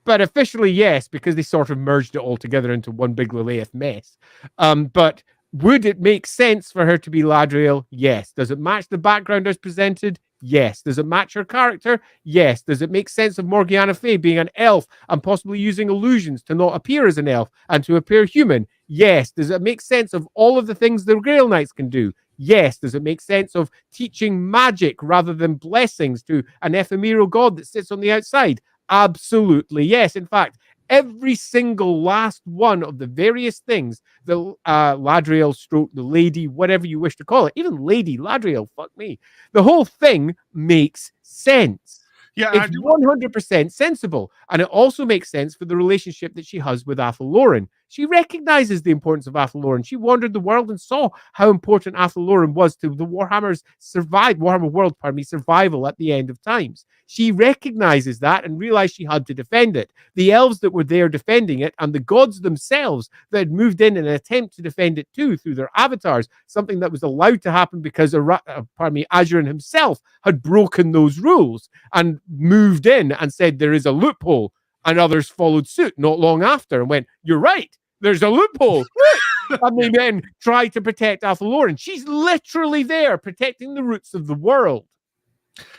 But officially, yes, because they sort of merged it all together into one big Lilith mess. But Would it make sense for her to be Ladrielle? Yes. Does it match the background as presented? Yes. Does it match her character? Yes. Does it make sense of Morgiana Fey being an elf and possibly using illusions to not appear as an elf and to appear human? Yes. Does it make sense of all of the things the Grail Knights can do? Yes. Does it make sense of teaching magic rather than blessings to an ephemeral god that sits on the outside? Absolutely yes. In fact, every single last one of the various things the Ladrielle stroke, the lady, whatever you wish to call it, even Lady Ladrielle, fuck me. The whole thing makes sense. Yeah, it's 100% sensible. And it also makes sense for the relationship that she has with Athelloren. She recognizes the importance of Athelloren. She wandered the world and saw how important Athelloren was to the Warhammer world, survival at the end of times. She recognizes that and realized she had to defend it. The elves that were there defending it and the gods themselves that had moved in an attempt to defend it too through their avatars, something that was allowed to happen because Azurin himself had broken those rules and moved in and said there is a loophole, and others followed suit not long after and went, you're right, there's a loophole. And they then tried to protect Athelloren. She's literally there protecting the roots of the world.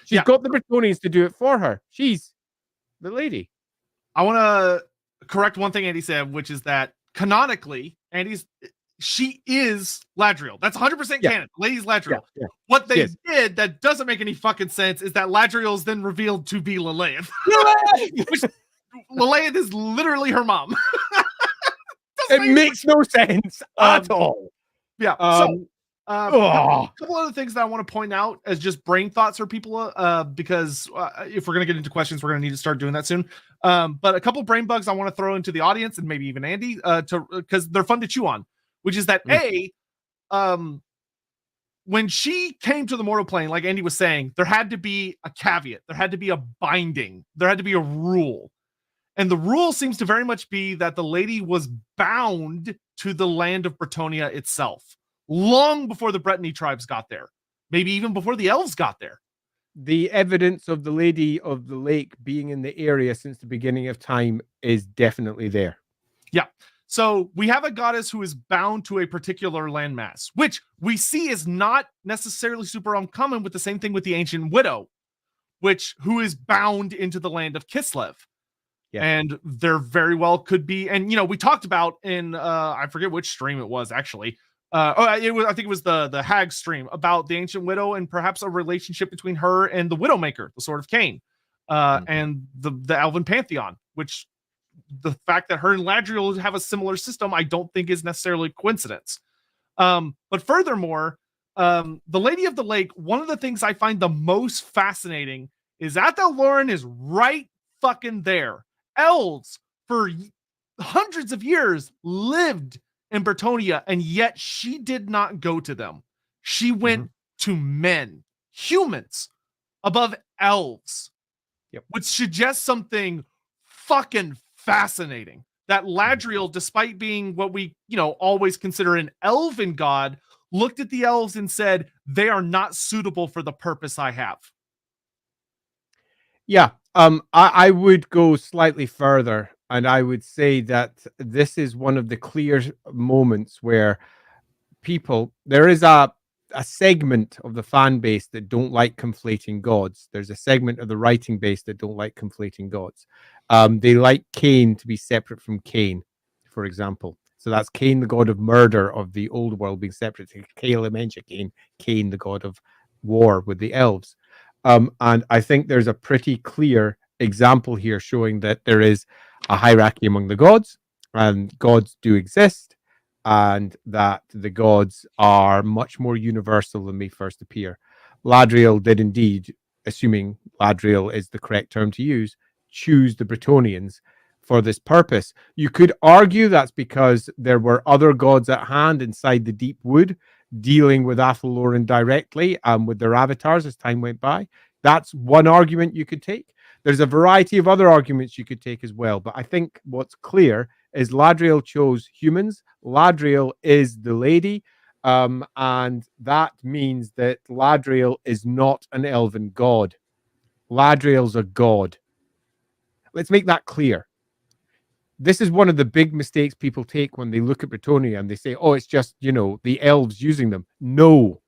She's got the Brettonians to do it for her. She's the lady. I want to correct one thing Andy said, which is that canonically, she is Ladrielle. That's 100% canon. Lady's Ladrielle. What they did that doesn't make any fucking sense is that Ladrielle is then revealed to be Lilith. Which Lilith is literally her mom. It makes no sense at all. Yeah. A couple other things that I want to point out as just brain thoughts for people, because if we're going to get into questions, we're going to need to start doing that soon. But a couple brain bugs I want to throw into the audience and maybe even Andy, because they're fun to chew on, which is that when she came to the mortal plane, like Andy was saying, there had to be a caveat, there had to be a binding, there had to be a rule. And the rule seems to very much be that the lady was bound to the land of Brettonia itself, long before the Brittany tribes got there, maybe even before the elves got there. The evidence of the Lady of the Lake being in the area since the beginning of time is definitely there. Yeah. So we have a goddess who is bound to a particular landmass, which we see is not necessarily super uncommon with the same thing with the Ancient Widow, who is bound into the land of Kislev. Yeah. And there very well could be, and we talked about in I forget which stream it was actually. I think it was the Hag stream about the Ancient Widow and perhaps a relationship between her and the Widowmaker, the Sword of Cain, and the Elven Pantheon, which the fact that her and Ladrielle have a similar system, I don't think is necessarily coincidence. But furthermore, the Lady of the Lake, one of the things I find the most fascinating is Athelloren is right fucking there. Elves for hundreds of years lived in Brettonia, and yet she did not go to them. She went to men, humans, above elves, which suggests something fucking fascinating. That Ladrielle, despite being what we, always consider an elven god, looked at the elves and said, they are not suitable for the purpose I have. Yeah. I would go slightly further, and I would say that this is one of the clear moments where there is a segment of the fan base that don't like conflating gods. There's a segment of the writing base that don't like conflating gods. They like Cain to be separate from Cain, for example. So that's Cain, the god of murder of the old world, being separate to Cain, the god of war with the elves. And I think there's a pretty clear example here showing that there is a hierarchy among the gods, and gods do exist, and that the gods are much more universal than they first appear. Ladrielle did indeed, assuming Ladrielle is the correct term to use, choose the Brettonians for this purpose. You could argue that's because there were other gods at hand inside the deep wood dealing with Athelloren directly with their avatars as time went by. That's one argument you could take. There's a variety of other arguments you could take as well. But I think what's clear is Ladrielle chose humans. Ladrielle is the lady. And that means that Ladrielle is not an elven god. Ladrielle's a god. Let's make that clear. this is one of the big mistakes people take when they look at Brettonia and they say, oh, it's just, the elves using them. No.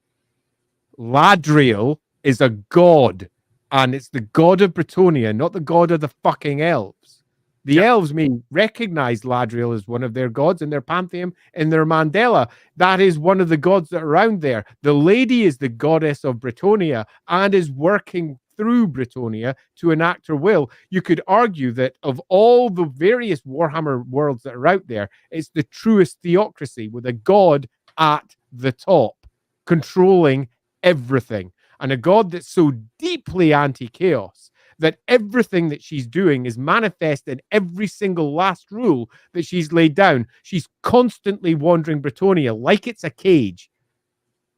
Ladrielle is a god, and it's the god of Brettonia, not the god of the fucking elves. The elves may recognize Ladrielle as one of their gods in their pantheon, in their Mandela. That is one of the gods that are around there. The lady is the goddess of Brettonia and is working through Brettonia to enact her will. You could argue that of all the various Warhammer worlds that are out there, it's the truest theocracy with a god at the top, controlling everything. And a god that's so deeply anti-chaos that everything that she's doing is manifest in every single last rule that she's laid down. She's constantly wandering Brettonia like it's a cage,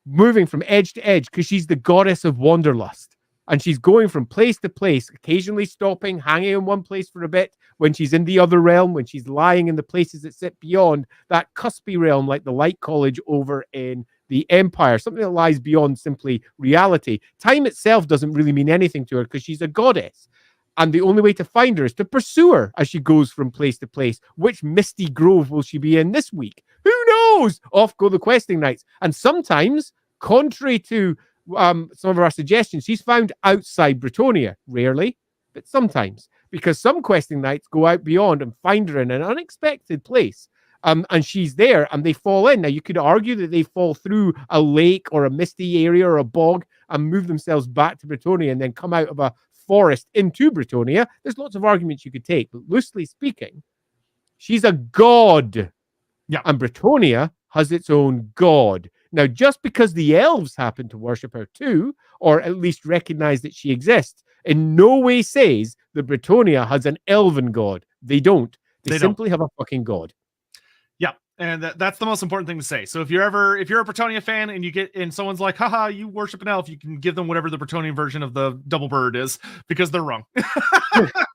moving from edge to edge because she's the goddess of wanderlust. And she's going from place to place, occasionally stopping, hanging in one place for a bit when she's in the other realm, when she's lying in the places that sit beyond that cuspy realm, like the Light College over in the Empire, something that lies beyond simply reality. Time itself doesn't really mean anything to her because she's a goddess. And the only way to find her is to pursue her as she goes from place to place. Which misty grove will she be in this week? Who knows? Off go the questing nights. And sometimes, contrary to some of our suggestions, she's found outside Brettonia. Rarely, but sometimes. Because some questing nights go out beyond and find her in an unexpected place. And she's there and they fall in. Now, you could argue that they fall through a lake or a misty area or a bog and move themselves back to Brettonia and then come out of a forest into Brettonia. There's lots of arguments you could take, but loosely speaking, she's a god. Yeah. And Brettonia has its own god. Now, just because the elves happen to worship her too, or at least recognize that she exists, in no way says that Brettonia has an elven god. They don't. They simply have a fucking god. Yeah, and that's the most important thing to say. So if you're a Brettonia fan and someone's like, haha, you worship an elf, you can give them whatever the Brettonian version of the double bird is, because they're wrong.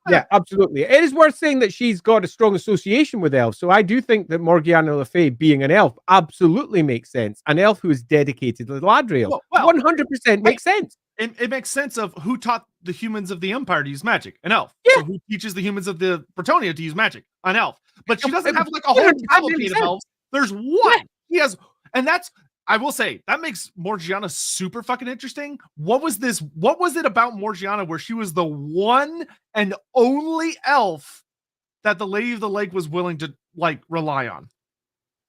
Yeah, absolutely. It is worth saying that she's got a strong association with elves. So I do think that Morgiana Le Fay being an elf absolutely makes sense. An elf who is dedicated to Ladrielle. Well, 100% makes sense. It makes sense of who taught the humans of the Empire to use magic, an elf. Yeah. So who teaches the humans of the Brettonia to use magic, an elf. But she doesn't have like a whole cavalcade of elves. There's one. He has, and that's, I will say, that makes Morgiana super fucking interesting. What was it about Morgiana where she was the one and only elf that the Lady of the Lake was willing to rely on?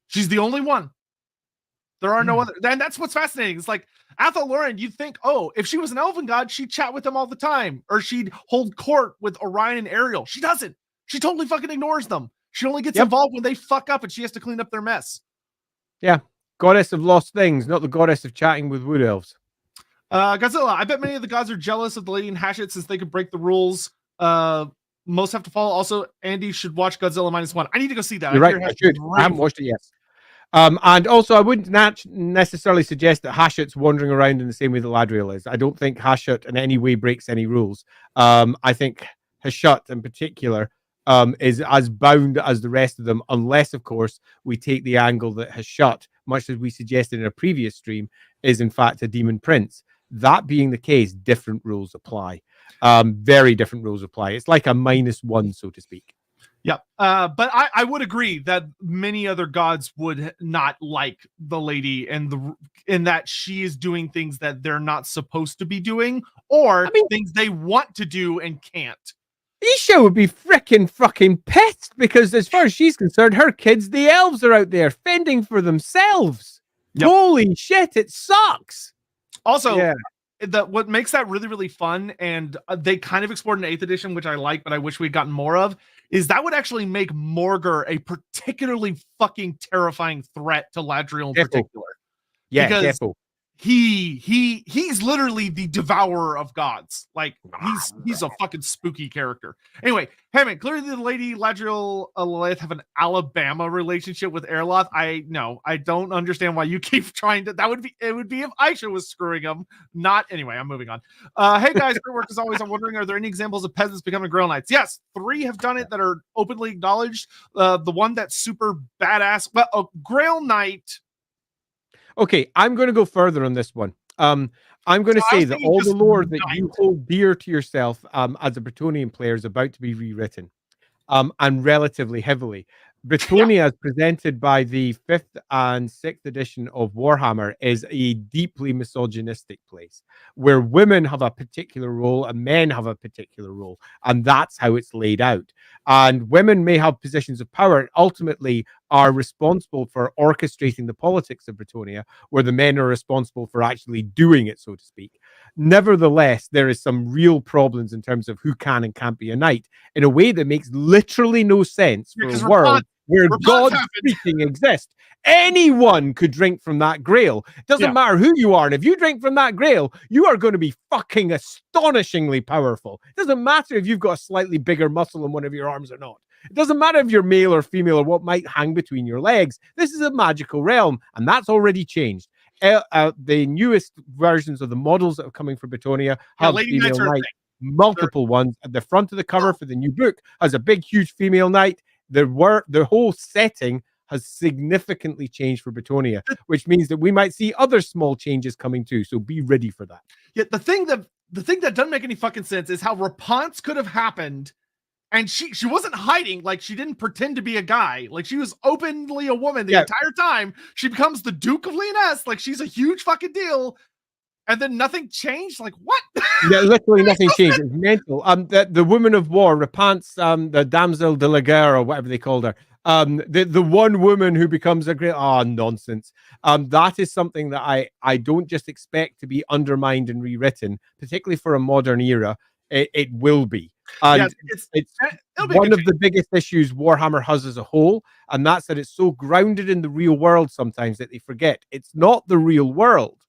She's the only one. There are no other, and that's what's fascinating. It's like Athel Loren, you'd think, oh, if she was an elven god, she'd chat with them all the time, or she'd hold court with Orion and Ariel. She doesn't. She totally fucking ignores them. She only gets involved when they fuck up and she has to clean up their mess. Yeah. Goddess of lost things, not the goddess of chatting with wood elves. Godzilla, I bet many of the gods are jealous of the Lady in Hachette since they could break the rules. Most have to follow. Also, Andy should watch Godzilla -1. I need to go see that. You're right. I should. I haven't watched it yet. And also, I wouldn't necessarily suggest that Hachette's wandering around in the same way that Ladrielle is. I don't think Hachette in any way breaks any rules. I think Hachette in particular is as bound as the rest of them, unless, of course, we take the angle that Hachette, much as we suggested in a previous stream, is in fact a demon prince. That being the case, different rules apply. Very different rules apply. It's like a -1, so to speak. Yeah, but I would agree that many other gods would not like the lady in that she is doing things that they're not supposed to be doing, or things they want to do and can't. Isha would be freaking fucking pissed because, as far as she's concerned, her kids, the elves, are out there fending for themselves. Yep. Holy shit, it sucks. Also, what makes that really, really fun, and they kind of explored in 8th edition, which I like, but I wish we'd gotten more of, is that would actually make Morgur a particularly fucking terrifying threat to Ladrielle in particular. Yeah, because he's literally the devourer of gods. Like he's a fucking spooky character. Anyway, Hammond, clearly the Lady Ladrielle Lilith have an Alabama relationship with Erloth. I don't understand why you keep trying to. It would be if Aisha was screwing him. Not anyway. I'm moving on. Hey guys, great work as always. I'm wondering, are there any examples of peasants becoming Grail Knights? Yes, 3 have done it that are openly acknowledged. The one that's super badass, well, a Grail Knight. Okay, I'm going to go further on this one. I'm going to say that all the lore that you hold dear to yourself as a Brettonian player is about to be rewritten. and relatively heavily. Bretonia, as presented by the 5th and 6th edition of Warhammer, is a deeply misogynistic place where women have a particular role and men have a particular role. And that's how it's laid out. And women may have positions of power, ultimately are responsible for orchestrating the politics of Bretonia, where the men are responsible for actually doing it, so to speak. Nevertheless, there is some real problems in terms of who can and can't be a knight in a way that makes literally no sense for a world where gods freaking exist. Anyone could drink from that grail. Doesn't matter who you are. And if you drink from that grail, you are going to be fucking astonishingly powerful. It doesn't matter if you've got a slightly bigger muscle in one of your arms or not. It doesn't matter if you're male or female or what might hang between your legs. This is a magical realm, and that's already changed. The newest versions of the models that are coming for Bretonia have female knights. Multiple ones. At the front of the cover for the new book has a big, huge female knight. The whole setting has significantly changed for Brettonia, which means that we might see other small changes coming too. So be ready for that. Yeah, the thing that doesn't make any fucking sense is how Rapunzel could have happened, and she wasn't hiding. Like, she didn't pretend to be a guy. Like, she was openly a woman the entire time. She becomes the Duke of Lyonesse. Like, she's a huge fucking deal. And then nothing changed? Like, what? Yeah, literally nothing changed. It's mental. The woman of war, Rapunzel, the damsel de la guerre, or whatever they called her, the one woman who becomes a great, nonsense. That is something that I don't just expect to be undermined and rewritten, particularly for a modern era. It will be. And it's one of the biggest issues Warhammer has as a whole, and that's that it's so grounded in the real world sometimes that they forget it's not the real world.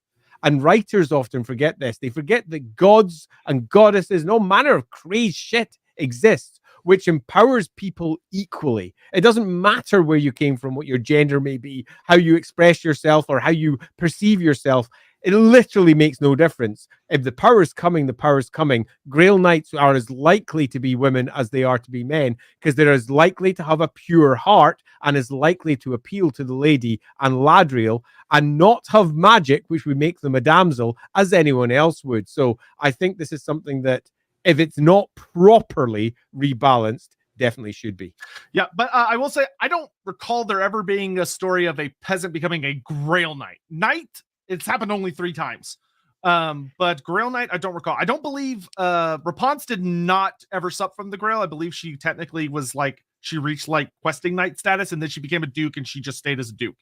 And writers often forget this. They forget that gods and goddesses and all manner of crazy shit exists, which empowers people equally. It doesn't matter where you came from, what your gender may be, how you express yourself, or how you perceive yourself. It literally makes no difference. If the power is coming, the power is coming. Grail Knights are as likely to be women as they are to be men, because they're as likely to have a pure heart and as likely to appeal to the lady and Ladrielle and not have magic, which would make them a damsel, as anyone else would. So I think this is something that, if it's not properly rebalanced, definitely should be. Yeah, but I will say, I don't recall there ever being a story of a peasant becoming a Grail Knight. It's happened only 3 times. But Grail Knight, I don't recall. I don't believe Rapunzel did not ever sup from the Grail. I believe she technically was like, she reached like questing knight status, and then she became a duke, and she just stayed as a duke.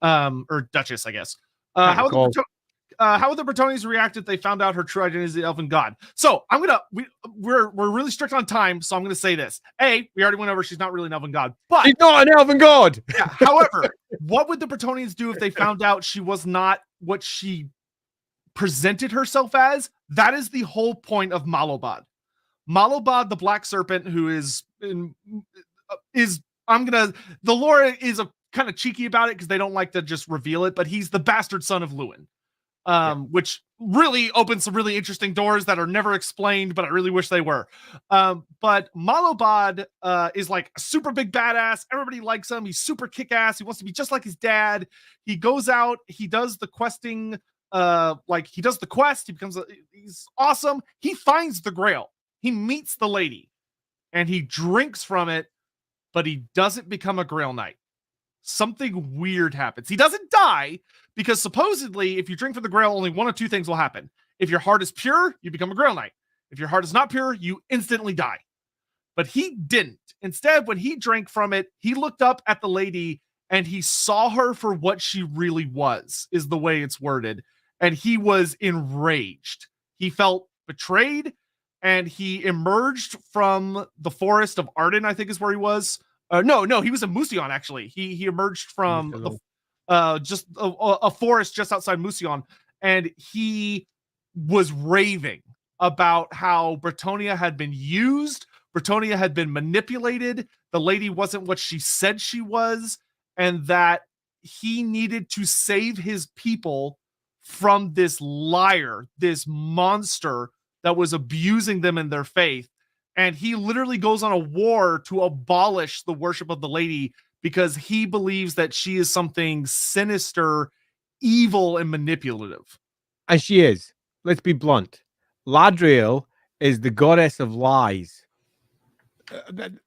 Or duchess, I guess. How would the Brettonians react if they found out her true identity is the elven god? So we're really strict on time, so I'm gonna say this. We already went over, she's not really an elven god, but she's not an elven god. Yeah, however, what would the Brettonians do if they found out she was not what she presented herself as? That is the whole point of Malobod. Malobod, the black serpent, who the lore is a kind of cheeky about it because they don't like to just reveal it, but he's the bastard son of Lewin. Which really opens some really interesting doors that are never explained, but I really wish they were. But Malobod is like a super big badass. Everybody likes him. He's super kick-ass. He wants to be just like his dad. He goes out, he does the questing, he does the quest, he's awesome. He finds the Grail. He meets the lady, and he drinks from it, but he doesn't become a Grail Knight. Something weird happens. He doesn't die, because supposedly if you drink from the Grail, only one of 2 things will happen. If your heart is pure, you become a Grail Knight. If your heart is not pure, you instantly die. But he didn't. Instead, when he drank from it, he looked up at the lady and he saw her for what she really was, is the way it's worded. And he was enraged. He felt betrayed, and he emerged from the forest of Arden, I think is where he was. No, he was in Musion, actually. He emerged from just a forest just outside Musion, and he was raving about how Brettonia had been used, Brettonia had been manipulated, the lady wasn't what she said she was, and that he needed to save his people from this liar, this monster that was abusing them in their faith. And he literally goes on a war to abolish the worship of the lady, because he believes that she is something sinister, evil, and manipulative. And she is. Let's be blunt. Ladrielle is the goddess of lies.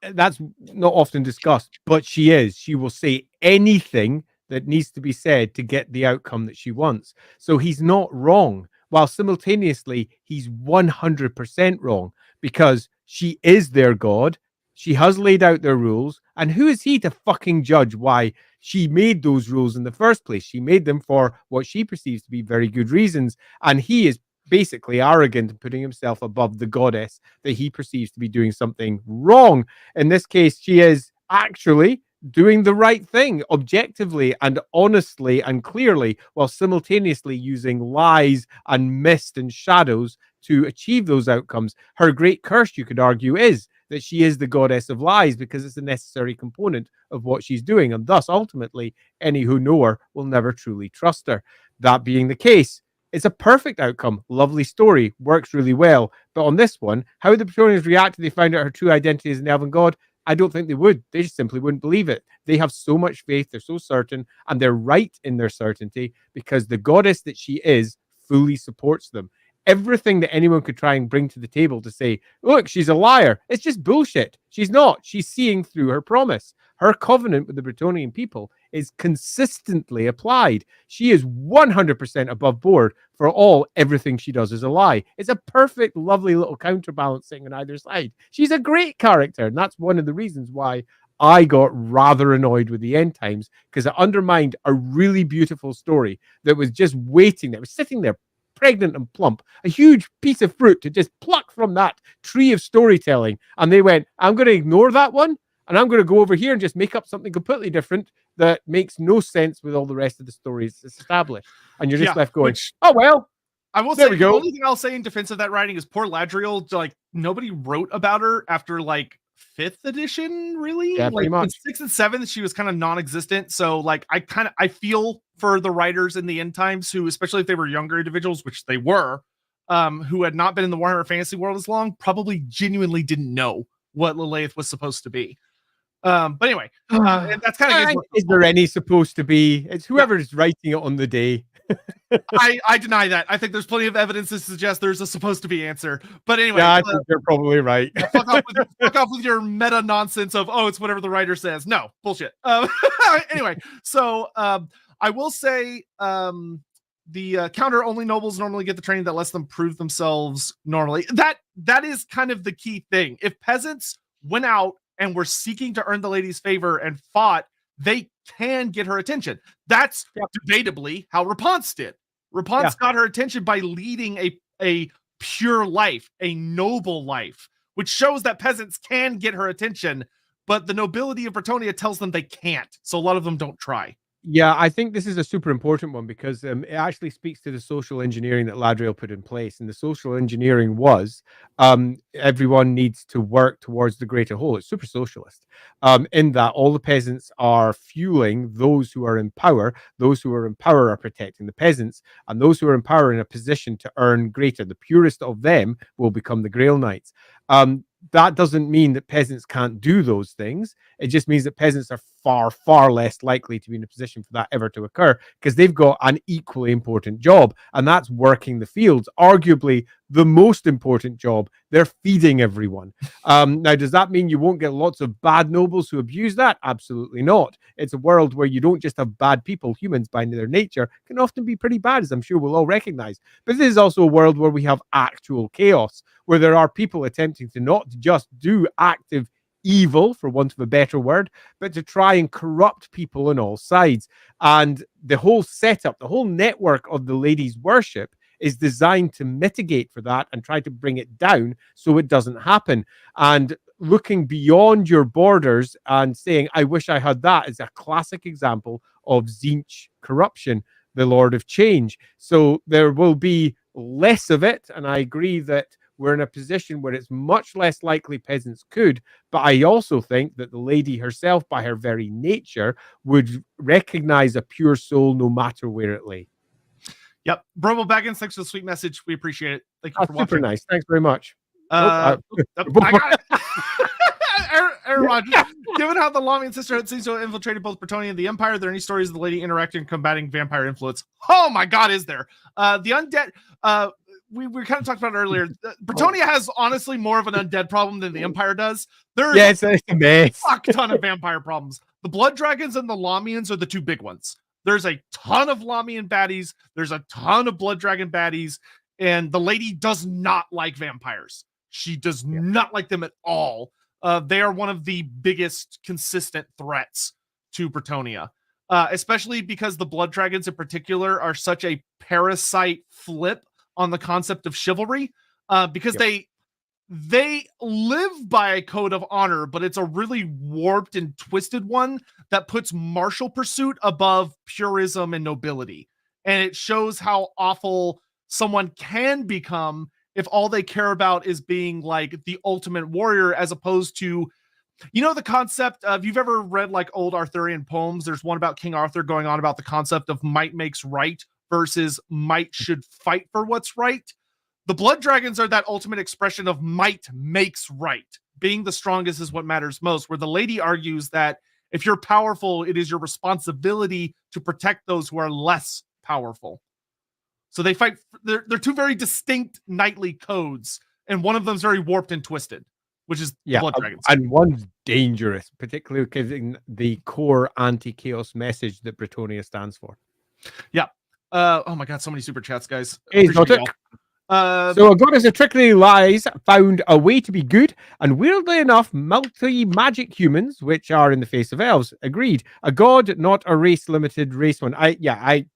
that's not often discussed, but she is. She will say anything that needs to be said to get the outcome that she wants. So he's not wrong, while simultaneously he's 100% wrong because she is their god. She has laid out their rules, and who is he to fucking judge why she made those rules in the first place? She made them for what she perceives to be very good reasons, and he is basically arrogant and putting himself above the goddess that he perceives to be doing something wrong. In this case, she is actually doing the right thing objectively and honestly and clearly, while simultaneously using lies and mist and shadows to achieve those outcomes. Her great curse, you could argue, is that she is the goddess of lies because it's a necessary component of what she's doing. And thus, ultimately, any who know her will never truly trust her. That being the case, it's a perfect outcome. Lovely story. Works really well. But on this one, how would the Bretonians react if they found out her true identity as an elven god? I don't think they would. They just simply wouldn't believe it. They have so much faith. They're so certain. And they're right in their certainty because the goddess that she is fully supports them. Everything that anyone could try and bring to the table to say, look, she's a liar, it's just bullshit. She's not. She's seeing through her promise. Her covenant with the Bretonian people is consistently applied. She is 100% above board for everything she does is a lie. It's a perfect, lovely little counterbalancing on either side. She's a great character, and that's one of the reasons why I got rather annoyed with the end times, because it undermined a really beautiful story that was just waiting, that was sitting there pregnant and plump, a huge piece of fruit to just pluck from that tree of storytelling. And they went, I'm going to ignore that one, and I'm going to go over here and just make up something completely different that makes no sense with all the rest of the stories established. And you're just left going, oh, well. I will say the only thing I'll say in defense of that writing is poor Ladrielle, like, nobody wrote about her after, like, 5th edition, really? Yeah, like, pretty much. In 6th and 7th, she was kind of non-existent. So, like, I feel for the writers in the end times who, especially if they were younger individuals, which they were, who had not been in the Warhammer fantasy world as long, probably genuinely didn't know what Lilith was supposed to be. But anyway, and that's kind of is there any supposed to be? It's whoever is writing it on the day. I deny that. I think there's plenty of evidence to suggest there's a supposed to be answer. But anyway, yeah, I think you're probably right. fuck off with your meta nonsense of it's whatever the writer says. No bullshit. Anyway, so I will say the counter only nobles normally get the training that lets them prove themselves normally. That is kind of the key thing. If peasants went out and were seeking to earn the lady's favor and fought, they can get her attention. That's debatably how Rapunzel did. Rapunzel got her attention by leading a pure life, a noble life, which shows that peasants can get her attention, but the nobility of Brettonia tells them they can't. So a lot of them don't try. Yeah, I think this is a super important one because it actually speaks to the social engineering that Ladrielle put in place. And the social engineering was everyone needs to work towards the greater whole. It's super socialist in that all the peasants are fueling those who are in power. Those who are in power are protecting the peasants, and those who are in power are in a position to earn greater. The purest of them will become the Grail Knights. That doesn't mean that peasants can't do those things. It just means that peasants are far, far less likely to be in a position for that ever to occur because they've got an equally important job, and that's working the fields, arguably the most important job. They're feeding everyone. Now, does that mean you won't get lots of bad nobles who abuse that? Absolutely not. It's a world where you don't just have bad people. Humans, by their nature, can often be pretty bad, as I'm sure we'll all recognize. But this is also a world where we have actual chaos, where there are people attempting to not just do active evil, for want of a better word, but to try and corrupt people on all sides. And the whole setup, the whole network of the ladies' worship is designed to mitigate for that and try to bring it down so it doesn't happen. And looking beyond your borders and saying, I wish I had that, is a classic example of Tzeentch corruption, the Lord of Change. So there will be less of it. And I agree that we're in a position where it's much less likely peasants could, but I also think that the lady herself, by her very nature, would recognize a pure soul no matter where it lay. Yep. Bromo Baggins, thanks for the sweet message. We appreciate it. Thank you for watching. Super nice. Thanks very much. I got it. Aaron Rogers, given how the Lamian Sisterhood seems to have infiltrated both Brettonia and the Empire, are there any stories of the lady interacting and combating vampire influence? Oh my God, is there? The undead... we kind of talked about it earlier. Brettonia has honestly more of an undead problem than the Empire does. There's it's a mess. fuck ton of vampire problems. The Blood Dragons and the Lamians are the two big ones. There's a ton of Lamian baddies. There's a ton of Blood Dragon baddies. And the lady does not like vampires. She does not like them at all. They are one of the biggest consistent threats to Brettonia. Especially because the Blood Dragons in particular are such a parasite flip on the concept of chivalry. Because they live by a code of honor, but it's a really warped and twisted one that puts martial pursuit above purism and nobility. And it shows how awful someone can become if all they care about is being like the ultimate warrior, as opposed to, you know, the concept of, you've ever read like old Arthurian poems? There's one about King Arthur going on about the concept of might makes right versus might should fight for what's right. The Blood Dragons are that ultimate expression of might makes right. Being the strongest is what matters most, where the lady argues that if you're powerful, it is your responsibility to protect those who are less powerful. So they fight. They're two very distinct knightly codes, and one of them is very warped and twisted, which is Blood Dragons. And one's dangerous, particularly giving the core anti-chaos message that Brettonia stands for. Yeah. Oh my God, so many super chats, guys. Hey, Sotek. So a goddess of trickery lies found a way to be good, and weirdly enough, multi-magic humans, which are in the face of elves, agreed. A god, not a race-limited race one. I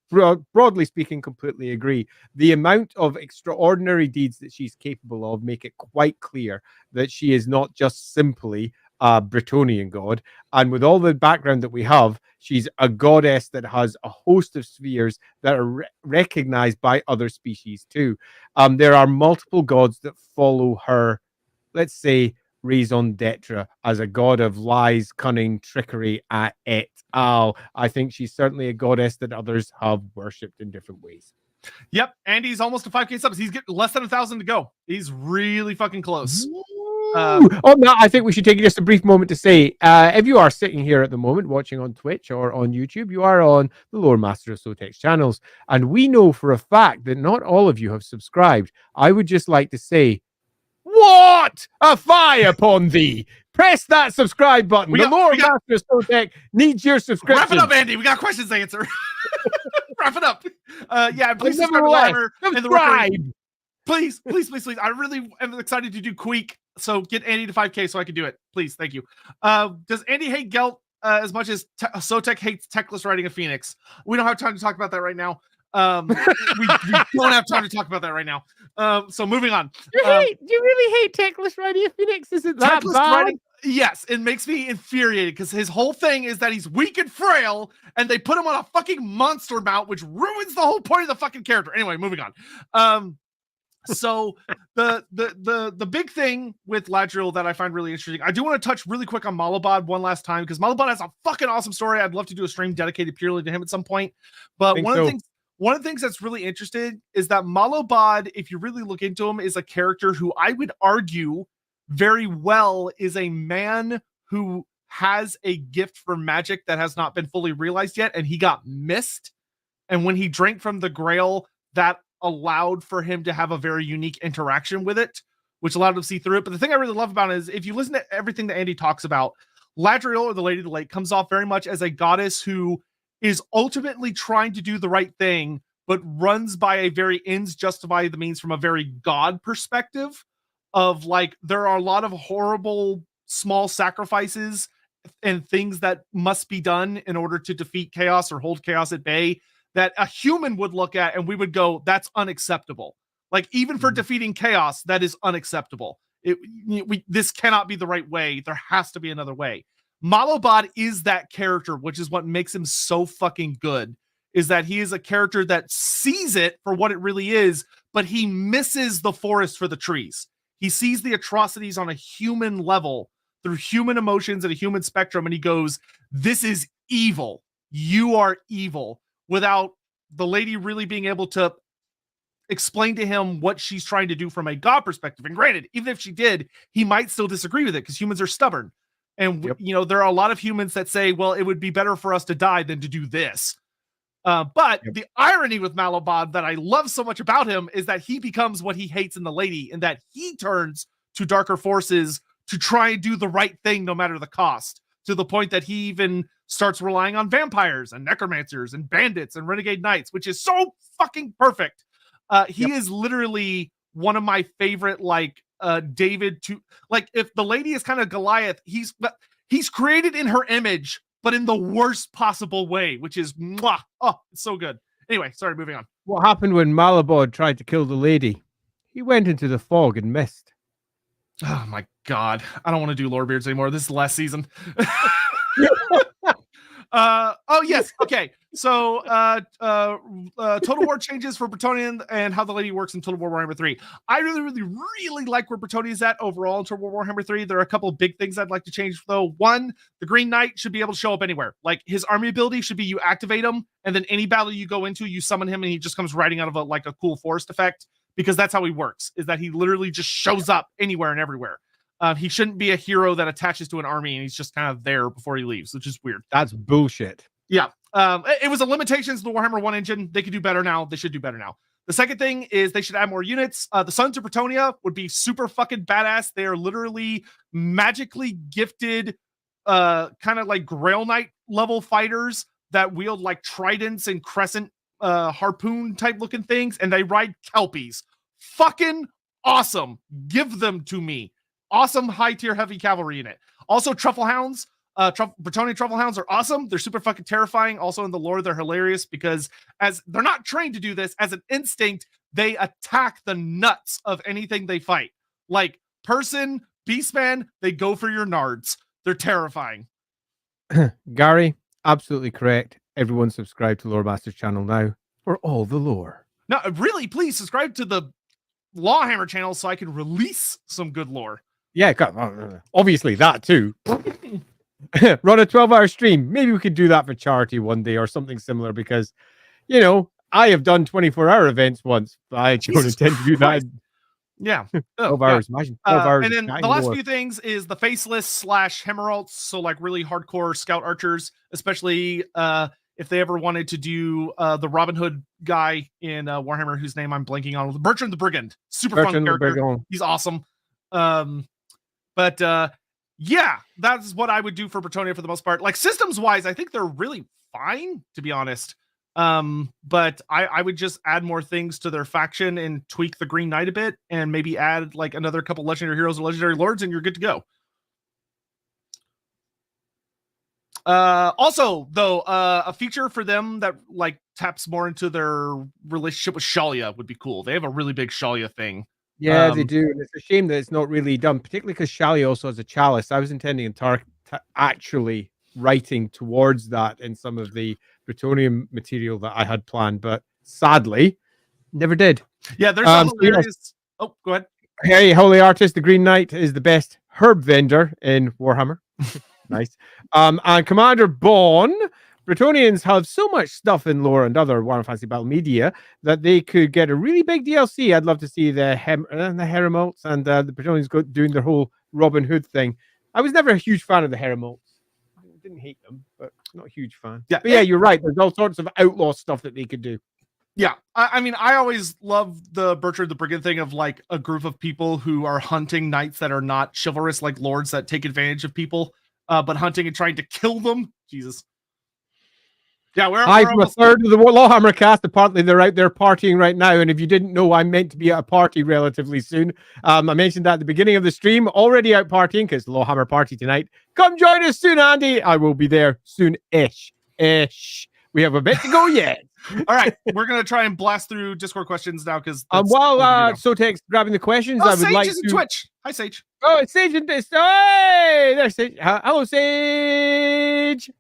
broadly speaking, completely agree. The amount of extraordinary deeds that she's capable of make it quite clear that she is not just simply a Brettonian god. And with all the background that we have, she's a goddess that has a host of spheres that are recognized by other species too. There are multiple gods that follow her, let's say, raison d'etre as a god of lies, cunning, trickery, et al. I think she's certainly a goddess that others have worshipped in different ways. Yep, Andy's almost to 5K subs. He's getting less than 1,000 to go. He's really fucking close. On that, I think we should take just a brief moment to say, if you are sitting here at the moment watching on Twitch or on YouTube, you are on the Loremaster of Sotek's channels, and we know for a fact that not all of you have subscribed. I would just like to say, what a fire upon thee! Press that subscribe button. The Loremaster of Sotek needs your subscription. Wrap it up, Andy. We got questions to answer. Wrap it up. Yeah, please subscribe. Please. I really am excited to do Queek. So get Andy to 5K so I can do it. Please. Thank you. Does Andy hate Gelt as much as Sotek hates Techless riding a Phoenix? We don't have time to talk about that right now. We don't have time to talk about that right now. So moving on. Do you really hate Techless riding a Phoenix? Is it that bad? Yes, it makes me infuriated because his whole thing is that he's weak and frail, and they put him on a fucking monster mount, which ruins the whole point of the fucking character. Anyway, moving on. So the big thing with Ladrielle that I find really interesting, I do want to touch really quick on Malabad one last time, because Malabad has a fucking awesome story. I'd love to do a stream dedicated purely to him at some point. But one of the things that's really interesting is that Malabad, if you really look into him, is a character who I would argue very well is a man who has a gift for magic that has not been fully realized yet, and he got missed. And when he drank from the grail, that allowed for him to have a very unique interaction with it, which allowed him to see through it. But the thing I really love about it is, if you listen to everything that Andy talks about, Ladrielle, or the Lady of the Lake, comes off very much as a goddess who is ultimately trying to do the right thing, but runs by a very ends justify the means from a very God perspective of, like, there are a lot of horrible small sacrifices and things that must be done in order to defeat chaos or hold chaos at bay, that a human would look at and we would go, that's unacceptable. Like, even for defeating chaos, that is unacceptable. This cannot be the right way. There has to be another way. Malabad is that character, which is what makes him so fucking good, is that he is a character that sees it for what it really is, but he misses the forest for the trees. He sees the atrocities on a human level through human emotions and a human spectrum, and he goes, this is evil. You are evil. Without the lady really being able to explain to him what she's trying to do from a God perspective. And granted, even if she did, he might still disagree with it because humans are stubborn. And, you know, there are a lot of humans that say, well, it would be better for us to die than to do this. But the irony with Malabod that I love so much about him is that he becomes what he hates in the lady, and that he turns to darker forces to try and do the right thing no matter the cost, to the point that he even starts relying on vampires and necromancers and bandits and renegade knights, which is so fucking perfect. He is literally one of my favorite, like, David to, like, if the lady is kind of Goliath, he's created in her image, but in the worst possible way, which is mwah. Oh, it's so good. Anyway, sorry, moving on. What happened when Malabod tried to kill the lady? He went into the fog and missed. Oh my god. I don't want to do Lorebeards anymore. This is the last season. Oh yes, okay. So Total War changes for Brettonia and how the lady works in Total War Warhammer 3. I really like where Brettonia is at overall in Total War Warhammer 3. There are a couple of big things I'd like to change though. One, the Green Knight should be able to show up anywhere. Like, his army ability should be you activate him, and then any battle you go into, you summon him, and he just comes riding out of a cool forest effect, because that's how he works, is that he literally just shows up anywhere and everywhere. He shouldn't be a hero that attaches to an army and he's just kind of there before he leaves, which is weird. That's bullshit. Yeah. It was a limitations of the Warhammer 1 engine. They could do better now. They should do better now. The second thing is they should add more units. The Sons of Brettonia would be super fucking badass. They are literally magically gifted, kind of like Grail Knight level fighters that wield like tridents and crescent harpoon type looking things, and they ride Kelpies. Fucking awesome. Give them to me. Awesome high tier heavy cavalry in it. Also, Truffle Hounds. Brettonia Truffle Hounds are awesome. They're super fucking terrifying. Also in the lore, they're hilarious because as they're not trained to do this, as an instinct, they attack the nuts of anything they fight. Like person, beastman, they go for your nards. They're terrifying. Gary, absolutely correct. Everyone subscribe to Loremaster's channel now for all the lore. No, really, please subscribe to the Lawhammer channel so I can release some good lore. Yeah, obviously that too. Run a 12-hour stream. Maybe we could do that for charity one day or something similar, because, you know, I have done 24-hour events once. I don't intend to do that. Yeah. 12 hours. Imagine 12 hours. And then the last few things is the faceless / Hemeralts. So like really hardcore scout archers, especially if they ever wanted to do the Robin Hood guy in Warhammer, whose name I'm blanking on. Bertrand the Brigand. Super fun character. He's awesome. Yeah, that's what I would do for Brettonia for the most part. Like systems wise, I think they're really fine, to be honest. But I would just add more things to their faction and tweak the Green Knight a bit, and maybe add like another couple legendary heroes or legendary lords, and you're good to go. Also, though, a feature for them that like taps more into their relationship with Shalia would be cool. They have a really big Shalia thing. Yeah, they do. And it's a shame that it's not really done, particularly because Shalia also has a chalice. I was intending actually writing towards that in some of the Brettonian material that I had planned, but sadly, never did. Yeah, there's some hilarious... Oh, go ahead. Hey, Holy Artist, the Green Knight is the best herb vendor in Warhammer. Nice. And Commander Bon, Brettonians have so much stuff in lore and other Warhammer Fantasy Battle media that they could get a really big DLC. I'd love to see the Herohammer and the Brettonians doing their whole Robin Hood thing. I was never a huge fan of the Herohammer. I didn't hate them, but not a huge fan. Yeah, but yeah, you're right. There's all sorts of outlaw stuff that they could do. Yeah, I mean, I always love the Bertrand the Brigand thing of like a group of people who are hunting knights that are not chivalrous, like lords that take advantage of people, but hunting and trying to kill them. Jesus. Yeah, I'm a third of the Lawhammer cast. Apparently, they're out there partying right now. And if you didn't know, I'm meant to be at a party relatively soon. I mentioned that at the beginning of the stream. Already out partying because Lawhammer party tonight. Come join us soon, Andy. I will be there soon-ish. We have a bit to go yet. All right, we're gonna try and blast through Discord questions now because while Sotek's grabbing the questions, I would Sage like is to in Twitch. Hi, Sage. Oh, it's Sage in this. Hey, there's Sage. Hello, Sage.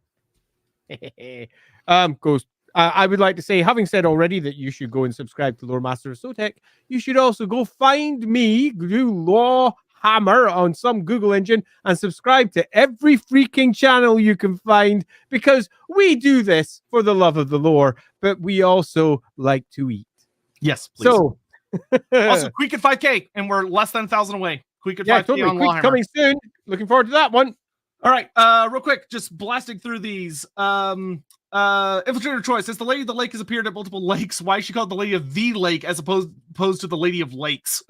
I would like to say, having said already that you should go and subscribe to Loremaster of Sotek, you should also go find me, do Lawhammer on some Google engine, and subscribe to every freaking channel you can find, because we do this for the love of the lore, but we also like to eat. Yes, please. So, also, Queek at 5K, and we're less than 1,000 away. Queek at 5K totally. on Queek's Lawhammer. Coming soon. Looking forward to that one. All right, real quick, just blasting through these. Infiltrator Troy says the Lady of the Lake has appeared at multiple lakes. Why is she called the Lady of the Lake as opposed to the Lady of Lakes?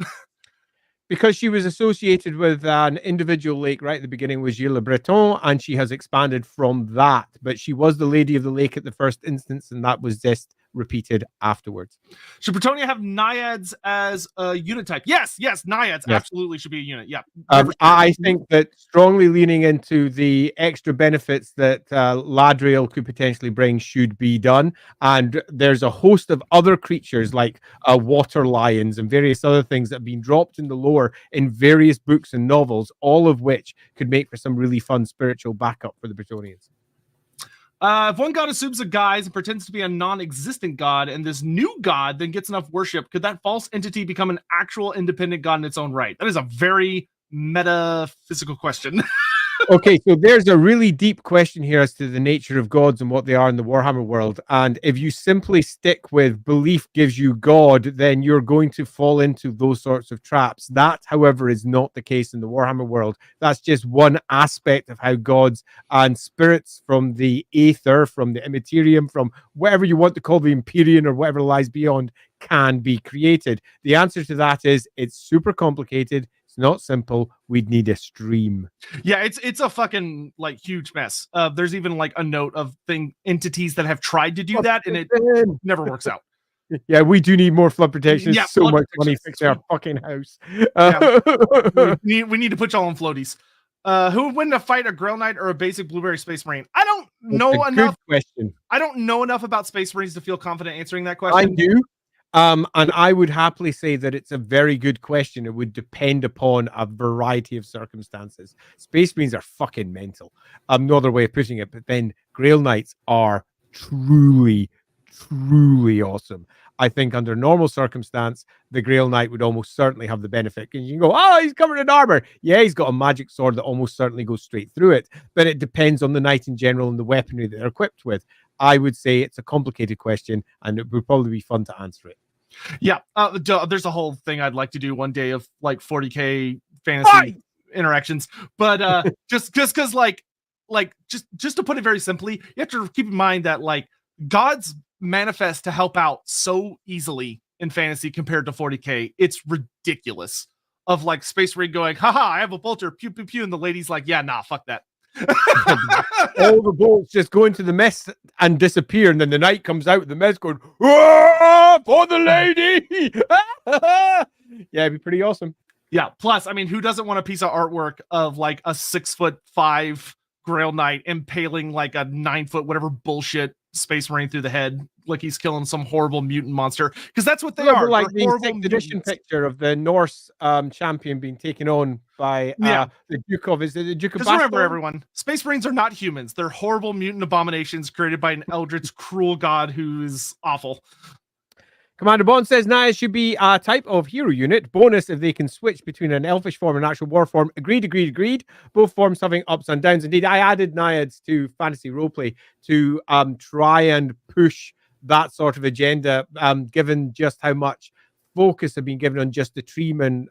Because she was associated with an individual lake right at the beginning was Gilles le Breton, and she has expanded from that. But she was the Lady of the Lake at the first instance, and that was just repeated afterwards. Should Brettonia have naiads as a unit type? Yes, naiads absolutely should be a unit. Yeah. I think that strongly leaning into the extra benefits that Ladrielle could potentially bring should be done. And there's a host of other creatures like water lions and various other things that have been dropped in the lore in various books and novels, all of which could make for some really fun spiritual backup for the Brettonians. If one god assumes a guise and pretends to be a non-existent god, and this new god then gets enough worship, could that false entity become an actual independent god in its own right? That is a very metaphysical question. Okay, so there's a really deep question here as to the nature of gods and what they are in the Warhammer world. And if you simply stick with belief gives you God, then you're going to fall into those sorts of traps. That, however, is not the case in the Warhammer world. That's just one aspect of how gods and spirits from the Aether, from the Immaterium, from whatever you want to call the Empyrean or whatever lies beyond, can be created. The answer to that is it's super complicated. It's not simple. We'd need a stream. Yeah, it's a fucking like huge mess. There's even like a note of entities that have tried to do that and it never works out. Yeah, we do need more flood protection. Yeah, so much money fixing our fucking house. We need to put y'all on floaties. Who would win to fight a Grail Knight or a basic Blueberry Space Marine? I don't know enough. Question. I don't know enough about Space Marines to feel confident answering that question. I do. And I would happily say that it's a very good question. It would depend upon a variety of circumstances. Space Marines are fucking mental. No other way of putting it. But then Grail Knights are truly, truly awesome. I think under normal circumstance, the Grail Knight would almost certainly have the benefit. Because you can go, oh, he's covered in armor. Yeah, he's got a magic sword that almost certainly goes straight through it. But it depends on the knight in general and the weaponry that they're equipped with. I would say it's a complicated question, and it would probably be fun to answer it. Yeah, there's a whole thing I'd like to do one day of like 40k fantasy interactions, but just because like just to put it very simply, you have to keep in mind that like gods manifest to help out so easily in fantasy compared to 40k. It's ridiculous. Of like Space Marine going, haha, I have a bolter, pew pew pew, and the lady's like, yeah, nah, fuck that. All the bolts just go into the mess and disappear, and then the knight comes out with the mess going, for the lady. Yeah, it'd be pretty awesome. Yeah, plus, I mean, who doesn't want a piece of artwork of like a 6'5" Grail Knight impaling like a 9-foot whatever bullshit Space Marine through the head, like he's killing some horrible mutant monster? Because that's what they are. Like the 6th edition picture of the Norse champion being taken on by the Duke of, is it the Duke of Bastion? Remember, everyone, Space Marines are not humans. They're horrible mutant abominations created by an eldritch, cruel god who is awful. Commander Bond says Naiads should be a type of hero unit. Bonus if they can switch between an elfish form and actual war form. Agreed. Both forms having ups and downs. Indeed, I added Naiads to fantasy roleplay to try and push that sort of agenda, given just how much focus have been given on just the treeman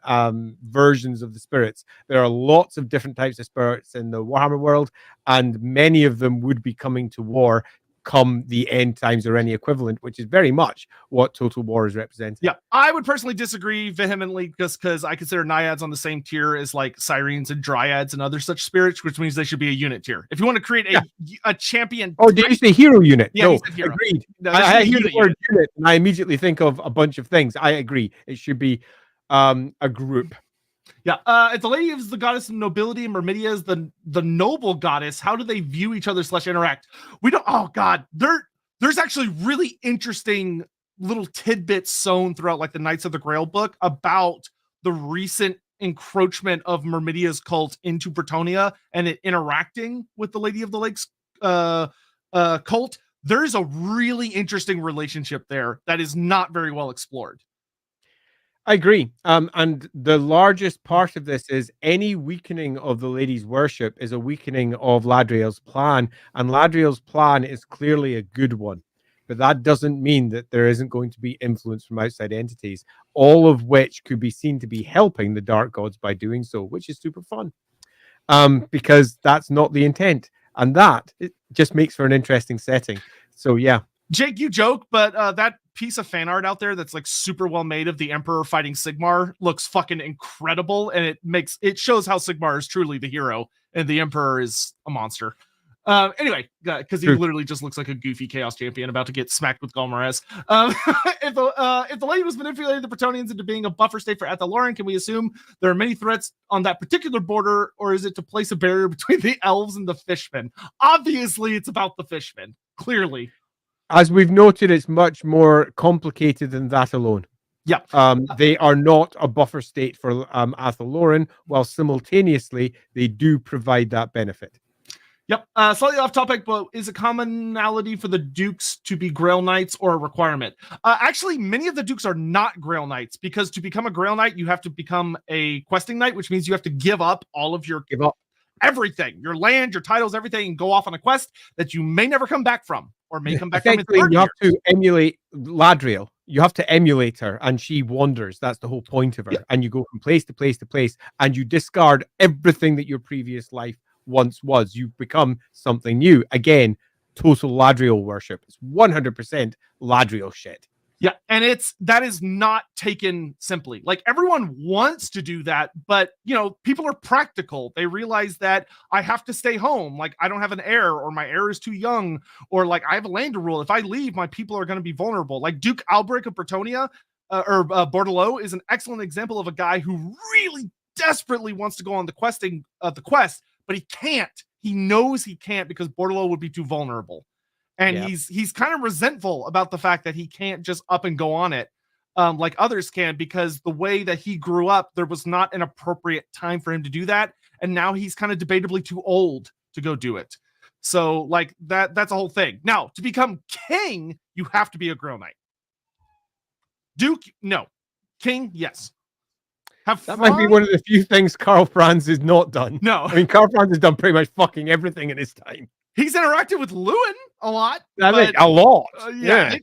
versions of the spirits. There are lots of different types of spirits in the Warhammer world, and many of them would be coming to war come the end times or any equivalent, which is very much what Total War is representing. Yeah, I would personally disagree vehemently just because I consider Naiads on the same tier as like Sirens and Dryads and other such spirits, which means they should be a unit tier. If you want to create a champion... Oh, did you say hero unit? Yeah, no, hero. Agreed. No, I hear the word unit and I immediately think of a bunch of things. I agree. It should be a group. Yeah, if the lady is the goddess of nobility and Myrmidia is the noble goddess, how do they view each other / interact? We don't. Oh God, there's actually really interesting little tidbits sown throughout like the Knights of the Grail book about the recent encroachment of Myrmidia's cult into Brettonia and it interacting with the Lady of the Lakes cult. There's a really interesting relationship there that is not very well explored. I agree. And the largest part of this is any weakening of the lady's worship is a weakening of Ladrielle's plan. And Ladrielle's plan is clearly a good one. But that doesn't mean that there isn't going to be influence from outside entities, all of which could be seen to be helping the dark gods by doing so, which is super fun. because that's not the intent. And that it just makes for an interesting setting. So yeah. Jake, you joke, but that piece of fan art out there that's like super well made of the Emperor fighting Sigmar looks fucking incredible, and it shows how Sigmar is truly the hero and the Emperor is a monster. Anyway, because he literally just looks like a goofy Chaos champion about to get smacked with Golmares. If the lady was manipulating the Brettonians into being a buffer state for Athaloran, can we assume there are many threats on that particular border, or is it to place a barrier between the elves and the fishmen? Obviously, it's about the fishmen. Clearly. As we've noted, it's much more complicated than that alone. Yeah. They are not a buffer state for Athaloran, while simultaneously they do provide that benefit. Yep. Slightly off topic, but is a commonality for the Dukes to be Grail Knights or a requirement? Actually, many of the Dukes are not Grail Knights, because to become a Grail Knight, you have to become a questing knight, which means you have to give up all of your everything, your land, your titles, everything, and go off on a quest that you may never come back from, or may come back from in 30 you have years. to emulate Ladrielle. You have to emulate her, and she wanders. That's the whole point of her. Yeah. And you go from place to place to place, and you discard everything that your previous life once was. You become something new. Again, total Ladrielle worship. It's 100% Ladrielle shit. Yeah, and that is not taken simply. Like, everyone wants to do that, but people are practical. They realize that I have to stay home. Like, I don't have an heir, or my heir is too young, or like I have a land to rule. If I leave, my people are going to be vulnerable. Like Duke Albrecht of Brettonia or Bordelot is an excellent example of a guy who really desperately wants to go on the quest, but he can't. He knows he can't because Bordelot would be too vulnerable. And he's kind of resentful about the fact that he can't just up and go on it like others can, because the way that he grew up, there was not an appropriate time for him to do that. And now he's kind of debatably too old to go do it. So like that's a whole thing. Now, to become king, you have to be a Grail Knight. Duke, no. King, yes. That might be one of the few things Karl Franz has not done. No. I mean, Karl Franz has done pretty much fucking everything in his time. He's interacted with Lewin a lot. A lot.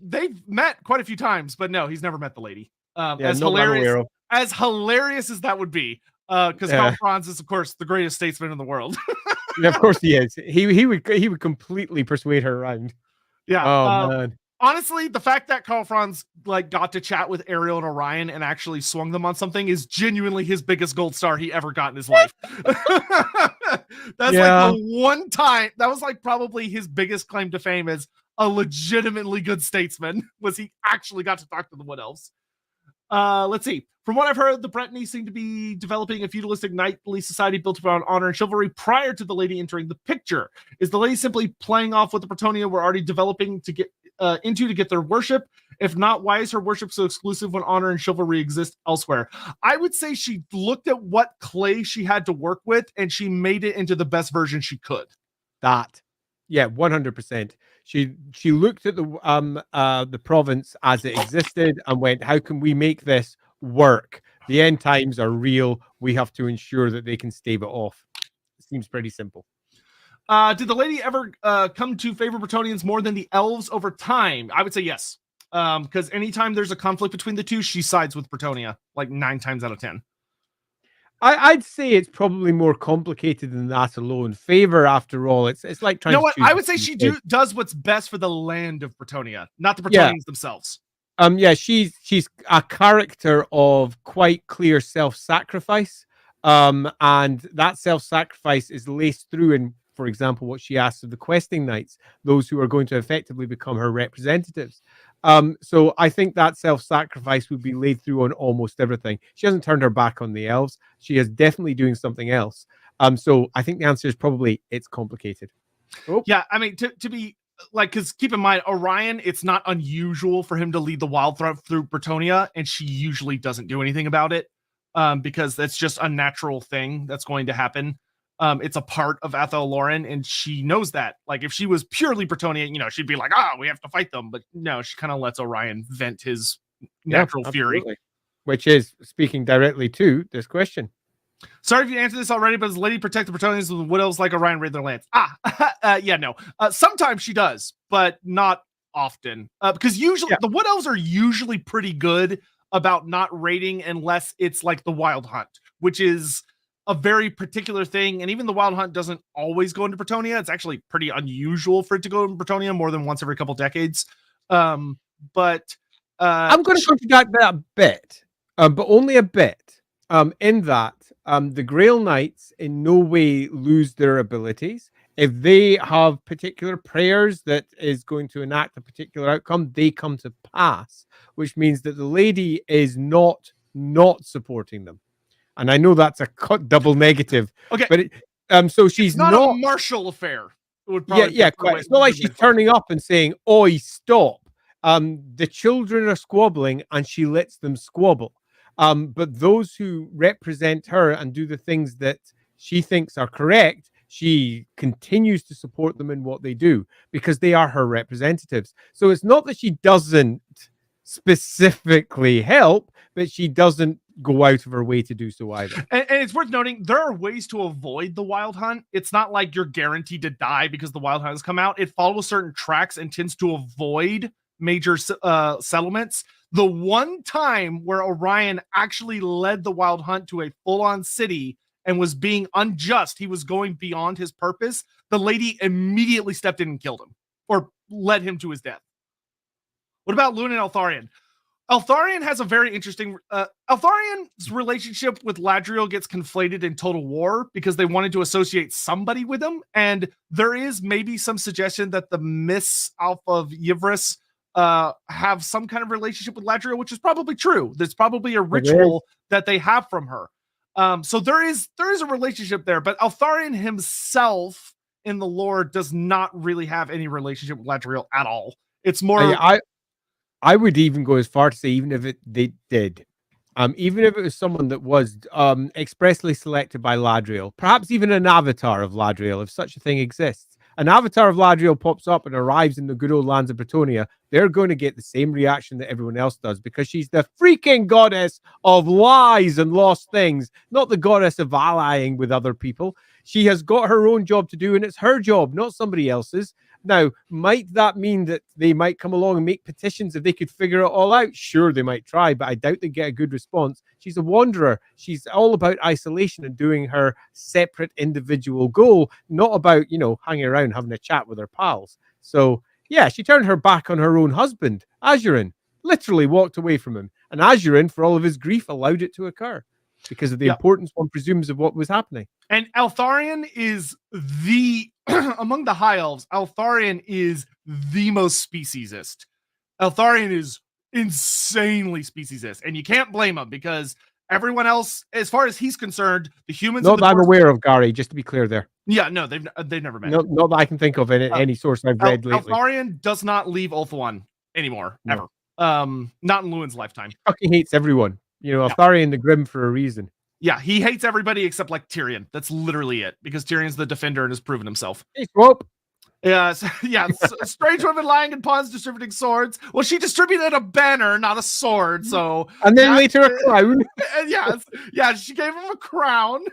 They've met quite a few times, but no, he's never met the lady. As hilarious as that would be, because Karl Franz is, of course, the greatest statesman in the world. Yeah, of course he is. He would completely persuade her around. Yeah. Oh man. Honestly, the fact that Karl Franz got to chat with Ariel and Orion and actually swung them on something is genuinely his biggest gold star he ever got in his life. That's like the one time that was like probably his biggest claim to fame as a legitimately good statesman, was he actually got to talk to the Wood Elves. Let's see. From what I've heard, the Brettonia seem to be developing a feudalistic knightly society built around honor and chivalry prior to the lady entering the picture. Is the lady simply playing off what the Brettonia were already developing to get into to get their worship? If not, why is her worship so exclusive when honor and chivalry exist elsewhere? I would say she looked at what clay she had to work with, and she made it into the best version she could. 100%. She looked at the province as it existed and went, how can we make this work? The end times are real. We have to ensure that they can stave it off. It seems pretty simple. Did the lady ever come to favor Brettonians more than the elves over time? I would say yes. Because anytime there's a conflict between the two, she sides with Brettonia, like 9 times out of 10. I'd say it's probably more complicated than that alone. Favor, after all, it's like trying. You know what? I would say she does what's best for the land of Brettonia, not the Brettonians themselves. She's a character of quite clear self-sacrifice, and that self-sacrifice is laced through in, for example, what she asks of the questing knights, those who are going to effectively become her representatives. So I think that self-sacrifice would be laid through on almost everything. She hasn't turned her back on the elves. She is definitely doing something else. So I think the answer is probably it's complicated. Oh. Yeah, I mean, to be like, because keep in mind, Orion, it's not unusual for him to lead the wild through Brettonia, and she usually doesn't do anything about it, because that's just a natural thing that's going to happen. It's a part of Athaloran, and she knows that. Like, if she was purely Brettonia, she'd be like, we have to fight them. But no, she kind of lets Orion vent his natural fury. Which is speaking directly to this question. Sorry if you answered this already, but does the lady protect the Brettonians with Wood Elves like Orion raid their lands? No. Sometimes she does, but not often. Because usually the Wood Elves are usually pretty good about not raiding unless it's like the Wild Hunt, which is a very particular thing, and even the Wild Hunt doesn't always go into Brettonia. It's actually pretty unusual for it to go in Brettonia more than once every couple decades. But I'm going to contradict that a bit, but only a bit. In that the Grail Knights in no way lose their abilities. If they have particular prayers that is going to enact a particular outcome, they come to pass, which means that the lady is not supporting them. And I know that's a double negative. Okay, but so she's not a martial affair. Yeah, quite. It's not like she's turning up and saying, "Oi, stop." The children are squabbling, and she lets them squabble. But those who represent her and do the things that she thinks are correct, she continues to support them in what they do because they are her representatives. So it's not that she doesn't specifically help, but she doesn't go out of her way to do so either. And it's worth noting, there are ways to avoid the Wild Hunt. It's not like you're guaranteed to die because the Wild Hunt has come out. It follows certain tracks and tends to avoid major settlements. The one time where Orion actually led the Wild Hunt to a full-on city and was being unjust, he was going beyond his purpose, the lady immediately stepped in and killed him, or led him to his death. What about Lune and Eltharion? Eltharion has a very interesting... Eltharion's relationship with Ladrielle gets conflated in Total War because they wanted to associate somebody with him, and there is maybe some suggestion that the Miss Alpha of Yivris have some kind of relationship with Ladrielle, which is probably true. There's probably a ritual that they have from her. So there is a relationship there, but Eltharion himself in the lore does not really have any relationship with Ladrielle at all. It's more... I would even go as far to say, even if they did, even if it was someone that was expressly selected by Ladrielle, perhaps even an avatar of Ladrielle, if such a thing exists, an avatar of Ladrielle pops up and arrives in the good old lands of Brettonia, they're going to get the same reaction that everyone else does because she's the freaking goddess of lies and lost things, not the goddess of allying with other people. She has got her own job to do, and it's her job, not somebody else's. Now, might that mean that they might come along and make petitions if they could figure it all out? Sure, they might try, but I doubt they get a good response. She's a wanderer. She's all about isolation and doing her separate individual goal, not about, hanging around having a chat with her pals. So, yeah, she turned her back on her own husband, Azurin, literally walked away from him. And Azurin, for all of his grief, allowed it to occur because of the importance one presumes of what was happening. And Eltharion is among the High Elves, Eltharion is the most speciesist. Eltharion is insanely speciesist, and you can't blame him because everyone else, as far as he's concerned, the humans... Not that I'm aware of, Gary, just to be clear there. Yeah, no, they've never met. Not that I can think of in any source I've read lately. Eltharion does not leave Ulthuan anymore, ever. Not in Lewin's lifetime. He fucking hates everyone. Eltharion the Grim for a reason. Yeah, he hates everybody except like Tyrion. That's literally it, because Tyrion's the defender and has proven himself. Hey, Swope. Yeah, strange women lying in ponds distributing swords. Well, she distributed a banner, not a sword. So, and then later a crown. Yeah, she gave him a crown.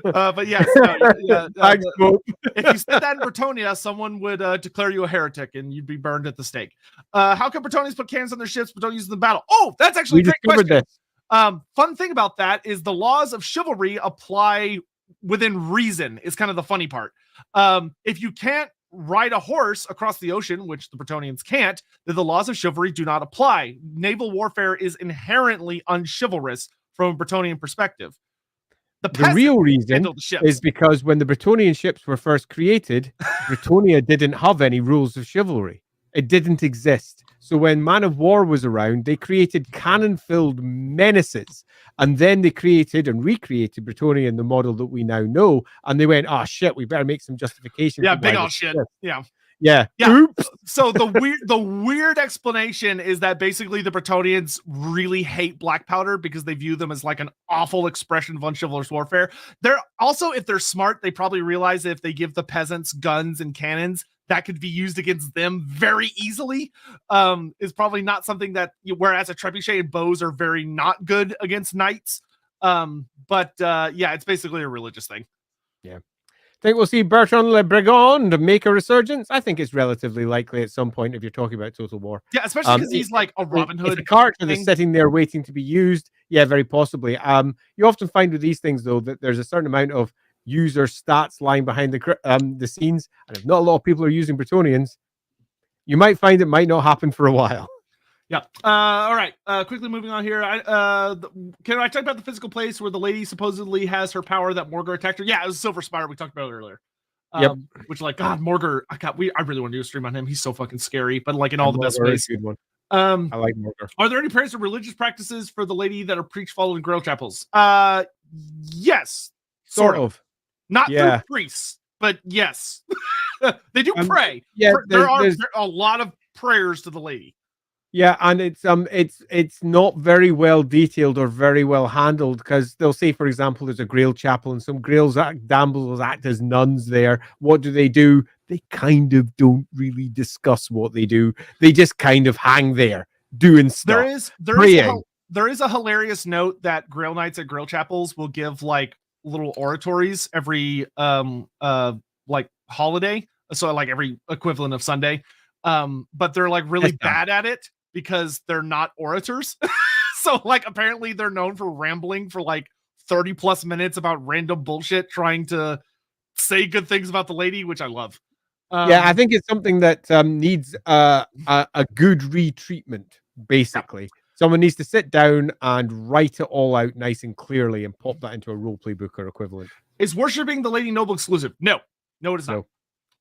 But yes, if you said that in Brettonia, someone would declare you a heretic and you'd be burned at the stake. How can Brettonians put cannons on their ships but don't use them in battle? Oh, that's actually a great question. This. Fun thing about that is the laws of chivalry apply within reason, is kind of the funny part. If you can't ride a horse across the ocean, which the Brettonians can't, then the laws of chivalry do not apply. Naval warfare is inherently unchivalrous from a Brettonian perspective. The real reason is because when the Brettonian ships were first created, Brettonia didn't have any rules of chivalry. It didn't exist. So when Man of War was around, they created cannon-filled menaces. And then they created and recreated Brettonia in the model that we now know. And they went, shit, we better make some justification. Yeah, big old shit. Yeah. Oops. So the weird explanation is that basically the Brettonians really hate black powder because they view them as like an awful expression of unchivalrous warfare. They're also, if they're smart, they probably realize that if they give the peasants guns and cannons, that could be used against them very easily. Is probably not something that, whereas a trebuchet and bows are very not good against knights. But it's basically a religious thing. Yeah. Think we'll see Bertrand Le Breton make a resurgence? I think it's relatively likely at some point if you're talking about Total War. Yeah, especially because he's like a Robin Hood. It's a character that's sitting there waiting to be used. Yeah, very possibly. You often find with these things though that there's a certain amount of user stats lying behind the scenes, and if not a lot of people are using Bretonians, you might find it might not happen for a while. Yeah. All right. Quickly moving on here. Can I talk about the physical place where the lady supposedly has her power that Morgar attacked her? Yeah, it was Silver Spire. We talked about it earlier. Yep. Which, like, God, Morgar. I really want to do a stream on him. He's so fucking scary, but like in all the best ways. Good one. I like Morgar. Are there any prayers or religious practices for the lady that are preached following grail chapels? Yes, sort of. Not through priests, but yes, they do pray. Yeah, there are a lot of prayers to the lady. Yeah, and it's not very well detailed or very well handled, because they'll say, for example, there's a Grail chapel and some Grails Damsels act as nuns there. What do? They kind of don't really discuss what they do. They just kind of hang there doing stuff. There is a hilarious note that Grail Knights at Grail chapels will give like little oratories every like holiday, so like every equivalent of Sunday. But they're like really bad at it because they're not orators. So like apparently they're known for rambling for like 30 plus minutes about random bullshit, trying to say good things about the lady, which I love. Yeah, I think it's something that needs a good retreatment, basically. Yeah. Someone needs to sit down and write it all out nice and clearly and pop that into a roleplay book or equivalent. Is worshipping the Lady Noble exclusive? No, it is not. No.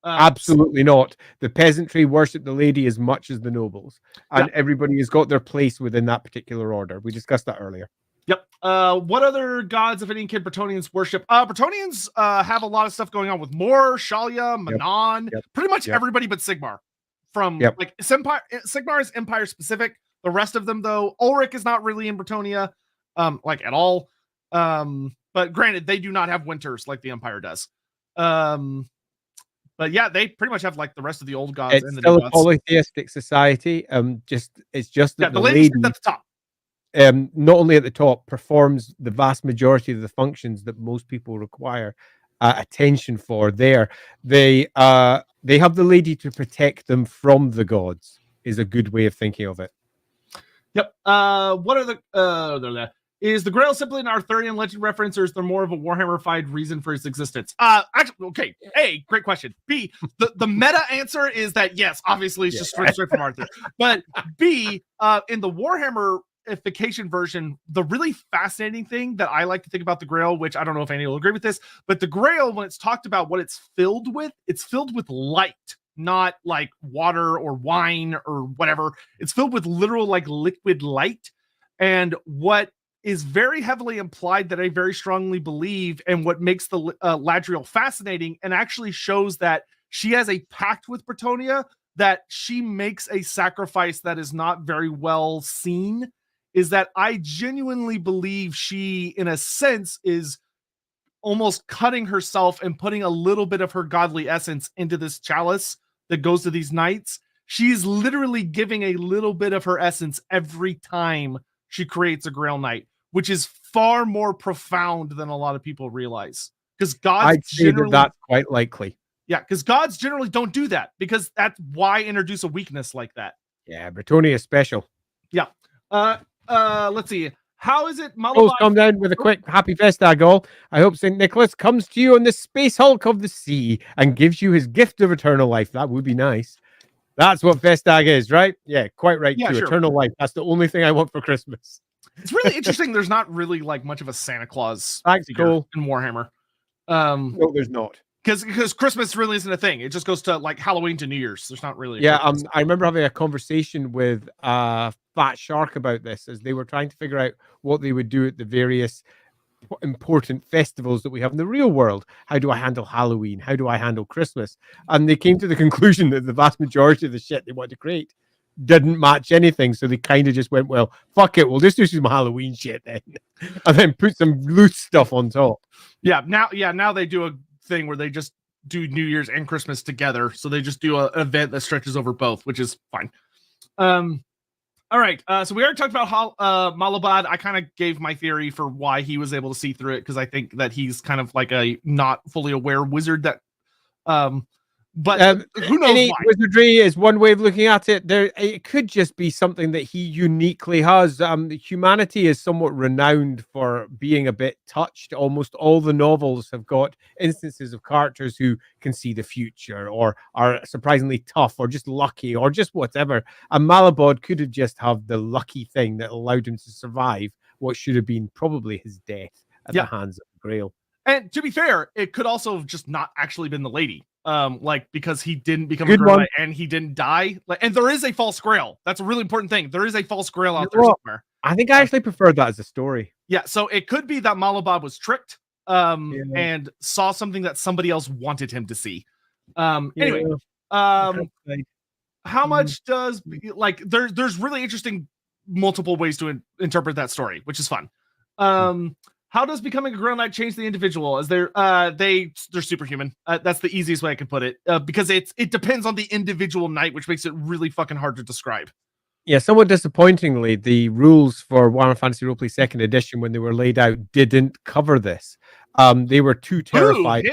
Absolutely not. The peasantry worship the lady as much as the nobles, and everybody has got their place within that particular order. We discussed that earlier. Yep. What other gods, if any, can Bretonians worship? Bretonians have a lot of stuff going on with Mor, Shalia, Manon, pretty much everybody but Sigmar. From like Sigmar is Empire specific. The rest of them, though, Ulrich is not really in Brettonia, like at all. But granted, they do not have winters like the Empire does. But yeah, they pretty much have like the rest of the old gods. It's still a polytheistic society. It's just that the lady at the top. Not only at the top, performs the vast majority of the functions that most people require attention for. There, they have the lady to protect them from the gods. Is a good way of thinking of it. Yep. What are the is the Grail simply an Arthurian legend reference, or is there more of a Warhammer-fied reason for its existence? Actually, okay. A, great question. B, the meta answer is that yes, obviously it's just straight from Arthur. But B, in the Warhammer-ification version, the really fascinating thing that I like to think about the Grail, which I don't know if Andy will agree with this, but the Grail, when it's talked about what it's filled with light. Not like water or wine or whatever. It's filled with literal like liquid light. And what is very heavily implied that I very strongly believe, and what makes the Ladrielle fascinating and actually shows that she has a pact with Brettonia, that she makes a sacrifice that is not very well seen, is that I genuinely believe she, in a sense, is almost cutting herself and putting a little bit of her godly essence into this chalice that goes to these knights. She's literally giving a little bit of her essence every time she creates a Grail Knight, which is far more profound than a lot of people realize. Because gods that's quite likely. Yeah, because gods generally don't do that, because that's why introduce a weakness like that. Yeah, Brettonia is special. Yeah. Let's see. How is it? Malabad come down with a quick happy Festag all. I hope St. Nicholas comes to you on the space hulk of the sea and gives you his gift of eternal life. That would be nice. That's what Festag is, right? Yeah, quite right. Yeah, sure. Eternal life. That's the only thing I want for Christmas. It's really interesting. There's not really like much of a Santa Claus cool. in Warhammer. No, there's not. Because Christmas really isn't a thing. It just goes to like Halloween to New Year's. There's not really. I remember having a conversation with Fat Shark about this as they were trying to figure out what they would do at the various important festivals that we have in the real world. How do I handle Halloween? How do I handle Christmas? And they came to the conclusion that the vast majority of the shit they wanted to create didn't match anything. So they kind of just went, well, fuck it. We'll just do some Halloween shit then. And then put some loose stuff on top. Yeah. Now they do a thing where they just do New Year's and Christmas together. So they just do an event that stretches over both, which is fine. All right. So we already talked about Malabad. I kind of gave my theory for why he was able to see through it, because I think that he's kind of like a not fully aware wizard that But who knows innate why? wizardry is one way of looking at it. It could just be something that he uniquely has. Humanity is somewhat renowned for being a bit touched. Almost all the novels have got instances of characters who can see the future, or are surprisingly tough, or just lucky, or just whatever. And Malabod could have just had the lucky thing that allowed him to survive what should have been probably his death at the hands of the Grail. And to be fair, it could also have just not actually been the lady. Like, because he didn't become Good a Grail one. and he didn't die. And there is a false Grail. That's a really important thing. There is a false Grail out there Well, somewhere. I think I actually prefer that as a story. Yeah, so it could be that Malabod was tricked and saw something that somebody else wanted him to see. Anyway, how much does, like, there's really interesting multiple ways to interpret that story, which is fun. How does becoming a Grail Knight change the individual? As they're superhuman. That's the easiest way I could put it. Because it depends on the individual knight, which makes it really fucking hard to describe. Yeah, somewhat disappointingly, the rules for Warhammer Fantasy Roleplay 2nd Edition, when they were laid out, didn't cover this. They were too terrified.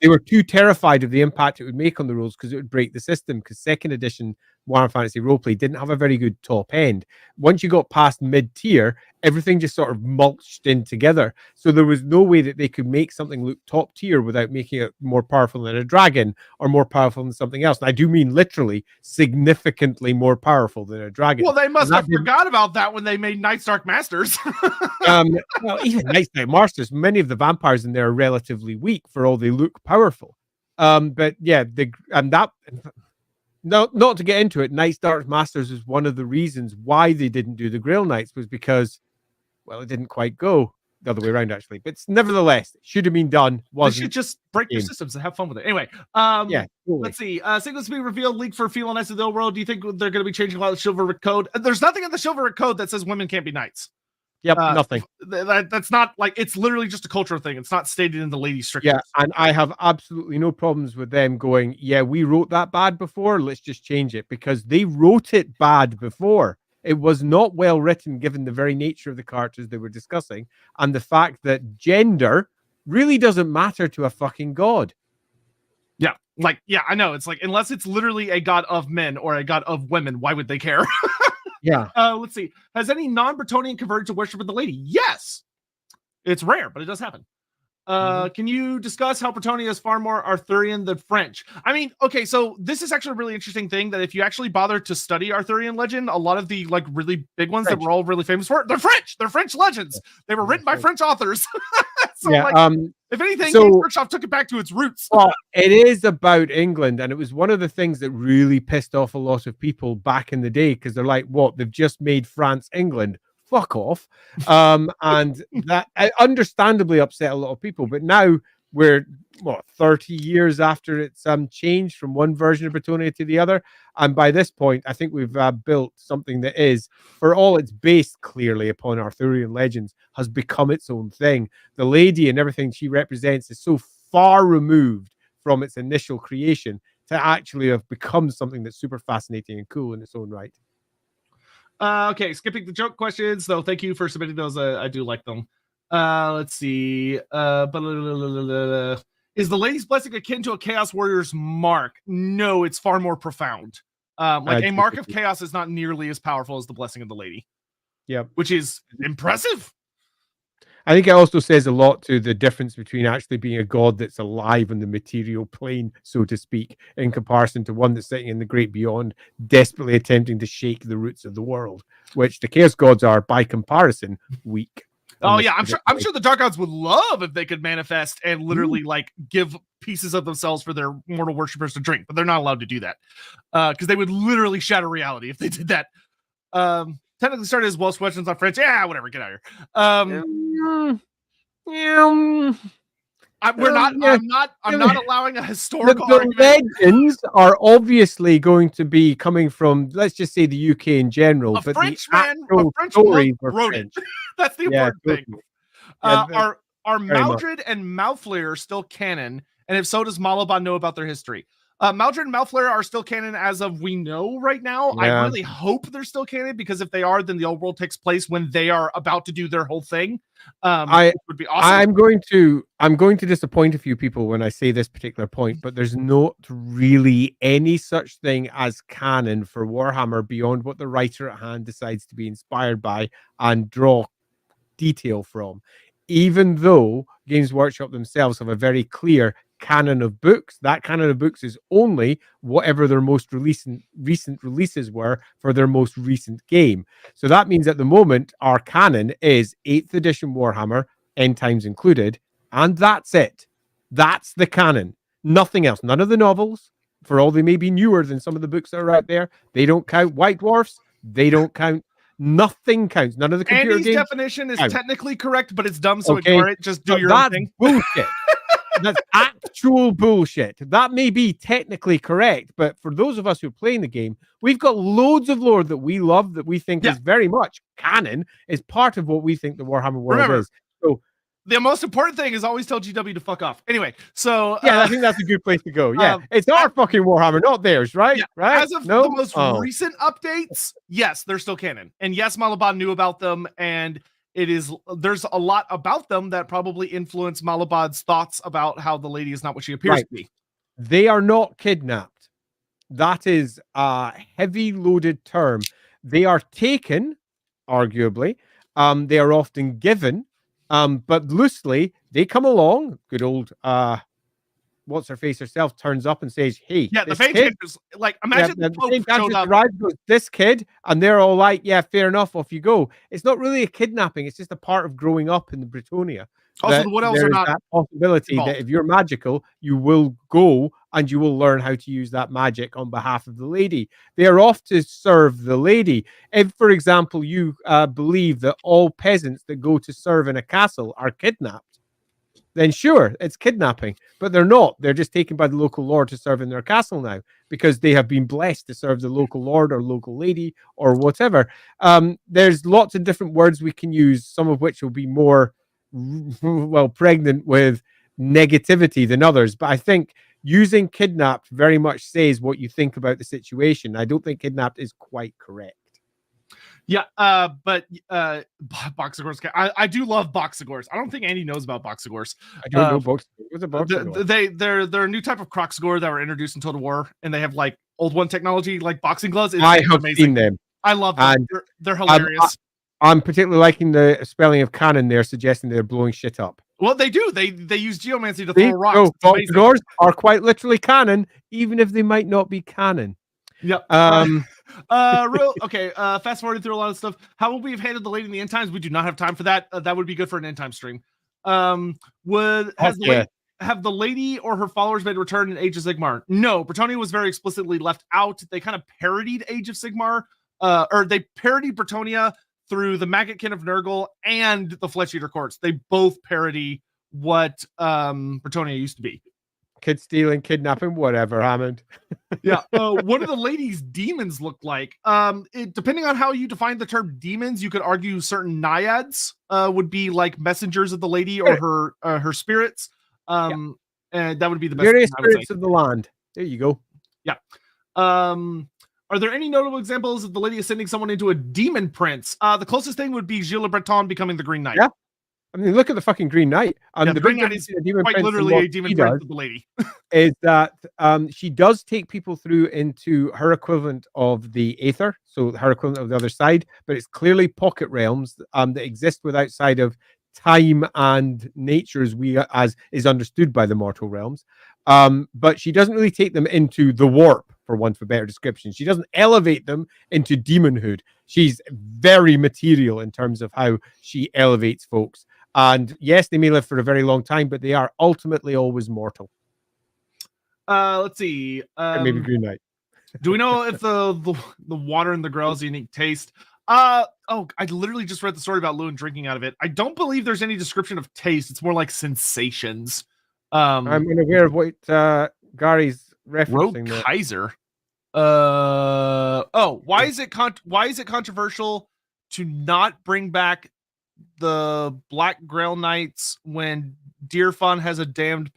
They were too terrified of the impact it would make on the rules because it would break the system. Because 2nd Edition Warhammer Fantasy Roleplay didn't have a very good top end. Once you got past mid-tier, everything just sort of mulched in together. So there was no way that they could make something look top tier without making it more powerful than a dragon or more powerful than something else. And I do mean literally significantly more powerful than a dragon. Well, they must have forgot about that when they made Night's Dark Masters. Well, even Night's Dark Masters, many of the vampires in there are relatively weak for all they look powerful. But yeah, not to get into it, Night's Dark Masters is one of the reasons why they didn't do the Grail Knights, was because, well, it didn't quite go the other way around, actually. But nevertheless, it should have been done. They should just break their systems and have fun with it. Anyway, totally. Let's see. Signals to be revealed, leaked for female knights of the old world. Do you think they're going to be changing a lot of the Chivalric code? There's nothing in the Chivalric code that says women can't be knights. Yep, nothing. That's not, like, it's literally just a cultural thing. It's not stated in the lady strictures. Yeah, and I have absolutely no problems with them going, yeah, we wrote that bad before, let's just change it, because they wrote it bad before. It was not well written, given the very nature of the characters they were discussing, and the fact that gender really doesn't matter to a fucking god. Yeah, like, yeah, I know. It's like, unless it's literally a god of men or a god of women, why would they care? Yeah. Let's see. Has any non-Bretonian converted to worship of the lady? Yes. It's rare, but it does happen. Can you discuss how Brettonia is far more Arthurian than French? I mean, okay, so this is actually a really interesting thing, that if you actually bother to study Arthurian legend, a lot of the, like, really big ones that we're all really famous for, they're French. They're French legends. They were written by French authors. So, yeah, like, if anything, Games Workshop took it back to its roots. Well, it is about England, and it was one of the things that really pissed off a lot of people back in the day, because they're like, what, they've just made France England? Fuck off. And that understandably upset a lot of people. But now we're 30 years after it's changed from one version of Brettonia to the other, and by this point I think we've built something that is, for all it's based clearly upon Arthurian legends, has become its own thing. The lady and everything she represents is so far removed from its initial creation to actually have become something that's super fascinating and cool in its own right. Okay, skipping the joke questions, though. Thank you for submitting those. I do like them. Let's see. Is the lady's blessing akin to a Chaos Warrior's mark? No, it's far more profound. Like, a mark of chaos is not nearly as powerful as the blessing of the lady. Yeah, which is impressive. I think it also says a lot to the difference between actually being a god that's alive on the material plane, so to speak, in comparison to one that's sitting in the great beyond, desperately attempting to shake the roots of the world, which the chaos gods are, by comparison, weak. Oh yeah, I'm sure the dark gods would love if they could manifest and literally like give pieces of themselves for their mortal worshippers to drink, but they're not allowed to do that because they would literally shatter reality if they did that. Technically started as Welsh questions on French. Yeah, whatever. Get out of here. I'm not allowing a historical argument. Legends are obviously going to be coming from, let's just say, the UK in general. A but French the man, a French stories wrote French. it. That's the important thing. Yeah, are Maldred and Malfleer still canon? And if so, does Malaban know about their history? Maldred and Malflare are still canon as of we know right now. Yeah. I really hope they're still canon, because if they are, then the old world takes place when they are about to do their whole thing. Which would be awesome. I'm going to disappoint a few people when I say this particular point, but there's not really any such thing as canon for Warhammer beyond what the writer at hand decides to be inspired by and draw detail from. Even though Games Workshop themselves have a very clear canon of books, that canon of books is only whatever their most recent releases were for their most recent game. So that means at the moment our canon is 8th edition Warhammer, End Times included, and that's it. That's the canon. Nothing else. None of the novels, for all they may be newer than some of the books that are out there. They don't count. White Dwarfs, they don't count. Nothing counts. None of the computer Andy's games definition is count. technically correct, but it's dumb, so ignore it. Just do your own That's thing. bullshit. That's actual bullshit. That may be technically correct, but for those of us who are playing the game, we've got loads of lore that we love, that we think is very much canon, is part of what we think the Warhammer world is. So the most important thing is always tell GW to fuck off. Anyway, so I think that's a good place to go. Yeah, it's our fucking Warhammer, not theirs, right? Yeah, right? As of the most recent updates, yes, they're still canon, and yes, Malabad knew about them, and there's a lot about them that probably influence Malabad's thoughts about how the lady is not what she appears to be. They are not kidnapped. That is a heavy loaded term. They are taken, arguably. They are often given, but loosely they come along. Good old what's her face herself turns up and says, "Hey, yeah, the Fey Enchantress, like imagine the Pope showed up. Arrives, goes, this kid," and they're all like, "Yeah, fair enough, off you go." It's not really a kidnapping; it's just a part of growing up in the Brettonia. Also, the Wood Elves are not that possibility involved. that if you're magical, you will go and you will learn how to use that magic on behalf of the lady. They are off to serve the lady. If, for example, you believe that all peasants that go to serve in a castle are kidnapped, then sure, it's kidnapping. But they're not. They're just taken by the local lord to serve in their castle now because they have been blessed to serve the local lord or local lady or whatever. There's lots of different words we can use, some of which will be more pregnant with negativity than others. But I think using kidnapped very much says what you think about the situation. I don't think kidnapped is quite correct. Yeah, but Boxagors. I do love Boxagors. I don't think Andy knows about Boxagors. I don't know Boxagors. What's a Boxagor? They're a new type of Croxagor that were introduced in Total War, and they have like old one technology, like boxing gloves. It's I have amazing. seen them. I love them. They're hilarious. I'm particularly liking the spelling of canon there, suggesting they're blowing shit up. Well, they do. They use geomancy to throw rocks. So Boxagors are quite literally canon, even if they might not be canon. Yep. Fast forwarding through a lot of stuff. How would we have handled the lady in the end times? We do not have time for that. That would be good for an end time stream. Have the lady or her followers made a return in Age of Sigmar? No, Brettonia was very explicitly left out. They kind of parodied Age of Sigmar, or they parodied Brettonia through the Maggotkin of Nurgle and the Flesh Eater Courts. They both parody what Brettonia used to be. Kid stealing, kidnapping, whatever, Hammond. Yeah. What do the ladies' demons look like? Depending on how you define the term demons, you could argue certain naiads would be like messengers of the lady or her spirits. And that would be the best. Various spirits of the land. There you go. Yeah. Are there any notable examples of the lady ascending someone into a demon prince? The closest thing would be Gilles le Breton becoming the Green Knight. Yeah. I mean, look at the fucking Green Knight. The Green Knight is quite literally a demon prince of the lady. Is that she does take people through into her equivalent of the Aether, so her equivalent of the other side, but it's clearly pocket realms that exist outside of time and nature as is understood by the mortal realms. But she doesn't really take them into the warp, for want of a better description. She doesn't elevate them into demonhood. She's very material in terms of how she elevates folks. And yes, they may live for a very long time, but they are ultimately always mortal. Let's see. Maybe Green Knight. Do we know if the water in the grail is a unique taste? I literally just read the story about Lewin drinking out of it. I don't believe there's any description of taste. It's more like sensations. I'm unaware of what Gary's referencing. Rogue Kaiser. Why is it controversial to not bring back the Black Grail Knights when Deerfun has a damned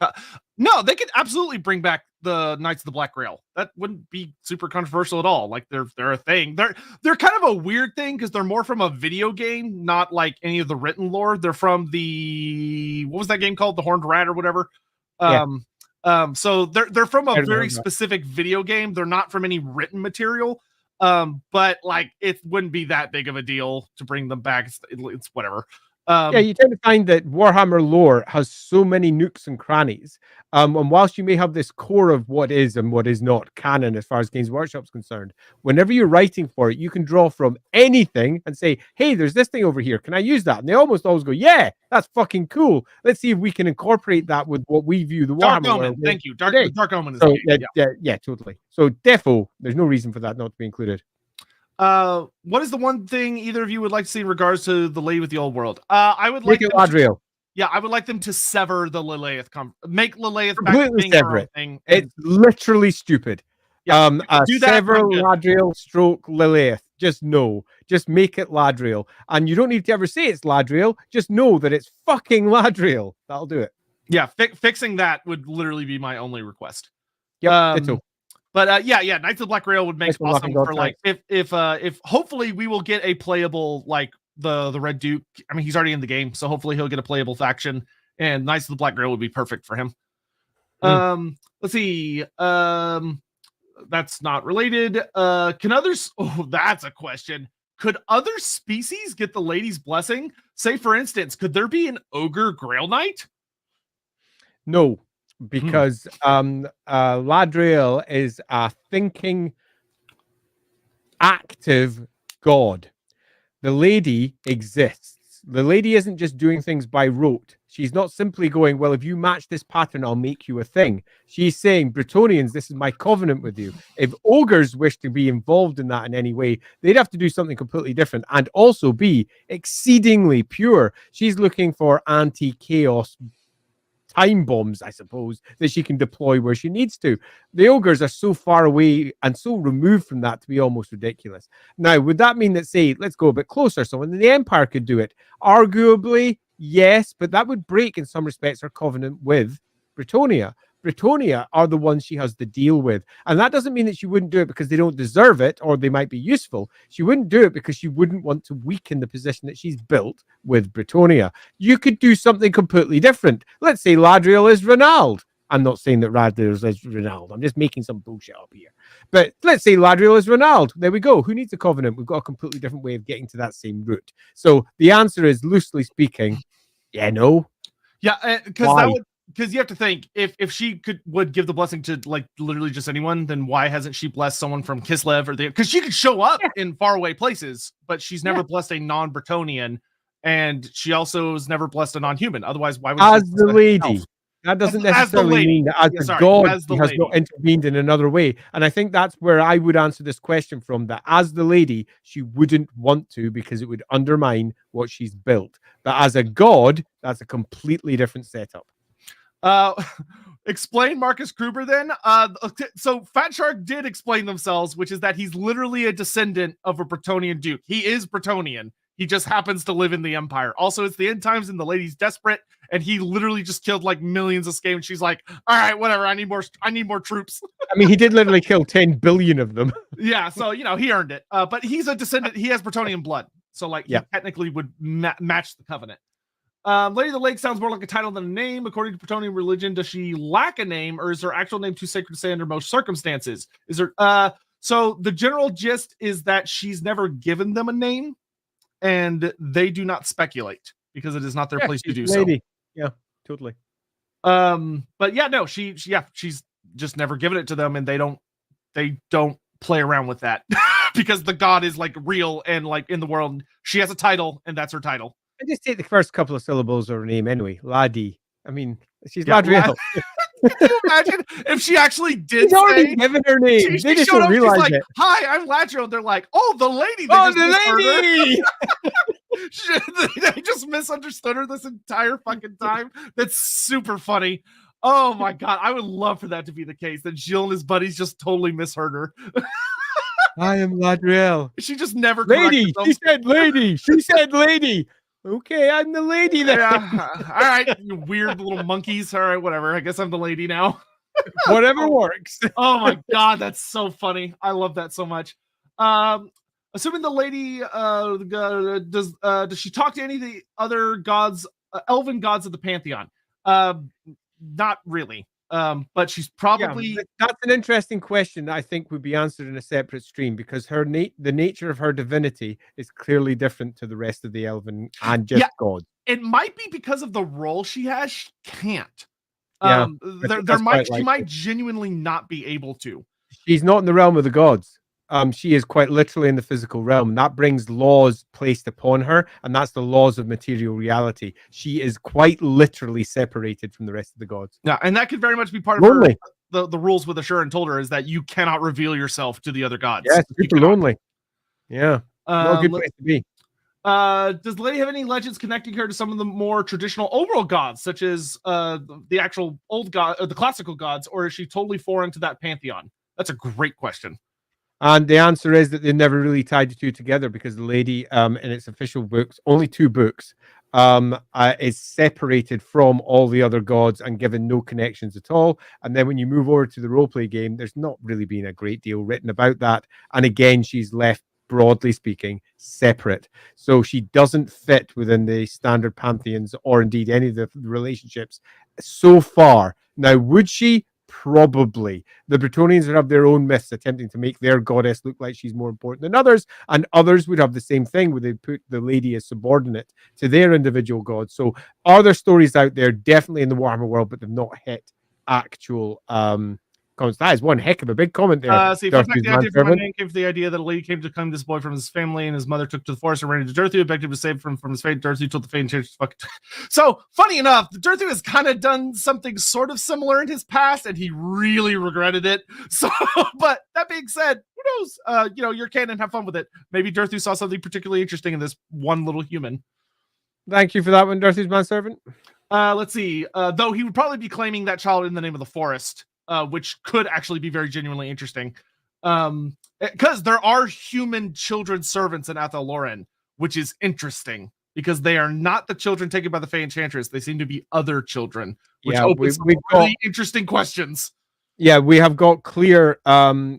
No, they could absolutely bring back the Knights of the Black Grail. That wouldn't be super controversial at all. Like they're a thing. They're kind of a weird thing because they're more from a video game, not like any of the written lore. They're from the what was that game called? The Horned Rat or whatever. Yeah. So they're from a very specific video game. They're not from any written material. But like it wouldn't be that big of a deal to bring them back. It's whatever. Yeah, you tend to find that Warhammer lore has so many nooks and crannies. And whilst you may have this core of what is and what is not canon as far as Games Workshop's concerned, whenever you're writing for it, you can draw from anything and say, hey, there's this thing over here. Can I use that? And they almost always go, yeah, that's fucking cool. Let's see if we can incorporate that with what we view the Dark Warhammer Omen. world. Thank you. Dark Omen is so, yeah, yeah, totally. So defo, there's no reason for that not to be included. What is the one thing either of you would like to see in regards to the Lady with the Old World? I would like Ladrielle. Yeah, I would like them to sever the Lilith. Make Lilith completely separate. Thing. It's literally stupid. Yeah, do that. Sever Ladrielle stroke Lilith. Just make it Ladrielle, and you don't need to ever say it's Ladrielle. Just know that it's fucking Ladrielle. That'll do it. Yeah, fixing that would literally be my only request. Yeah, but yeah, Knights of the Black Grail would make awesome for like if hopefully we will get a playable like the Red Duke. I mean, he's already in the game, so hopefully he'll get a playable faction, and Knights of the Black Grail would be perfect for him. Let's see. That's not related. Can others? Oh, that's a question. Could other species get the Lady's blessing? Say, for instance, could there be an ogre Grail Knight? No. Because Ladrielle is a thinking, active god. The lady exists. The lady isn't just doing things by rote. She's not simply going, well, if you match this pattern, I'll make you a thing. She's saying, Brettonians, this is my covenant with you. If ogres wish to be involved in that in any way, they'd have to do something completely different and also be exceedingly pure. She's looking for anti-chaos time bombs, I suppose, that she can deploy where she needs to. The ogres are so far away and so removed from that to be almost ridiculous. Now, would that mean that, say, let's go a bit closer, someone in the Empire could do it? Arguably, yes, but that would break, in some respects, her covenant with Brettonia. Brettonia are the ones she has to deal with. And that doesn't mean that she wouldn't do it because they don't deserve it or they might be useful. She wouldn't do it because she wouldn't want to weaken the position that she's built with Brettonia. You could do something completely different. Let's say Ladrielle is Renald. I'm not saying that Ladrielle is Renald. I'm just making some bullshit up here. But let's say Ladrielle is Renald. There we go. Who needs a covenant? We've got a completely different way of getting to that same route. So the answer is, loosely speaking, yeah, no. Yeah, because you have to think if she would give the blessing to like literally just anyone, then why hasn't she blessed someone from Kislev or because she could show up in faraway places, but she's never blessed a non-Brettonian, and she also has never blessed a non-human. Otherwise, why would as the lady? That doesn't necessarily mean that as the god has not intervened in another way. And I think that's where I would answer this question from, that as the lady, she wouldn't want to because it would undermine what she's built. But as a god, that's a completely different setup. Explain Marcus Kruber then. So Fat Shark did explain themselves, which is that he's literally a descendant of a Brettonian duke. He is Brettonian. He just happens to live in the Empire. Also, it's the end times and the lady's desperate, and he literally just killed like millions of scum. She's like, all right, whatever. I need more troops. I mean, he did literally kill 10 billion of them. Yeah, so he earned it. But he's a descendant. He has Brettonian blood, so like he technically would match the covenant. Lady of the Lake sounds more like a title than a name. According to Brettonian religion, does she lack a name, or is her actual name too sacred to say under most circumstances? Is there? So the general gist is that she's never given them a name, and they do not speculate because it is not their place to do so. Yeah, totally. But yeah, no, she's just never given it to them, and they don't play around with that because the god is like real and like in the world. She has a title, and that's her title. I just take the first couple of syllables of her name anyway. Laddie. I mean, she's Ladrielle. Can you imagine if she actually did? She's already given her name. They just don't realize like, it. Hi, I'm Ladrielle. They're like, oh, the lady. They just misunderstood her this entire fucking time. That's super funny. Oh my god, I would love for that to be the case. That Gilles and his buddies just totally misheard her. I am Ladrielle. She just never. Lady. She said lady. She said lady. Okay, I'm the lady then. Yeah. All right, you weird little monkeys. All right, whatever. I guess I'm the lady now. Whatever works. Oh my god, that's so funny. I love that so much. Assuming the lady does she talk to any of the other gods, elven gods of the pantheon? Not really. But she's probably That's an interesting question that I think would be answered in a separate stream, because the nature of her divinity is clearly different to the rest of the elven and just gods. It might be because of the role she has. She can't. Yeah, She might genuinely not be able to. She's not in the realm of the gods. She is quite literally in the physical realm, and that brings laws placed upon her, and that's the laws of material reality. She is quite literally separated from the rest of the gods. Yeah, and that could very much be part of her, the rules with Ashur and told her is that you cannot reveal yourself to the other gods. Yeah, super lonely. Yeah, not a good place to be. Does the lady have any legends connecting her to some of the more traditional overworld gods, such as the actual old god, the classical gods, or is she totally foreign to that pantheon? That's a great question. And the answer is that they never really tied the two together, because the lady, in its official books, only 2 books, is separated from all the other gods and given no connections at all. And then when you move over to the roleplay game, there's not really been a great deal written about that. And again, she's left, broadly speaking, separate. So she doesn't fit within the standard pantheons or indeed any of the relationships so far. Now, would she? Probably. The Brettonians would have their own myths attempting to make their goddess look like she's more important than others, and others would have the same thing where they put the lady as subordinate to their individual gods. So are there stories out there, definitely in the Warhammer world, but they've not hit actual comments. That is one heck of a big comment there. See, fun fact, the idea for my name came from the idea that a lady came to claim this boy from his family, and his mother took to the forest and ran into Durthu, begged him to save him from his fate. Durthu told the Fey Enchantress fuck. So, funny enough, Durthu has kind of done something sort of similar in his past, and he really regretted it. So, but that being said, who knows? You're canon, have fun with it. Maybe Durthu saw something particularly interesting in this one little human. Thank you for that one, Durthu's manservant. Let's see. Though he would probably be claiming that child in the name of the forest. Which could actually be very genuinely interesting. Because there are human children servants in Athel Loren, which is interesting because they are not the children taken by the Fey Enchantress. They seem to be other children, which opens really interesting questions. Yeah, we have got clear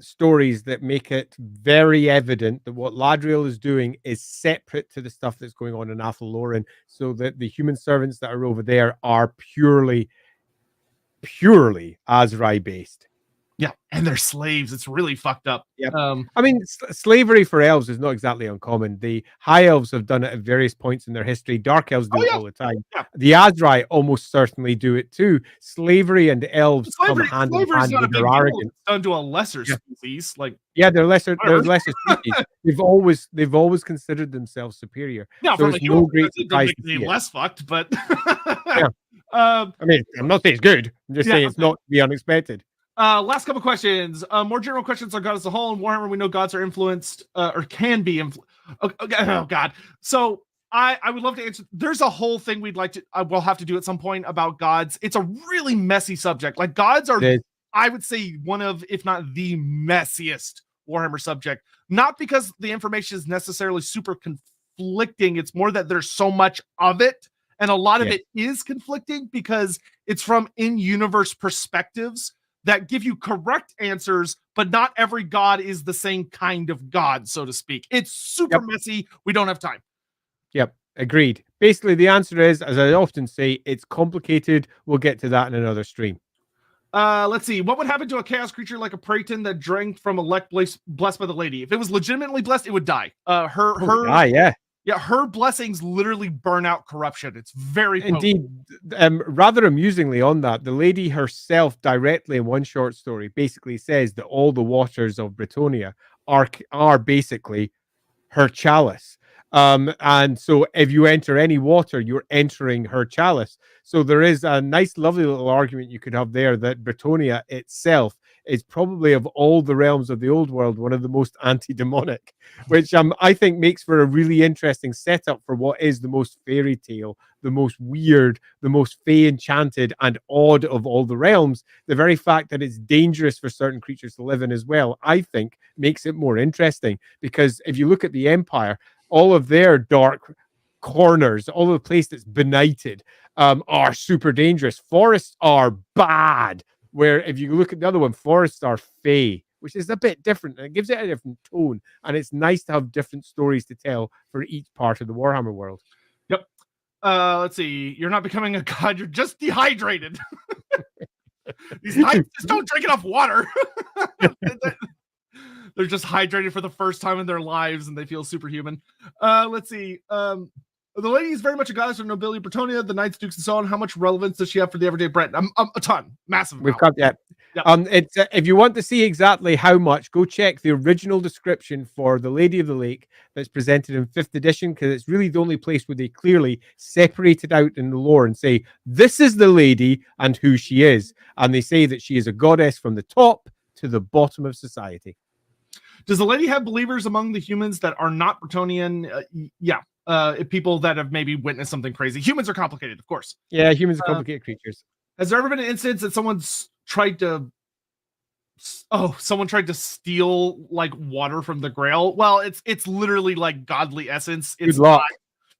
stories that make it very evident that what Ladrielle is doing is separate to the stuff that's going on in Athel Loren, so that the human servants that are over there are purely Azrai based. Yeah, and they're slaves. It's really fucked up. Yep. I mean, slavery for elves is not exactly uncommon. The high elves have done it at various points in their history. Dark elves do it all the time. Yeah. The Azrai almost certainly do it too. Slavery and elves come hand in hand with their arrogance. It's done to a lesser species, they're lesser species. They've always considered themselves superior. Yeah, so it's no great surprise to see less fucked, but yeah. I mean, I'm not saying it's good. I'm just saying it's not to be unexpected. Last couple questions. More general questions on God as a whole. In Warhammer, we know gods are influenced or can be influenced. Oh, God. So I would love to answer. There's a whole thing we'd like to, we'll have to do at some point about gods. It's a really messy subject. Like, gods are, I would say, one of, if not the messiest Warhammer subject. Not because the information is necessarily super conflicting. It's more that there's so much of it. And a lot of it is conflicting because it's from in-universe perspectives that give you correct answers, but not every god is the same kind of god, so to speak. It's super messy. We don't have time. Yep, agreed. Basically, the answer is, as I often say, it's complicated. We'll get to that in another stream. Let's see. What would happen to a chaos creature like a Praeton that drank from a lek blessed by the lady? If it was legitimately blessed, it would die. Her blessings literally burn out corruption. It's very indeed. Rather amusingly on that, the lady herself directly in one short story basically says that all the waters of Brettonia are basically her chalice. And so if you enter any water, you're entering her chalice. So there is a nice, lovely little argument you could have there that Brettonia itself is probably, of all the realms of the old world, one of the most anti-demonic, which I think makes for a really interesting setup for what is the most fairy tale, the most weird, the most fey enchanted and odd of all the realms. The very fact that it's dangerous for certain creatures to live in as well, I think, makes it more interesting. Because if you look at the Empire, all of their dark corners, all the place that's benighted, are super dangerous. Forests are bad. Where if you look at the other one, forests are fey, which is a bit different, and it gives it a different tone. And it's nice to have different stories to tell for each part of the Warhammer world. Yep. Let's see. You're not becoming a god. You're just dehydrated. These knights just don't drink enough water. They're just hydrated for the first time in their lives, and they feel superhuman. Let's see. The lady is very much a goddess of nobility, Brettonia, the knights, dukes, and so on. How much relevance does she have for the everyday Bret? A ton, massive. We've got that. Yeah. It's if you want to see exactly how much, go check the original description for the Lady of the Lake that's presented in 5th edition, because it's really the only place where they clearly separate it out in the lore and say this is the lady and who she is, and they say that she is a goddess from the top to the bottom of society. Does the lady have believers among the humans that are not Brettonian? Yeah. People that have maybe witnessed something crazy. Humans are complicated, of course. Yeah, humans are complicated creatures. Has there ever been an instance that someone's tried to steal like water from the grail? Well, it's literally like godly essence. It's good luck.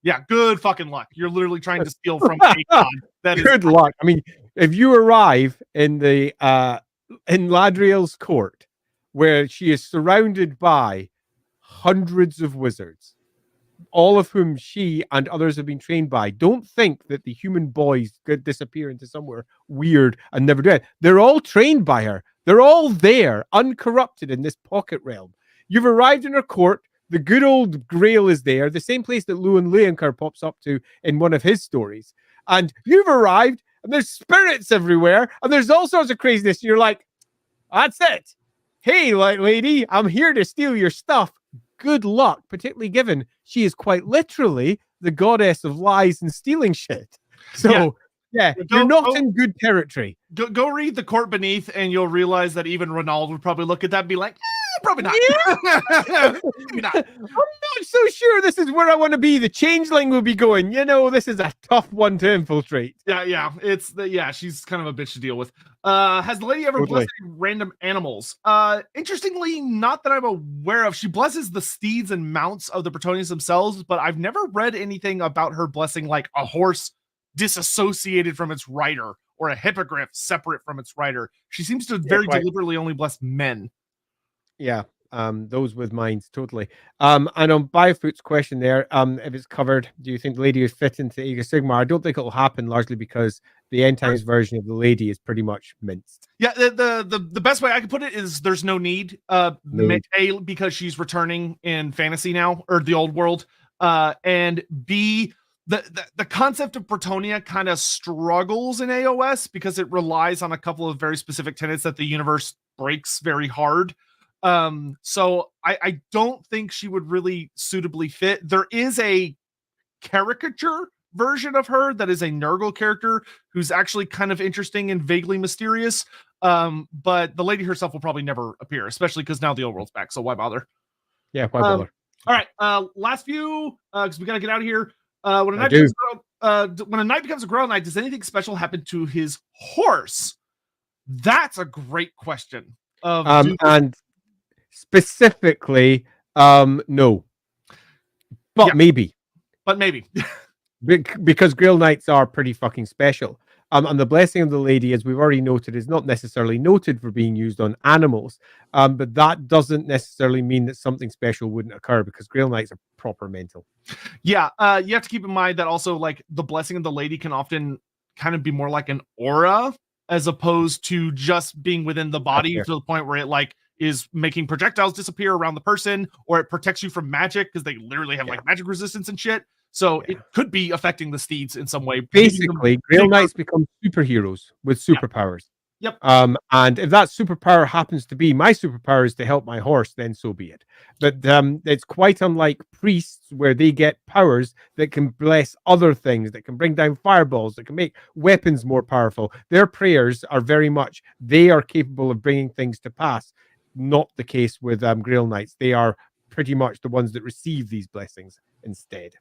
Yeah, good fucking luck. You're literally trying to steal from a god. That good luck. I mean, if you arrive in the in Ladrielle's court, where she is surrounded by hundreds of wizards, all of whom she and others have been trained by, don't think that the human boys could disappear into somewhere weird and never do it. They're all trained by her. They're all there, uncorrupted in this pocket realm. You've arrived in her court. The good old grail is there, the same place that Lewin Leoncar pops up to in one of his stories. And you've arrived, and there's spirits everywhere, and there's all sorts of craziness. And you're like, that's it. Hey, lady, I'm here to steal your stuff. Good luck, particularly given she is quite literally the goddess of lies and stealing shit. So, yeah, you're not in good territory. Go read The Court Beneath, and you'll realize that even Ronald would probably look at that and be like, probably not. Yeah. Maybe not. I'm not so sure this is where I want to be. The changeling will be going, this is a tough one to infiltrate. Yeah. She's kind of a bitch to deal with. Has the lady ever blessed random animals? Interestingly, not that I'm aware of. She blesses the steeds and mounts of the Brettonians themselves, but I've never read anything about her blessing like a horse disassociated from its rider or a hippogriff separate from its rider. She seems to deliberately only bless men. Yeah, those with minds, totally. And on Biofoot's question there, if it's covered, do you think the lady is fit into Age of Sigmar? I don't think it'll happen, largely because the end times version of the lady is pretty much minced. Yeah, the best way I could put it is there's no need. A, because she's returning in fantasy now, or the old world, and B, the concept of Brettonia kind of struggles in AOS because it relies on a couple of very specific tenets that the universe breaks very hard. So I don't think she would really suitably fit. There is a caricature version of her that is a Nurgle character who's actually kind of interesting and vaguely mysterious. But the lady herself will probably never appear, especially because now the old world's back. So why bother? Yeah, why bother? All right, last few because we gotta get out of here. When a knight becomes a Grail Knight, does anything special happen to his horse? That's a great question. And specifically, no, but maybe. Because Grail Knights are pretty fucking special. And the blessing of the lady, as we've already noted, is not necessarily noted for being used on animals. But that doesn't necessarily mean that something special wouldn't occur, because Grail Knights are proper mental. Yeah, you have to keep in mind that also, like, the blessing of the lady can often kind of be more like an aura, as opposed to just being within the body to the point where it like is making projectiles disappear around the person, or it protects you from magic because they literally have like magic resistance and shit. So it could be affecting the steeds in some way. Basically, Grail Knights become superheroes with superpowers. Yep. And if that superpower happens to be my superpower is to help my horse, then so be it. But it's quite unlike priests, where they get powers that can bless other things, that can bring down fireballs, that can make weapons more powerful. Their prayers are very much, they are capable of bringing things to pass. Not the case with Grail Knights. They are pretty much the ones that receive these blessings instead.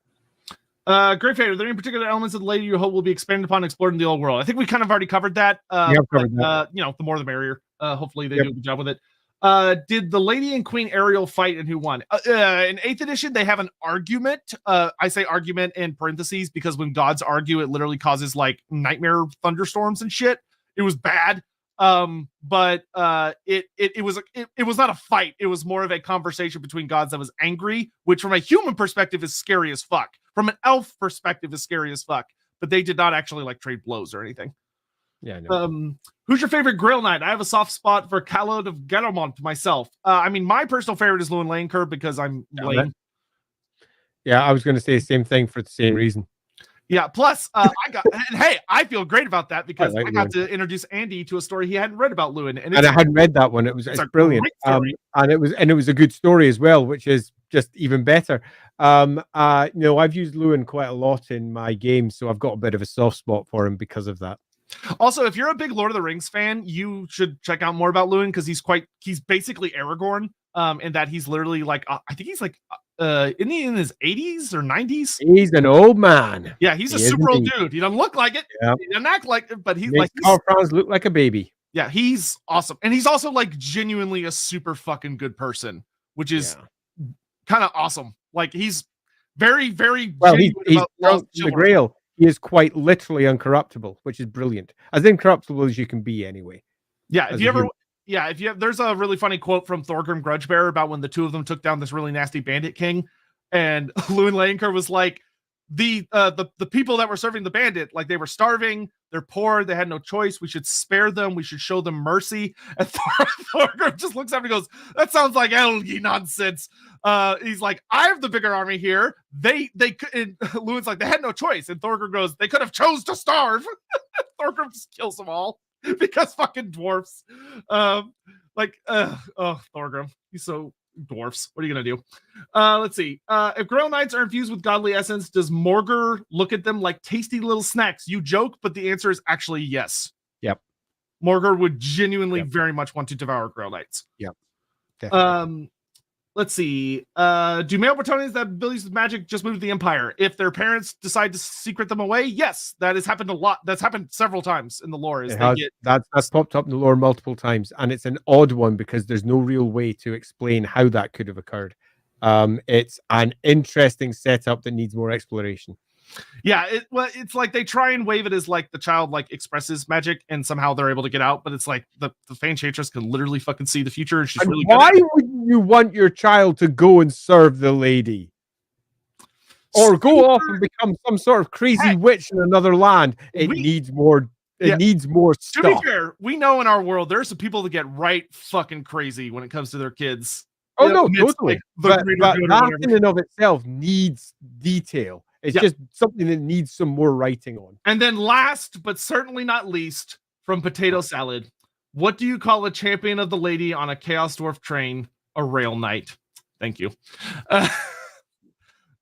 Great Fate, are there any particular elements of the lady you hope will be expanded upon and explored in the old world? I think we kind of already covered that. We have covered that. The more the merrier. Hopefully they do a good job with it. Did the Lady and Queen Ariel fight and who won? In 8th edition, they have an argument. I say argument in parentheses because when gods argue, it literally causes like nightmare thunderstorms and shit. It was bad. But it was not a fight. It was more of a conversation between gods that was angry, which from a human perspective is scary as fuck. From an elf perspective is scary as fuck. But they did not actually like trade blows or anything. Yeah, I know. Who's your favorite Grail Knight? I have a soft spot for Callot of Garamont myself. I mean, my personal favorite is Lewin Laneker because I'm lame. Yeah, I was going to say the same thing for the same reason. Yeah, plus, I feel great about that because I got to introduce Andy to a story he hadn't read about Lewin. And I hadn't read that one. It's brilliant. And it was a good story as well, which is just even better. I've used Lewin quite a lot in my games, so I've got a bit of a soft spot for him because of that. Also, if you're a big Lord of the Rings fan, you should check out more about Lewin because he's basically Aragorn, in that he's literally like, I think he's like, isn't he in his 80s or 90s? He's an old man. Yeah, he's a super old dude. He doesn't look like it. Yep. He doesn't act like it, but he's like Carl Franz look like a baby. Yeah, he's awesome. And he's also like genuinely a super fucking good person, which is kind of awesome. Like he's very, very he's the Grail. He is quite literally uncorruptible, which is brilliant. As incorruptible as you can be anyway. Yeah, there's a really funny quote from Thorgrim Grudgebearer about when the two of them took down this really nasty bandit king, and Lewin Laneker was like, the people that were serving the bandit, like they were starving, they're poor, they had no choice, we should spare them, we should show them mercy. And Thorgrim just looks up and goes, that sounds like Elgi nonsense. He's like, I have the bigger army here. They could. Lewin's like, they had no choice, and Thorgrim goes, they could have chose to starve. Thorgrim just kills them all because fucking dwarfs. Thorgrim, he's so dwarfs. What are you gonna do? Let's see. If Grail Knights are infused with godly essence, does Morgr look at them like tasty little snacks? You joke, but the answer is actually yes. Yep. Morgr would genuinely very much want to devour Grail Knights. Yep. Definitely. Let's see. Do male Brettonians that have abilities with magic just move to the Empire? If their parents decide to secret them away, yes, that has happened a lot. That's happened several times in the lore. That's popped up in the lore multiple times, and it's an odd one because there's no real way to explain how that could have occurred. It's an interesting setup that needs more exploration. Yeah, it's like they try and wave it as like the child like expresses magic and somehow they're able to get out, but it's like the Fey Enchantress can literally fucking see the future and she's really good. Why would you want your child to go and serve the lady? Or go off and become some sort of crazy witch in another land? It needs more. It needs more stuff. To be fair, we know in our world there are some people that get right fucking crazy when it comes to their kids. Oh no, totally. But that in and of itself needs detail. It's just something that needs some more writing on. And then last, but certainly not least, from Potato Salad, what do you call a champion of the lady on a Chaos Dwarf train? A Rail Knight. Thank you.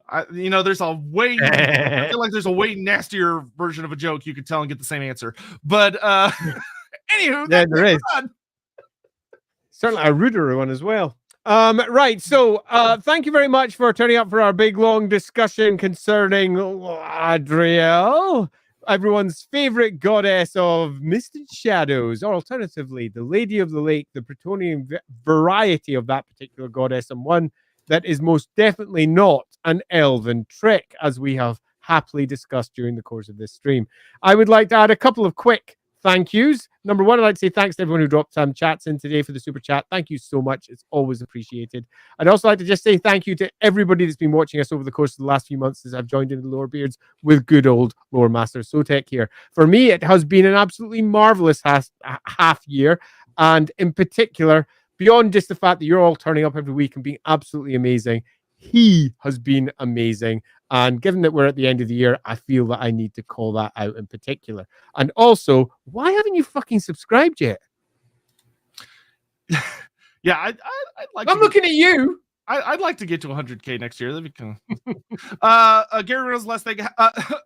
There's a way, I feel like there's a way nastier version of a joke you could tell and get the same answer. But anywho, there is. Certainly a ruder one as well. Right, so thank you very much for turning up for our big long discussion concerning Ladrielle, everyone's favorite goddess of mist and shadows, or alternatively the Lady of the Lake, the Brettonian variety of that particular goddess, and one that is most definitely not an elven trick, as we have happily discussed during the course of this stream. I would like to add a couple of quick thank yous. Number one, I'd like to say thanks to everyone who dropped some chats in today for the super chat. Thank you so much. It's always appreciated. I'd also like to just say thank you to everybody that's been watching us over the course of the last few months since I've joined in the Lorebeards with good old Loremaster of Sotek here. For me, it has been an absolutely marvelous half year. And in particular, beyond just the fact that you're all turning up every week and being absolutely amazing, he has been amazing. And given that we're at the end of the year, I feel that I need to call that out in particular. And also, why haven't you fucking subscribed yet? Yeah, I'd like. I'm looking at you. I'd like to get to 100K next year. That'd be kind of. Gary Rose last thing.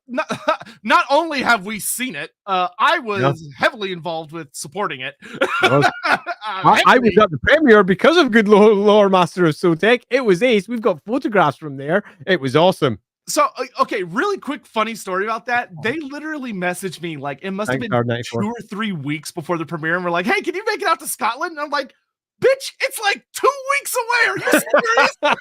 Not only have we seen it, I was heavily involved with supporting it. I was at the premiere because of good Loremaster of Sotek. It was ace. We've got photographs from there. It was awesome. So, okay, really quick, funny story about that. They literally messaged me, like, it must have been 2 or 3 weeks before the premiere, and we're like, hey, can you make it out to Scotland? And I'm like, bitch, it's like 2 weeks away. Are you serious? No,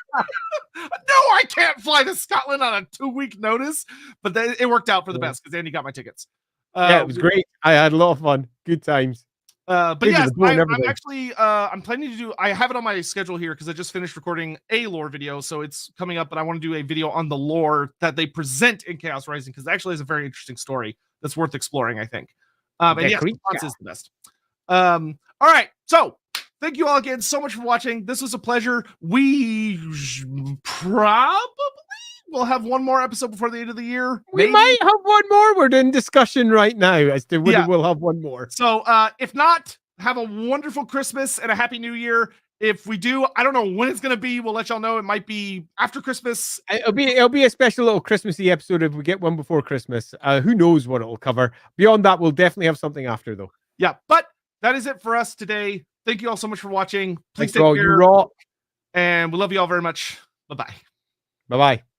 I can't fly to Scotland on a 2-week notice. But it worked out for the best because Andy got my tickets. Yeah, it was great. I had a lot of fun. Good times. But yes, I'm actually I'm planning to do. I have it on my schedule here because I just finished recording a lore video, so it's coming up. But I want to do a video on the lore that they present in Chaos Rising because it actually is a very interesting story that's worth exploring. I think. And yes, response is the best. All right, so thank you all again so much for watching. This was a pleasure. We probably will have one more episode before the end of the year. We might have one more. We're in discussion right now as to whether we'll have one more. So if not, have a wonderful Christmas and a happy New Year. If we do, I don't know when it's gonna be. We'll let y'all know. It might be after Christmas. It'll be a special little Christmassy episode if we get one before Christmas. Who knows what it'll cover? Beyond that, we'll definitely have something after though. Yeah, but that is it for us today. Thank you all so much for watching. Please take care. And we love you all very much. Bye-bye. Bye-bye.